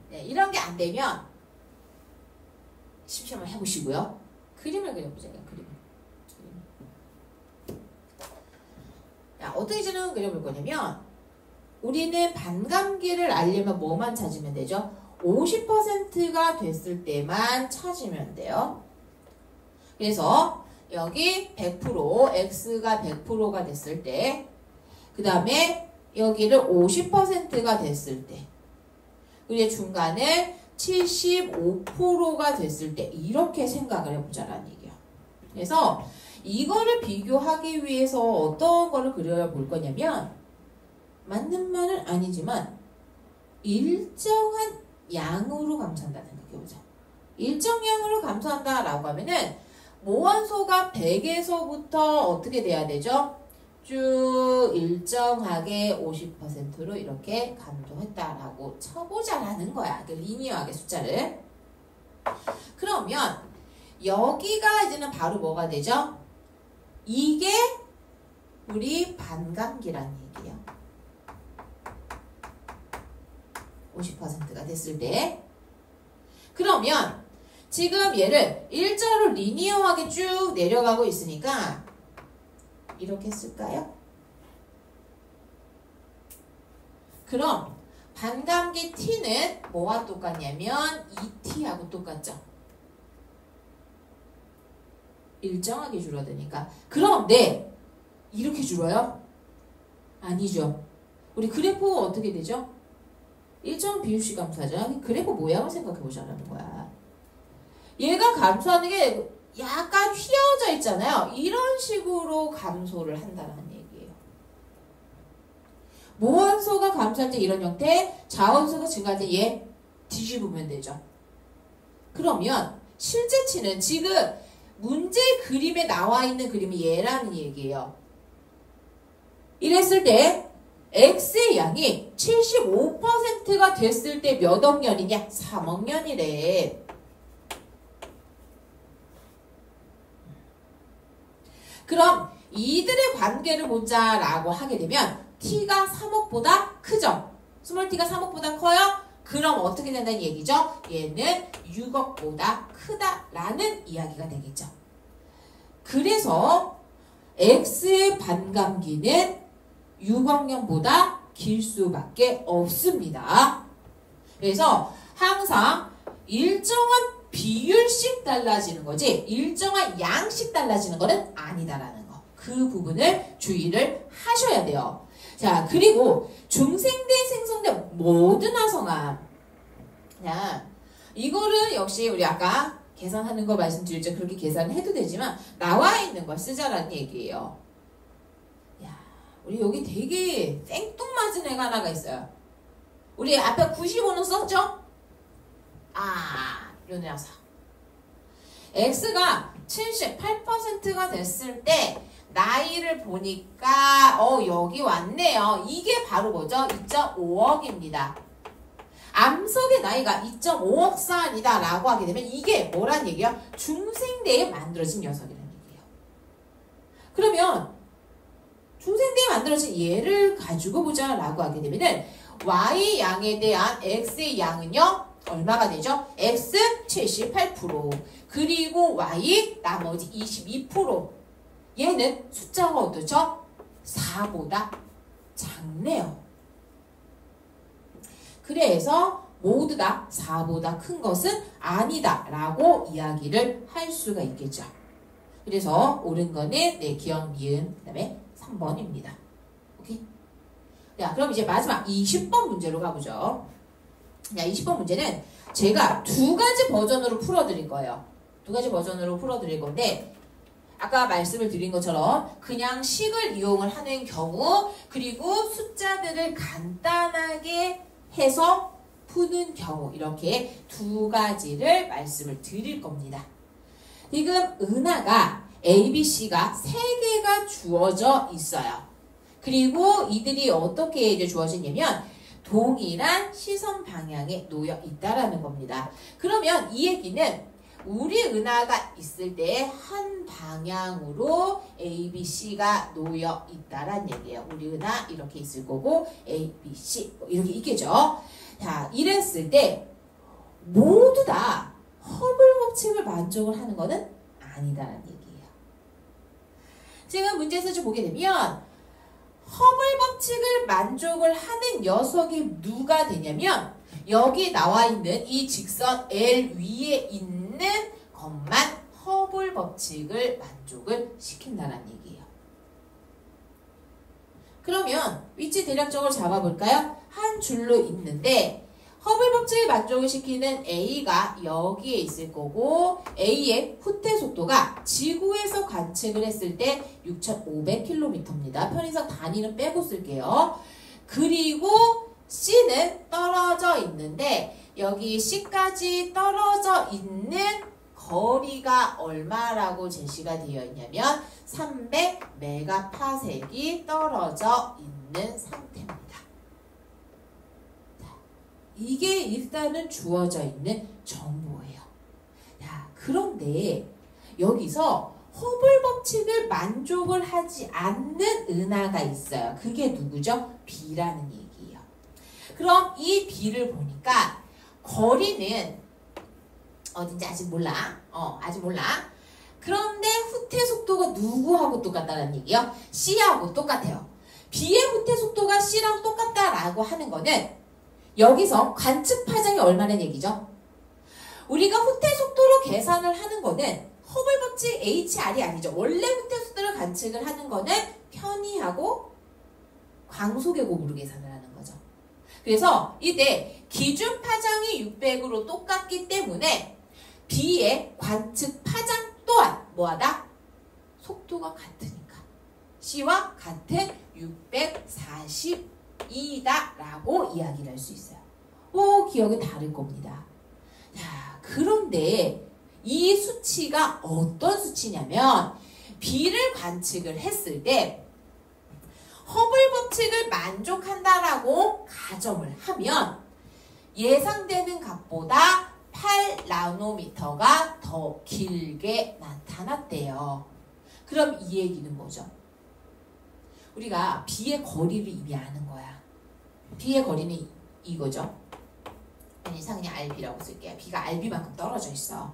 네, 이런 게 안 되면 심시험을 해보시고요. 그림을 그려보세요. 그림을. 자, 어떻게 저는 그려볼 거냐면 우리는 반감기를 알려면 뭐만 찾으면 되죠? 50%가 됐을 때만 찾으면 돼요. 그래서 여기 100%, X가 100%가 됐을 때, 그 다음에 여기를 50%가 됐을 때, 그리고 중간에 75%가 됐을 때 이렇게 생각을 해보자라는 얘기예요. 그래서 이거를 비교하기 위해서 어떤 거를 그려볼 거냐면 맞는 말은 아니지만 일정한 양으로 감소한다 생각해보자. 일정량으로 감소한다라고 하면은 모원소가 100에서부터 어떻게 돼야 되죠? 쭉 일정하게 50%로 이렇게 감소했다라고 쳐보자라는 거야. 리니어하게 숫자를. 그러면 여기가 이제는 바로 뭐가 되죠? 이게 우리 반감기란 얘기예요. 50%가 됐을 때. 그러면 지금 얘를 일자로 리니어하게 쭉 내려가고 있으니까 이렇게 쓸까요? 그럼 반감기 t는 뭐와 똑같냐면 2t하고 똑같죠? 일정하게 줄어드니까. 그럼 네, 이렇게 줄어요? 아니죠. 우리 그래프 어떻게 되죠? 일정 비율씩 감소하죠. 그래프 모양을 생각해 보자는 거야. 얘가 감소하는 게 약간 휘어져 있잖아요. 이런 식으로 감소를 한다는 얘기예요. 모원소가 감소할 때 이런 형태, 자원소가 증가할 때 얘 뒤집으면 되죠. 그러면 실제치는 지금 문제 그림에 나와 있는 그림이 얘라는 얘기예요. 이랬을 때 X의 양이 75%가 됐을 때 몇 억 년이냐? 3억 년이래. 그럼 이들의 관계를 보자라고 하게 되면 t가 3억보다 크죠? 스몰 t가 3억보다 커요? 그럼 어떻게 된다는 얘기죠? 얘는 6억보다 크다라는 이야기가 되겠죠. 그래서 X의 반감기는 6억 년보다 길 수밖에 없습니다. 그래서 항상 일정한 비율씩 달라지는 거지 일정한 양씩 달라지는 거는 아니다라는 거. 그 부분을 주의를 하셔야 돼요. 자, 그리고 중생대 생성대 모든 화성암. 자, 이거를 역시 우리 아까 계산하는 거 말씀드렸죠. 그렇게 계산해도 되지만 나와 있는 걸 쓰자라는 얘기예요. 야, 우리 여기 되게 생뚱맞은 애가 하나가 있어요. 우리 앞에 95는 썼죠? 요 녀석. X가 78%가 됐을 때 나이를 보니까 여기 왔네요. 이게 바로 뭐죠? 2.5억입니다. 암석의 나이가 2.5억 살이다 라고 하게 되면 이게 뭐란 얘기야? 중생대에 만들어진 녀석이라는 얘기예요. 그러면 중생대에 만들어진 얘를 가지고 보자 라고 하게 되면은 Y양에 대한 X의 양은요? 얼마가 되죠? X 78% 그리고 Y 나머지 22%. 얘는 숫자가 어떻죠? 4보다 작네요. 그래서 모두 다 4보다 큰 것은 아니다 라고 이야기를 할 수가 있겠죠. 그래서 옳은 거는 기억, 니은, 그 다음에 3번입니다. 오케이? 자, 그럼 이제 마지막 20번 문제로 가보죠. 자, 20번 문제는 제가 두 가지 버전으로 풀어드릴 거예요. 두 가지 버전으로 풀어드릴 건데 아까 말씀을 드린 것처럼 그냥 식을 이용을 하는 경우 그리고 숫자들을 간단하게 해서 푸는 경우 이렇게 두 가지를 말씀을 드릴 겁니다. 지금 은하가 A, B, C가 세 개가 주어져 있어요. 그리고 이들이 어떻게 이제 주어지냐면 동일한 시선 방향에 놓여 있다라는 겁니다. 그러면 이 얘기는 우리 은하가 있을 때 한 방향으로 A, B, C가 놓여 있다란 얘기예요. 우리 은하 이렇게 있을 거고 A, B, C 이렇게 있겠죠. 자, 이랬을 때 모두 다 허블 법칙을 만족을 하는 것은 아니다라는 얘기예요. 지금 문제에서 좀 보게 되면 허블 법칙을 만족을 하는 녀석이 누가 되냐면 여기 나와 있는 이 직선 L 위에 있는 것만 허블 법칙을 만족을 시킨다는 얘기예요. 그러면 위치 대략적으로 잡아볼까요? 한 줄로 있는데 허블 법칙을 만족을 시키는 A가 여기에 있을 거고 A의 후퇴 속도가 지구에서 관측을 했을 때 6,500km입니다. 편의상 단위는 빼고 쓸게요. 그리고 C는 떨어져 있는데 여기 C까지 떨어져 있는 거리가 얼마라고 제시가 되어 있냐면 300메가파섹이 떨어져 있는 상태입니다. 이게 일단은 주어져 있는 정보예요. 자, 그런데 여기서 허블 법칙을 만족을 하지 않는 은하가 있어요. 그게 누구죠? B라는 얘기예요. 그럼 이 B를 보니까 거리는 어딘지 아직 몰라. 아직 몰라. 그런데 후퇴 속도가 누구하고 똑같다는 얘기예요? C하고 똑같아요. B의 후퇴 속도가 C랑 똑같다라고 하는 거는 여기서 관측 파장이 얼마나 얘기죠? 우리가 후퇴 속도로 계산을 하는 거는 허블 법칙 HR이 아니죠. 원래 후퇴 속도를 관측을 하는 거는 편의하고 광속의 곱으로 계산을 하는 거죠. 그래서 이때 기준 파장이 600으로 똑같기 때문에 B의 관측 파장 또한 뭐하다? 속도가 같으니까 C와 같은 642다 라고 이야기를 할 수 있어요. 기억이 다를 겁니다. 자, 그런데 이 수치가 어떤 수치냐면 B를 관측을 했을 때 허블 법칙을 만족한다라고 가정을 하면 예상되는 값보다 8나노미터가 더 길게 나타났대요. 그럼 이 얘기는 뭐죠? 우리가 B의 거리를 이미 아는 거야. B의 거리는 이거죠. 이상 그냥 RB라고 쓸게요. B가 RB만큼 떨어져 있어.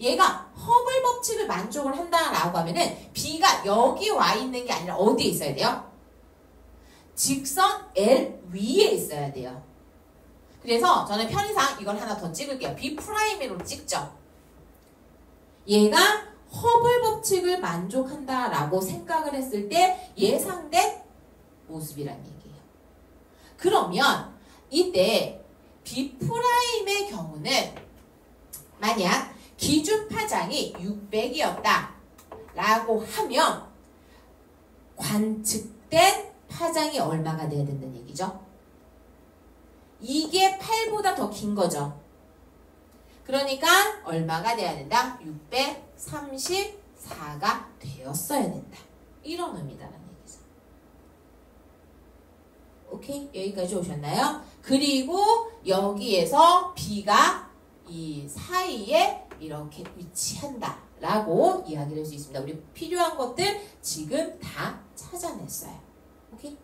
얘가 허블 법칙을 만족을 한다라고 하면은 B가 여기 와 있는 게 아니라 어디에 있어야 돼요? 직선 L 위에 있어야 돼요. 그래서 저는 편의상 이걸 하나 더 찍을게요. B'으로 찍죠. 얘가 허블 법칙을 만족한다라고 생각을 했을 때 예상된 모습이란 얘기예요. 그러면 이때 B'의 경우는 만약 기준 파장이 600이었다 라고 하면 관측된 파장이 얼마가 돼야 된다는 얘기죠? 이게 8보다 더 긴 거죠. 그러니까 얼마가 돼야 된다? 634가 되었어야 된다. 이런 의미다라는 얘기죠. 오케이? 여기까지 오셨나요? 그리고 여기에서 B가 이 사이에 이렇게 위치한다 라고 이야기를 할 수 있습니다. 우리 필요한 것들 지금 다 찾아냈어요. 오케이?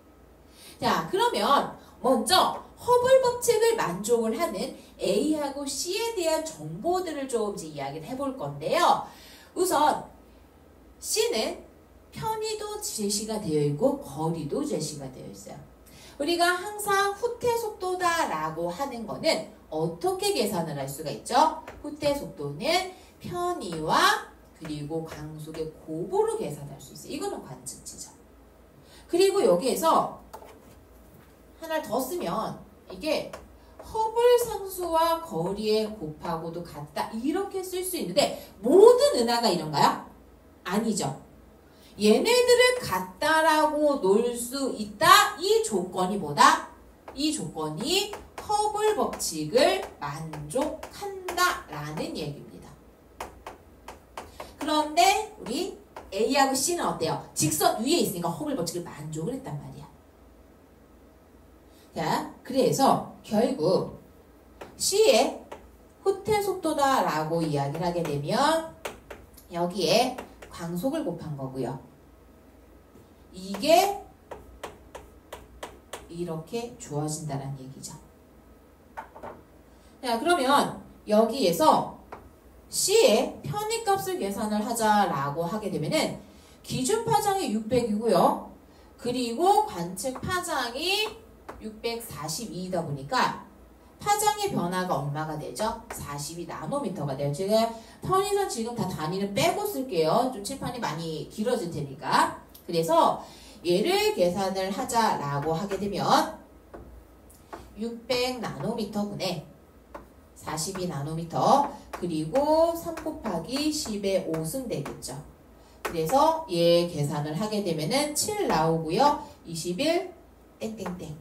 자, 그러면 먼저 허블 법칙을 만족을 하는 A하고 C에 대한 정보들을 좀 이제 이야기를 해볼 건데요. 우선 C는 편의도 제시가 되어 있고 거리도 제시가 되어 있어요. 우리가 항상 후퇴 속도다라고 하는 거는 어떻게 계산을 할 수가 있죠? 후퇴 속도는 편의와 그리고 광속의 곱으로 계산할 수 있어요. 이거는 관측치죠. 그리고 여기에서 하나를 더 쓰면 이게 허블 상수와 거리의 곱하고도 같다 이렇게 쓸 수 있는데 모든 은하가 이런가요? 아니죠. 얘네들을 같다라고 놓을 수 있다. 이 조건이 뭐다? 이 조건이 허블 법칙을 만족한다라는 얘기입니다. 그런데 우리 A하고 C는 어때요? 직선 위에 있으니까 허블 법칙을 만족을 했단 말이야. 자, 그래서 결국 C의 후퇴 속도다라고 이야기를 하게 되면 여기에 광속을 곱한 거고요. 이게 이렇게 주어진다는 얘기죠. 자, 그러면 여기에서 C의 편의값을 계산을 하자라고 하게 되면은 기준 파장이 600이고요. 그리고 관측 파장이 642이다 보니까 파장의 변화가 얼마가 되죠? 42나노미터가 돼요. 제가 편의선 지금 다 단위는 빼고 쓸게요. 좀 칠판이 많이 길어질 테니까. 그래서 얘를 계산을 하자라고 하게 되면 600나노미터분의 42나노미터 그리고 3 곱하기 10의 5승 되겠죠. 그래서 얘 계산을 하게 되면은 7 나오고요. 21 땡땡땡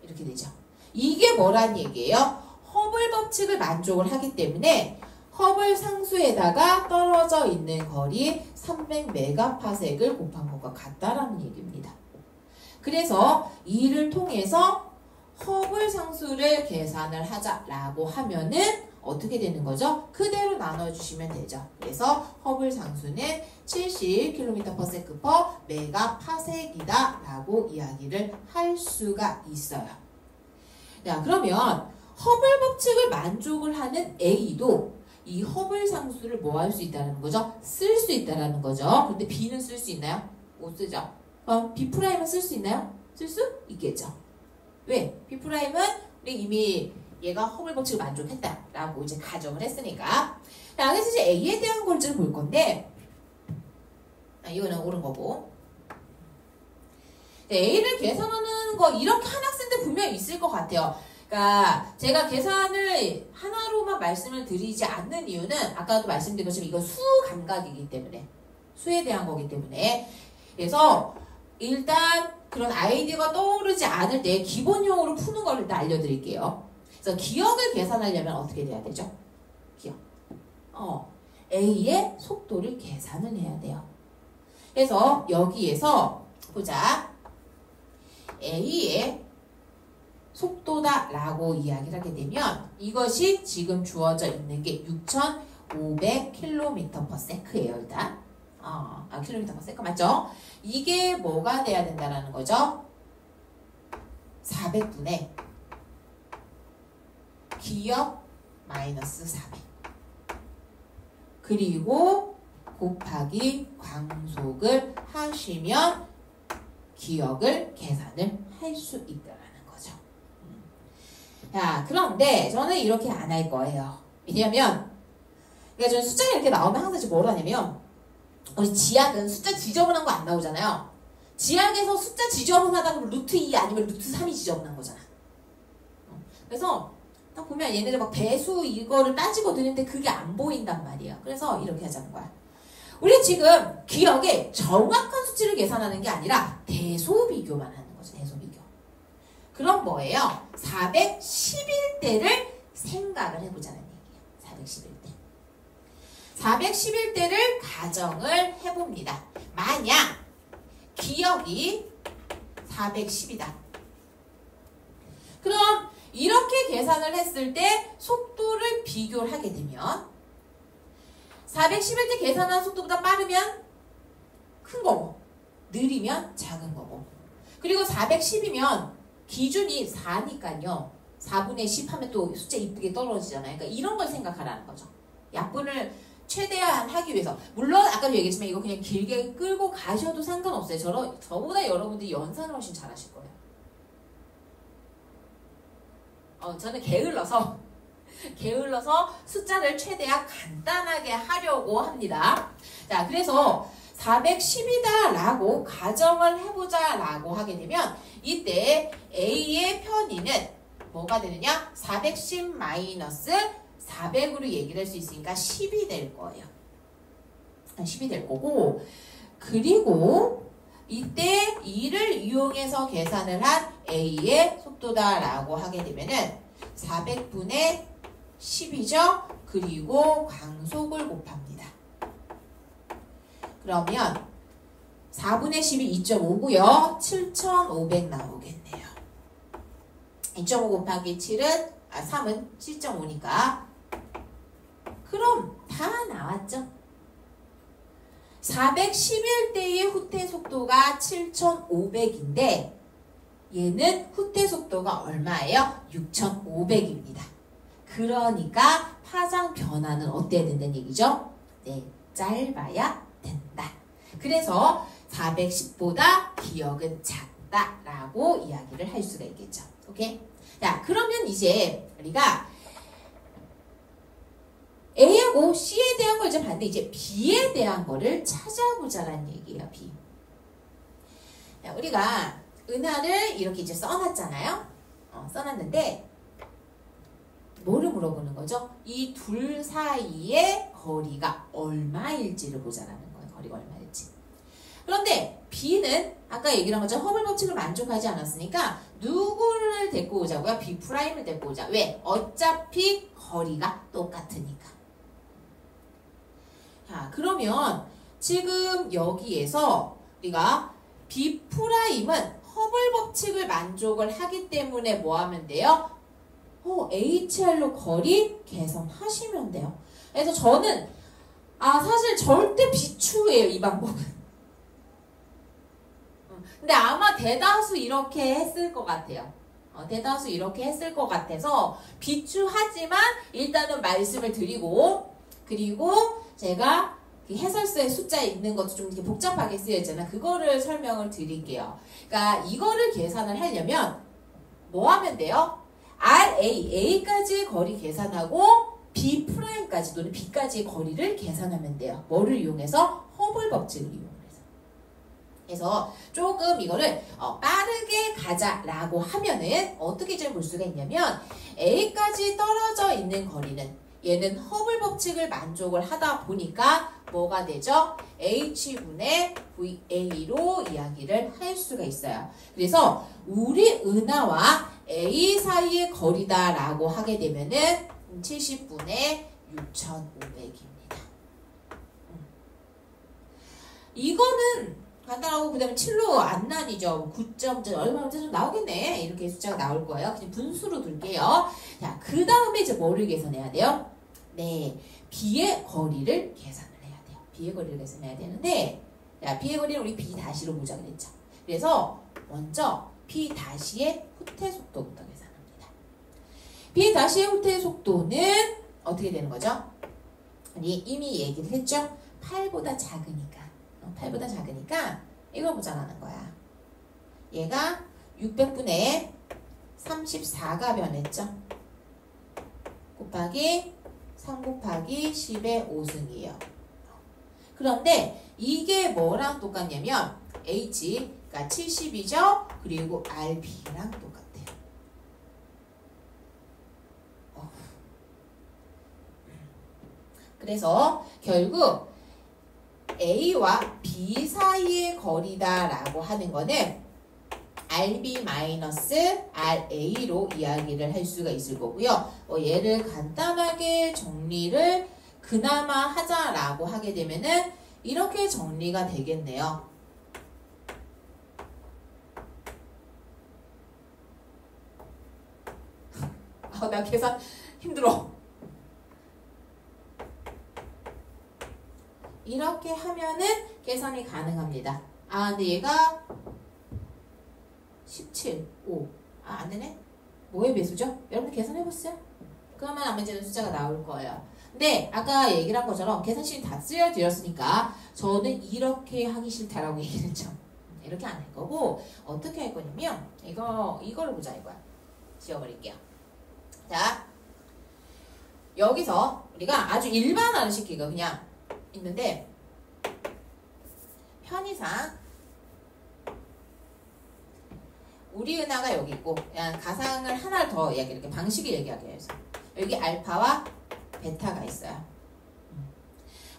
이렇게 되죠. 이게 뭐란 얘기예요? 허블 법칙을 만족을 하기 때문에 허블 상수에다가 떨어져 있는 거리 300메가파섹을 곱한 것과 같다라는 얘기입니다. 그래서 이를 통해서 허블 상수를 계산을 하자라고 하면은 어떻게 되는 거죠? 그대로 나눠주시면 되죠. 그래서 허블 상수는 70km/s/메가파섹이다 라고 이야기를 할 수가 있어요. 자, 그러면 허블 법칙을 만족을 하는 A도 이 허블 상수를 뭐 할 수 있다는 거죠? 쓸 수 있다는 거죠. 근데 B는 쓸 수 있나요? 못 쓰죠. 그럼 B'은 쓸 수 있나요? 쓸 수 있겠죠. 왜? B'은 우리 이미 얘가 허블 법칙을 만족했다라고 이제 가정을 했으니까. 자, 그래서 이제 A에 대한 걸 좀 볼 건데, 이거는 옳은 거고. A를 계산하는 거 이렇게 한 학생들 분명히 있을 것 같아요. 그러니까 제가 계산을 하나로만 말씀을 드리지 않는 이유는 아까도 말씀드린 것처럼 이건 수 감각이기 때문에 수에 대한 거기 때문에 그래서 일단 그런 아이디어가 떠오르지 않을 때 기본형으로 푸는 걸 일단 알려드릴게요. 그래서 기억을 계산하려면 어떻게 돼야 되죠? 기억. A의 속도를 계산을 해야 돼요. 그래서 여기에서 보자. A의 속도다 라고 이야기를 하게 되면 이것이 지금 주어져 있는 게 6,500km/s예요. 일단 km/s 맞죠? 이게 뭐가 돼야 된다라는 거죠? 400분의 기억 마이너스 400 그리고 곱하기 광속을 하시면 기억을 계산을 할 수 있다라는 거죠. 자, 그런데 저는 이렇게 안 할 거예요. 왜냐면 그러니까 저는 숫자가 이렇게 나오면 항상 뭐로 하냐면 우리 지약은 숫자 지저분한 거 안 나오잖아요. 지약에서 숫자 지저분하다 그러면 루트 2 아니면 루트 3이 지저분한 거잖아. 그래서 딱 보면 얘네들 막 배수 이거를 따지고 드는데 그게 안 보인단 말이에요. 그래서 이렇게 하자는 거야. 우리 지금 기억에 정확한 수치를 계산하는 게 아니라 대소비교만 하는 거죠. 대소비교. 그럼 뭐예요? 411대를 생각을 해보자는 얘기예요. 411대를 가정을 해봅니다. 만약 기억이 410이다. 그럼 이렇게 계산을 했을 때 속도를 비교를 하게 되면 411대 계산한 속도보다 빠르면 큰 거고 느리면 작은 거고 그리고 410이면 기준이 4니까요. 4분의 10 하면 또 숫자 이쁘게 떨어지잖아요. 그러니까 이런 걸 생각하라는 거죠. 약분을 최대한 하기 위해서. 물론 아까도 얘기했지만 이거 그냥 길게 끌고 가셔도 상관없어요. 저보다 여러분들이 연산을 훨씬 잘하실 거예요. 저는 게을러서 숫자를 최대한 간단하게 하려고 합니다. 자, 그래서 410이다 라고 가정을 해보자 라고 하게 되면 이때 A의 편의는 뭐가 되느냐? 410 마이너스 400으로 얘기를 할 수 있으니까 10이 될 거예요. 10이 될 거고 그리고 이때 이를 이용해서 계산을 한 A의 속도다 라고 하게 되면은 400분의 10이죠. 그리고 광속을 곱합니다. 그러면 4분의 10이 2.5고요. 7,500 나오겠네요. 2.5 곱하기 3은 7.5니까 그럼 다 나왔죠. 411대의 후퇴 속도가 7,500인데 얘는 후퇴 속도가 얼마예요? 6,500입니다. 그러니까 파장 변화는 어때야 된다는 얘기죠? 네, 짧아야 된다. 그래서 410보다 기억은 작다라고 이야기를 할 수가 있겠죠. 오케이? 자, 그러면 이제 우리가 A하고 C에 대한 걸 이제 봤는데 이제 B에 대한 거를 찾아보자라는 얘기예요. B. 자, 우리가 은하를 이렇게 이제 써놨잖아요. 써놨는데 뭐를 물어보는 거죠? 이 둘 사이의 거리가 얼마일지를 보자라는 거예요. 거리가 얼마일지. 그런데 B는 아까 얘기를 한 것처럼 허블 법칙을 만족하지 않았으니까 누구를 데리고 오자고요? B'을 데리고 오자. 왜? 어차피 거리가 똑같으니까. 자, 그러면 지금 여기에서 우리가 B'은 허블 법칙을 만족을 하기 때문에 뭐 하면 돼요? HR로 거리 계산하시면 돼요. 그래서 저는 사실 절대 비추예요. 이 방법은. 근데 아마 대다수 이렇게 했을 것 같아요. 대다수 이렇게 했을 것 같아서 비추하지만 일단은 말씀을 드리고 그리고 제가 해설서에 숫자에 있는 것도 좀 이렇게 복잡하게 쓰여있잖아요. 그거를 설명을 드릴게요. 그러니까 이거를 계산을 하려면 뭐 하면 돼요? A까지의 거리 계산하고 B'까지 또는 B까지의 거리를 계산하면 돼요. 뭐를 이용해서? 허블 법칙을 이용해서. 그래서 조금 이거를 빠르게 가자라고 하면은 어떻게 좀 볼 수가 있냐면 A까지 떨어져 있는 거리는 얘는 허블 법칙을 만족을 하다 보니까 뭐가 되죠? H분의 VA로 이야기를 할 수가 있어요. 그래서 우리 은하와 A 사이의 거리다라고 하게 되면은 70분의 6,500입니다. 이거는 간단하고 그 다음에 7로 안 나뉘죠. 9점 얼마나 좀 나오겠네. 이렇게 숫자가 나올 거예요. 그냥 분수로 둘게요. 자, 그 다음에 이제 뭐를 계산해야 돼요? 네, B의 거리를 계산을 해야 돼요. B의 거리를 계산해야 되는데, 자, B의 거리를 우리 B 다시로 보자 그랬죠. 그래서 먼저 B 다시의 후퇴 속도부터 계산합니다. B 다시의 후퇴 속도는 어떻게 되는 거죠? 우리 이미 얘기를 했죠. 8보다 작으니까. 8보다 작으니까 이걸 보자라는 거야. 얘가 600분의 34가 변했죠. 곱하기 3 곱하기 10의 5승이에요. 그런데 이게 뭐랑 똑같냐면 H가 70이죠. 그리고 RB랑 똑같아요. 그래서 결국 A와 B 사이의 거리다라고 하는 거는 RB-RA로 이야기를 할 수가 있을 거고요. 얘를 간단하게 정리를 그나마 하자라고 하게 되면은 이렇게 정리가 되겠네요. 나 계산 힘들어. 이렇게 하면은 계산이 가능합니다. 근데 얘가 17, 5. 안 되네? 뭐의 배수죠? 여러분 계산해보세요. 그러면 아마 이제 숫자가 나올 거예요. 근데 아까 얘기를 한 것처럼 계산식이 다 쓰여드렸으니까 저는 이렇게 하기 싫다라고 얘기를 했죠. 이렇게 안 할 거고 어떻게 할 거냐면 이거를 보자 이거야. 지워버릴게요. 자, 여기서 우리가 아주 일반화를 시키고 그냥 있는데 편의상 우리 은하가 여기 있고 그냥 가상을 하나 더 이렇게 방식을 얘기하기 위해서 여기 알파와 베타가 있어요.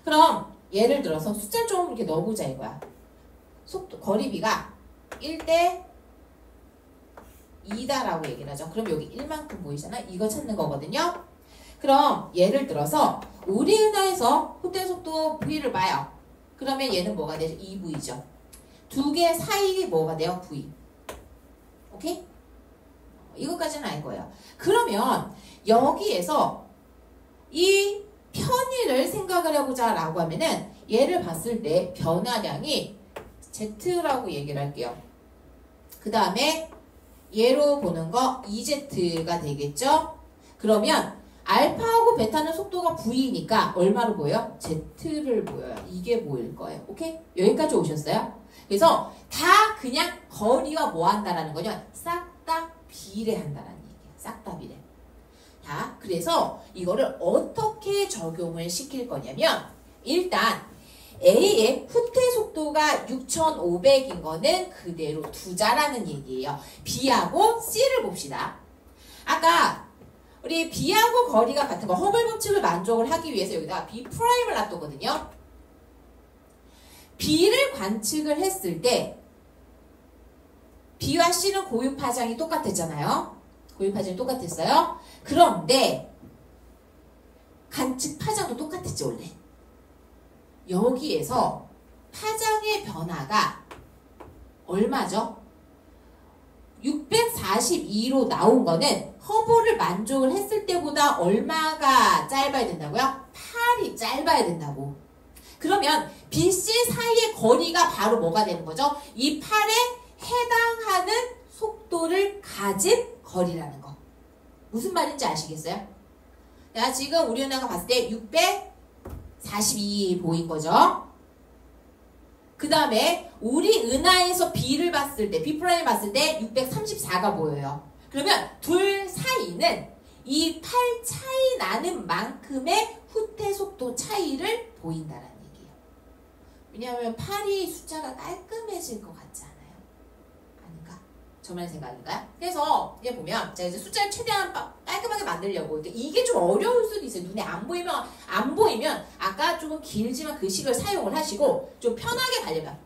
그럼 예를 들어서 숫자를 좀 이렇게 넣어보자 이거야. 속도 거리비가 1대 2다라고 얘기를 하죠. 그럼 여기 1만큼 보이잖아. 이거 찾는 거거든요. 그럼 예를 들어서 우리 은하에서 후퇴 속도 V를 봐요. 그러면 얘는 뭐가 되죠? 2V죠. 두 개 사이 뭐가 돼요? V. 오케이? 이것까지는 알 거예요. 그러면 여기에서 이 편의를 생각을 해보자 라고 하면은 얘를 봤을 때 변화량이 Z라고 얘기를 할게요. 그 다음에 얘로 보는 거 2Z가 되겠죠? 그러면 알파하고 베타는 속도가 V니까 얼마로 보여요? Z를 보여요. 이게 보일 거예요. 오케이? 여기까지 오셨어요? 그래서 다 그냥 거리와 뭐 한다라는 거냐? 싹 다 비례한다라는 얘기예요. 싹 다 비례. 자, 그래서 이거를 어떻게 적용을 시킬 거냐면 일단 A의 후퇴 속도가 6,500인 거는 그대로 두자라는 얘기예요. B하고 C를 봅시다. 아까 우리 B하고 거리가 같은 거 허블 법칙을 만족을 하기 위해서 여기다가 B'을 놔뒀거든요. B를 관측을 했을 때 B와 C는 고유 파장이 똑같았잖아요. 고유 파장이 똑같았어요. 그런데 관측 파장도 똑같았지 원래. 여기에서 파장의 변화가 얼마죠? 642로 나온 거는 허브를 만족을 했을 때보다 얼마가 짧아야 된다고요? 8이 짧아야 된다고. 그러면 BC 사이의 거리가 바로 뭐가 되는 거죠? 이 8에 해당하는 속도를 가진 거리라는 거. 무슨 말인지 아시겠어요? 자, 지금 우리 은하가 봤을 때 642 보인 거죠? 그 다음에 우리 은하에서 B를 봤을 때, B'을 봤을 때 634가 보여요. 그러면 둘 사이는 이 8 차이 나는 만큼의 후퇴 속도 차이를 보인다는 얘기예요. 왜냐하면 8이 숫자가 깔끔해질 것 같지 않아요? 아닌가? 저만의 생각인가요? 그래서 이제 보면 제가 이제 숫자를 최대한 깔끔하게 만들려고 이게 좀 어려울 수도 있어요. 눈에 안 보이면 아까 조금 길지만 그 식을 사용을 하시고 좀 편하게 가려면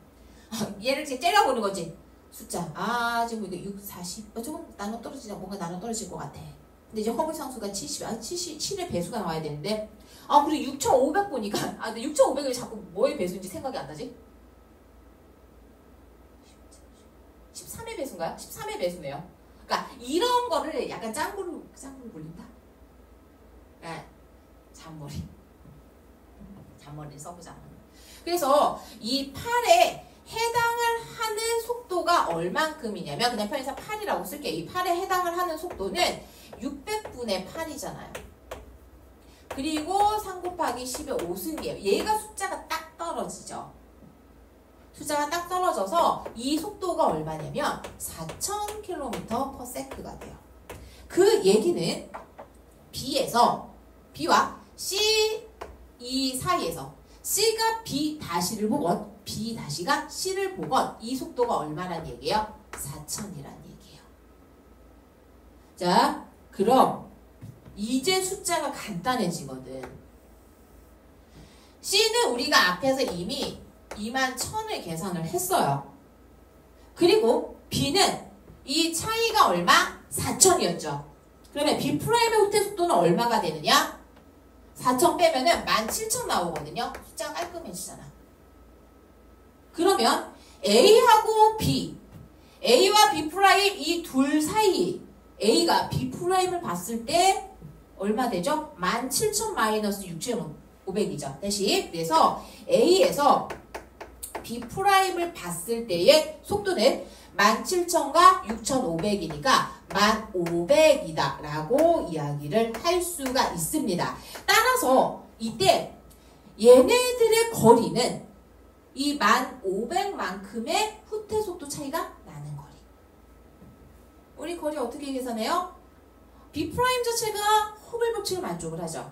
얘를 이렇게 째려보는 거지. 숫자 지금 이거 6, 40 조금 나눠 떨어지자. 뭔가 나눠 떨어질 것 같아. 근데 이제 허블 상수가 70 7의 배수가 나와야 되는데 그리고 6,500 보니까 근데 6,500이 자꾸 뭐의 배수인지 생각이 안 나지? 배수인가요? 13의 배수네요. 그러니까 이런 거를 약간 짱구로 굴린다. 네. 잔머리를 써보자. 그래서 이 8에 해당을 하는 속도가 얼만큼이냐면 그냥 편의상 8이라고 쓸게요. 이 8에 해당을 하는 속도는 600분의 8이잖아요. 그리고 3 곱하기 10의 5승이에요. 얘가 숫자가 딱 떨어지죠. 숫자가 딱 떨어져서 이 속도가 얼마냐면 4000km/s가 돼요. 그 얘기는 B와 C 이 사이에서 C가 B 다시를 보건 B 다시가 C를 보건 이 속도가 얼마란 얘기예요? 4000이란 얘기예요. 자, 그럼 이제 숫자가 간단해지거든. C는 우리가 앞에서 이미 21000을 계산을 했어요. 그리고 B는 이 차이가 얼마? 4000이었죠. 그러면 B'의 후퇴 속도는 얼마가 되느냐? 4000 빼면은 17000 나오거든요. 숫자가 깔끔해지잖아. 그러면 A하고 B, A와 B' 이 둘 사이 A가 B'을 봤을 때 얼마 되죠? 17000 마이너스 6500이죠. 다시 그래서 A에서 B'을 봤을 때의 속도는 17000과 6500이니까 1500이다 라고 이야기를 할 수가 있습니다. 따라서 이때 얘네들의 거리는 이 1500만큼의 후퇴 속도 차이가 나는 거리. 우리 거리 어떻게 계산해요? B' 자체가 호벨 법칙을 만족을 하죠.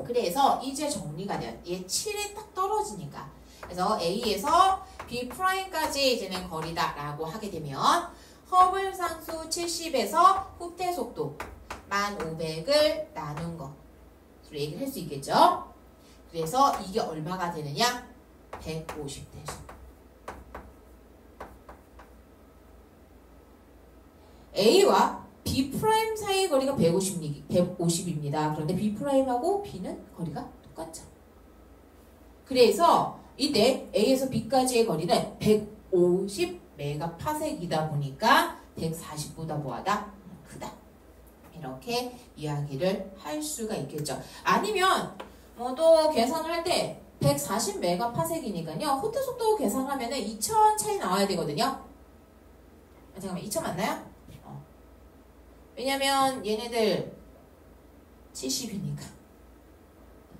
그래서 이제 정리가 돼요. 얘 7에 딱 떨어지니까. 그래서 A에서 B'까지 이제는 거리다 라고 하게 되면 허블 상수 70에서 후퇴 속도 1500을 나눈 거 얘기를 할 수 있겠죠. 그래서 이게 얼마가 되느냐? 150대죠. A와 B' 사이의 거리가 150입니다. 그런데 B'하고 B는 거리가 똑같죠. 그래서 이때 A에서 B까지의 거리는 150메가파섹이다 보니까 140보다 뭐하다? 크다. 이렇게 이야기를 할 수가 있겠죠. 아니면 또 계산을 할 때 140메가파섹이니까요. 후퇴 속도 계산하면은 2000 차이 나와야 되거든요. 잠깐만 2000 맞나요? 왜냐면 얘네들 70이니까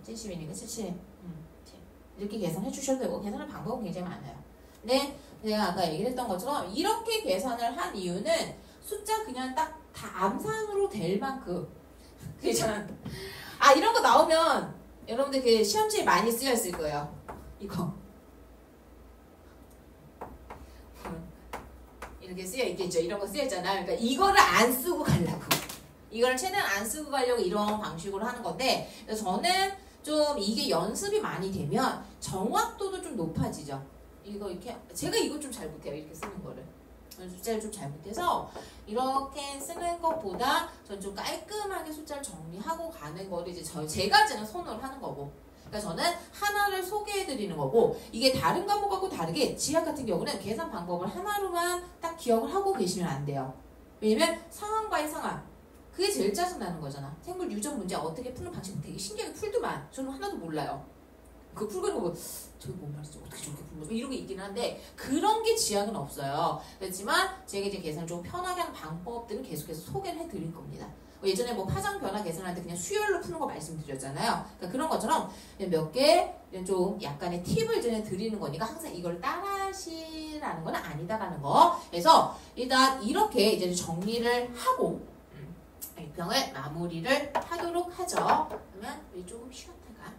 70 이렇게 계산해 주셔도 되고 계산할 방법은 굉장히 많아요. 근데 제가 아까 얘기를 했던 것처럼 이렇게 계산을 한 이유는 숫자 그냥 딱 다 암산으로 될 만큼 그렇잖아. 이런 거 나오면 여러분들 그 시험지에 많이 쓰였을 거예요. 이거 이렇게 쓰여 있겠죠. 이런 거 쓰였잖아요. 그러니까 이거를 안 쓰고 가려고, 이거를 최대한 안 쓰고 가려고 이런 방식으로 하는 건데, 그래서 저는 좀 이게 연습이 많이 되면 정확도도 좀 높아지죠. 이거 이렇게 제가 이거 좀 잘 못해요. 이렇게 쓰는 거를 숫자를 좀 잘 못해서 이렇게 쓰는 것보다 전 좀 깔끔하게 숫자를 정리하고 가는 거를 이제 제가 선호를 하는 거고. 그러니까 저는 하나를 소개해 드리는 거고, 이게 다른 과목하고 다르게 지학 같은 경우는 계산 방법을 하나로만 딱 기억을 하고 계시면 안 돼요. 왜냐면 상황과의 상황, 그게 제일 짜증나는 거잖아. 생물 유전 문제 어떻게 푸는 방식 되게 신기하게 풀더만 저는 하나도 몰라요. 그 풀고 있는 거 보고 저게 뭔 말이지? 어떻게 저렇게 풀는 거? 이런 게 있긴 한데 그런 게 지학은 없어요. 그렇지만 제가 이제 계산을 좀 편하게 하는 방법들은 계속해서 소개를 해드릴 겁니다. 예전에 뭐 파장 변화 계산할 때 그냥 수열로 푸는 거 말씀드렸잖아요. 그러니까 그런 것처럼 몇 개 좀 약간의 팁을 드리는 거니까 항상 이걸 따라하시라는 건 아니다라는 거. 그래서 일단 이렇게 이제 정리를 하고 1평을 마무리를 하도록 하죠. 그러면 우리 조금 쉬었다가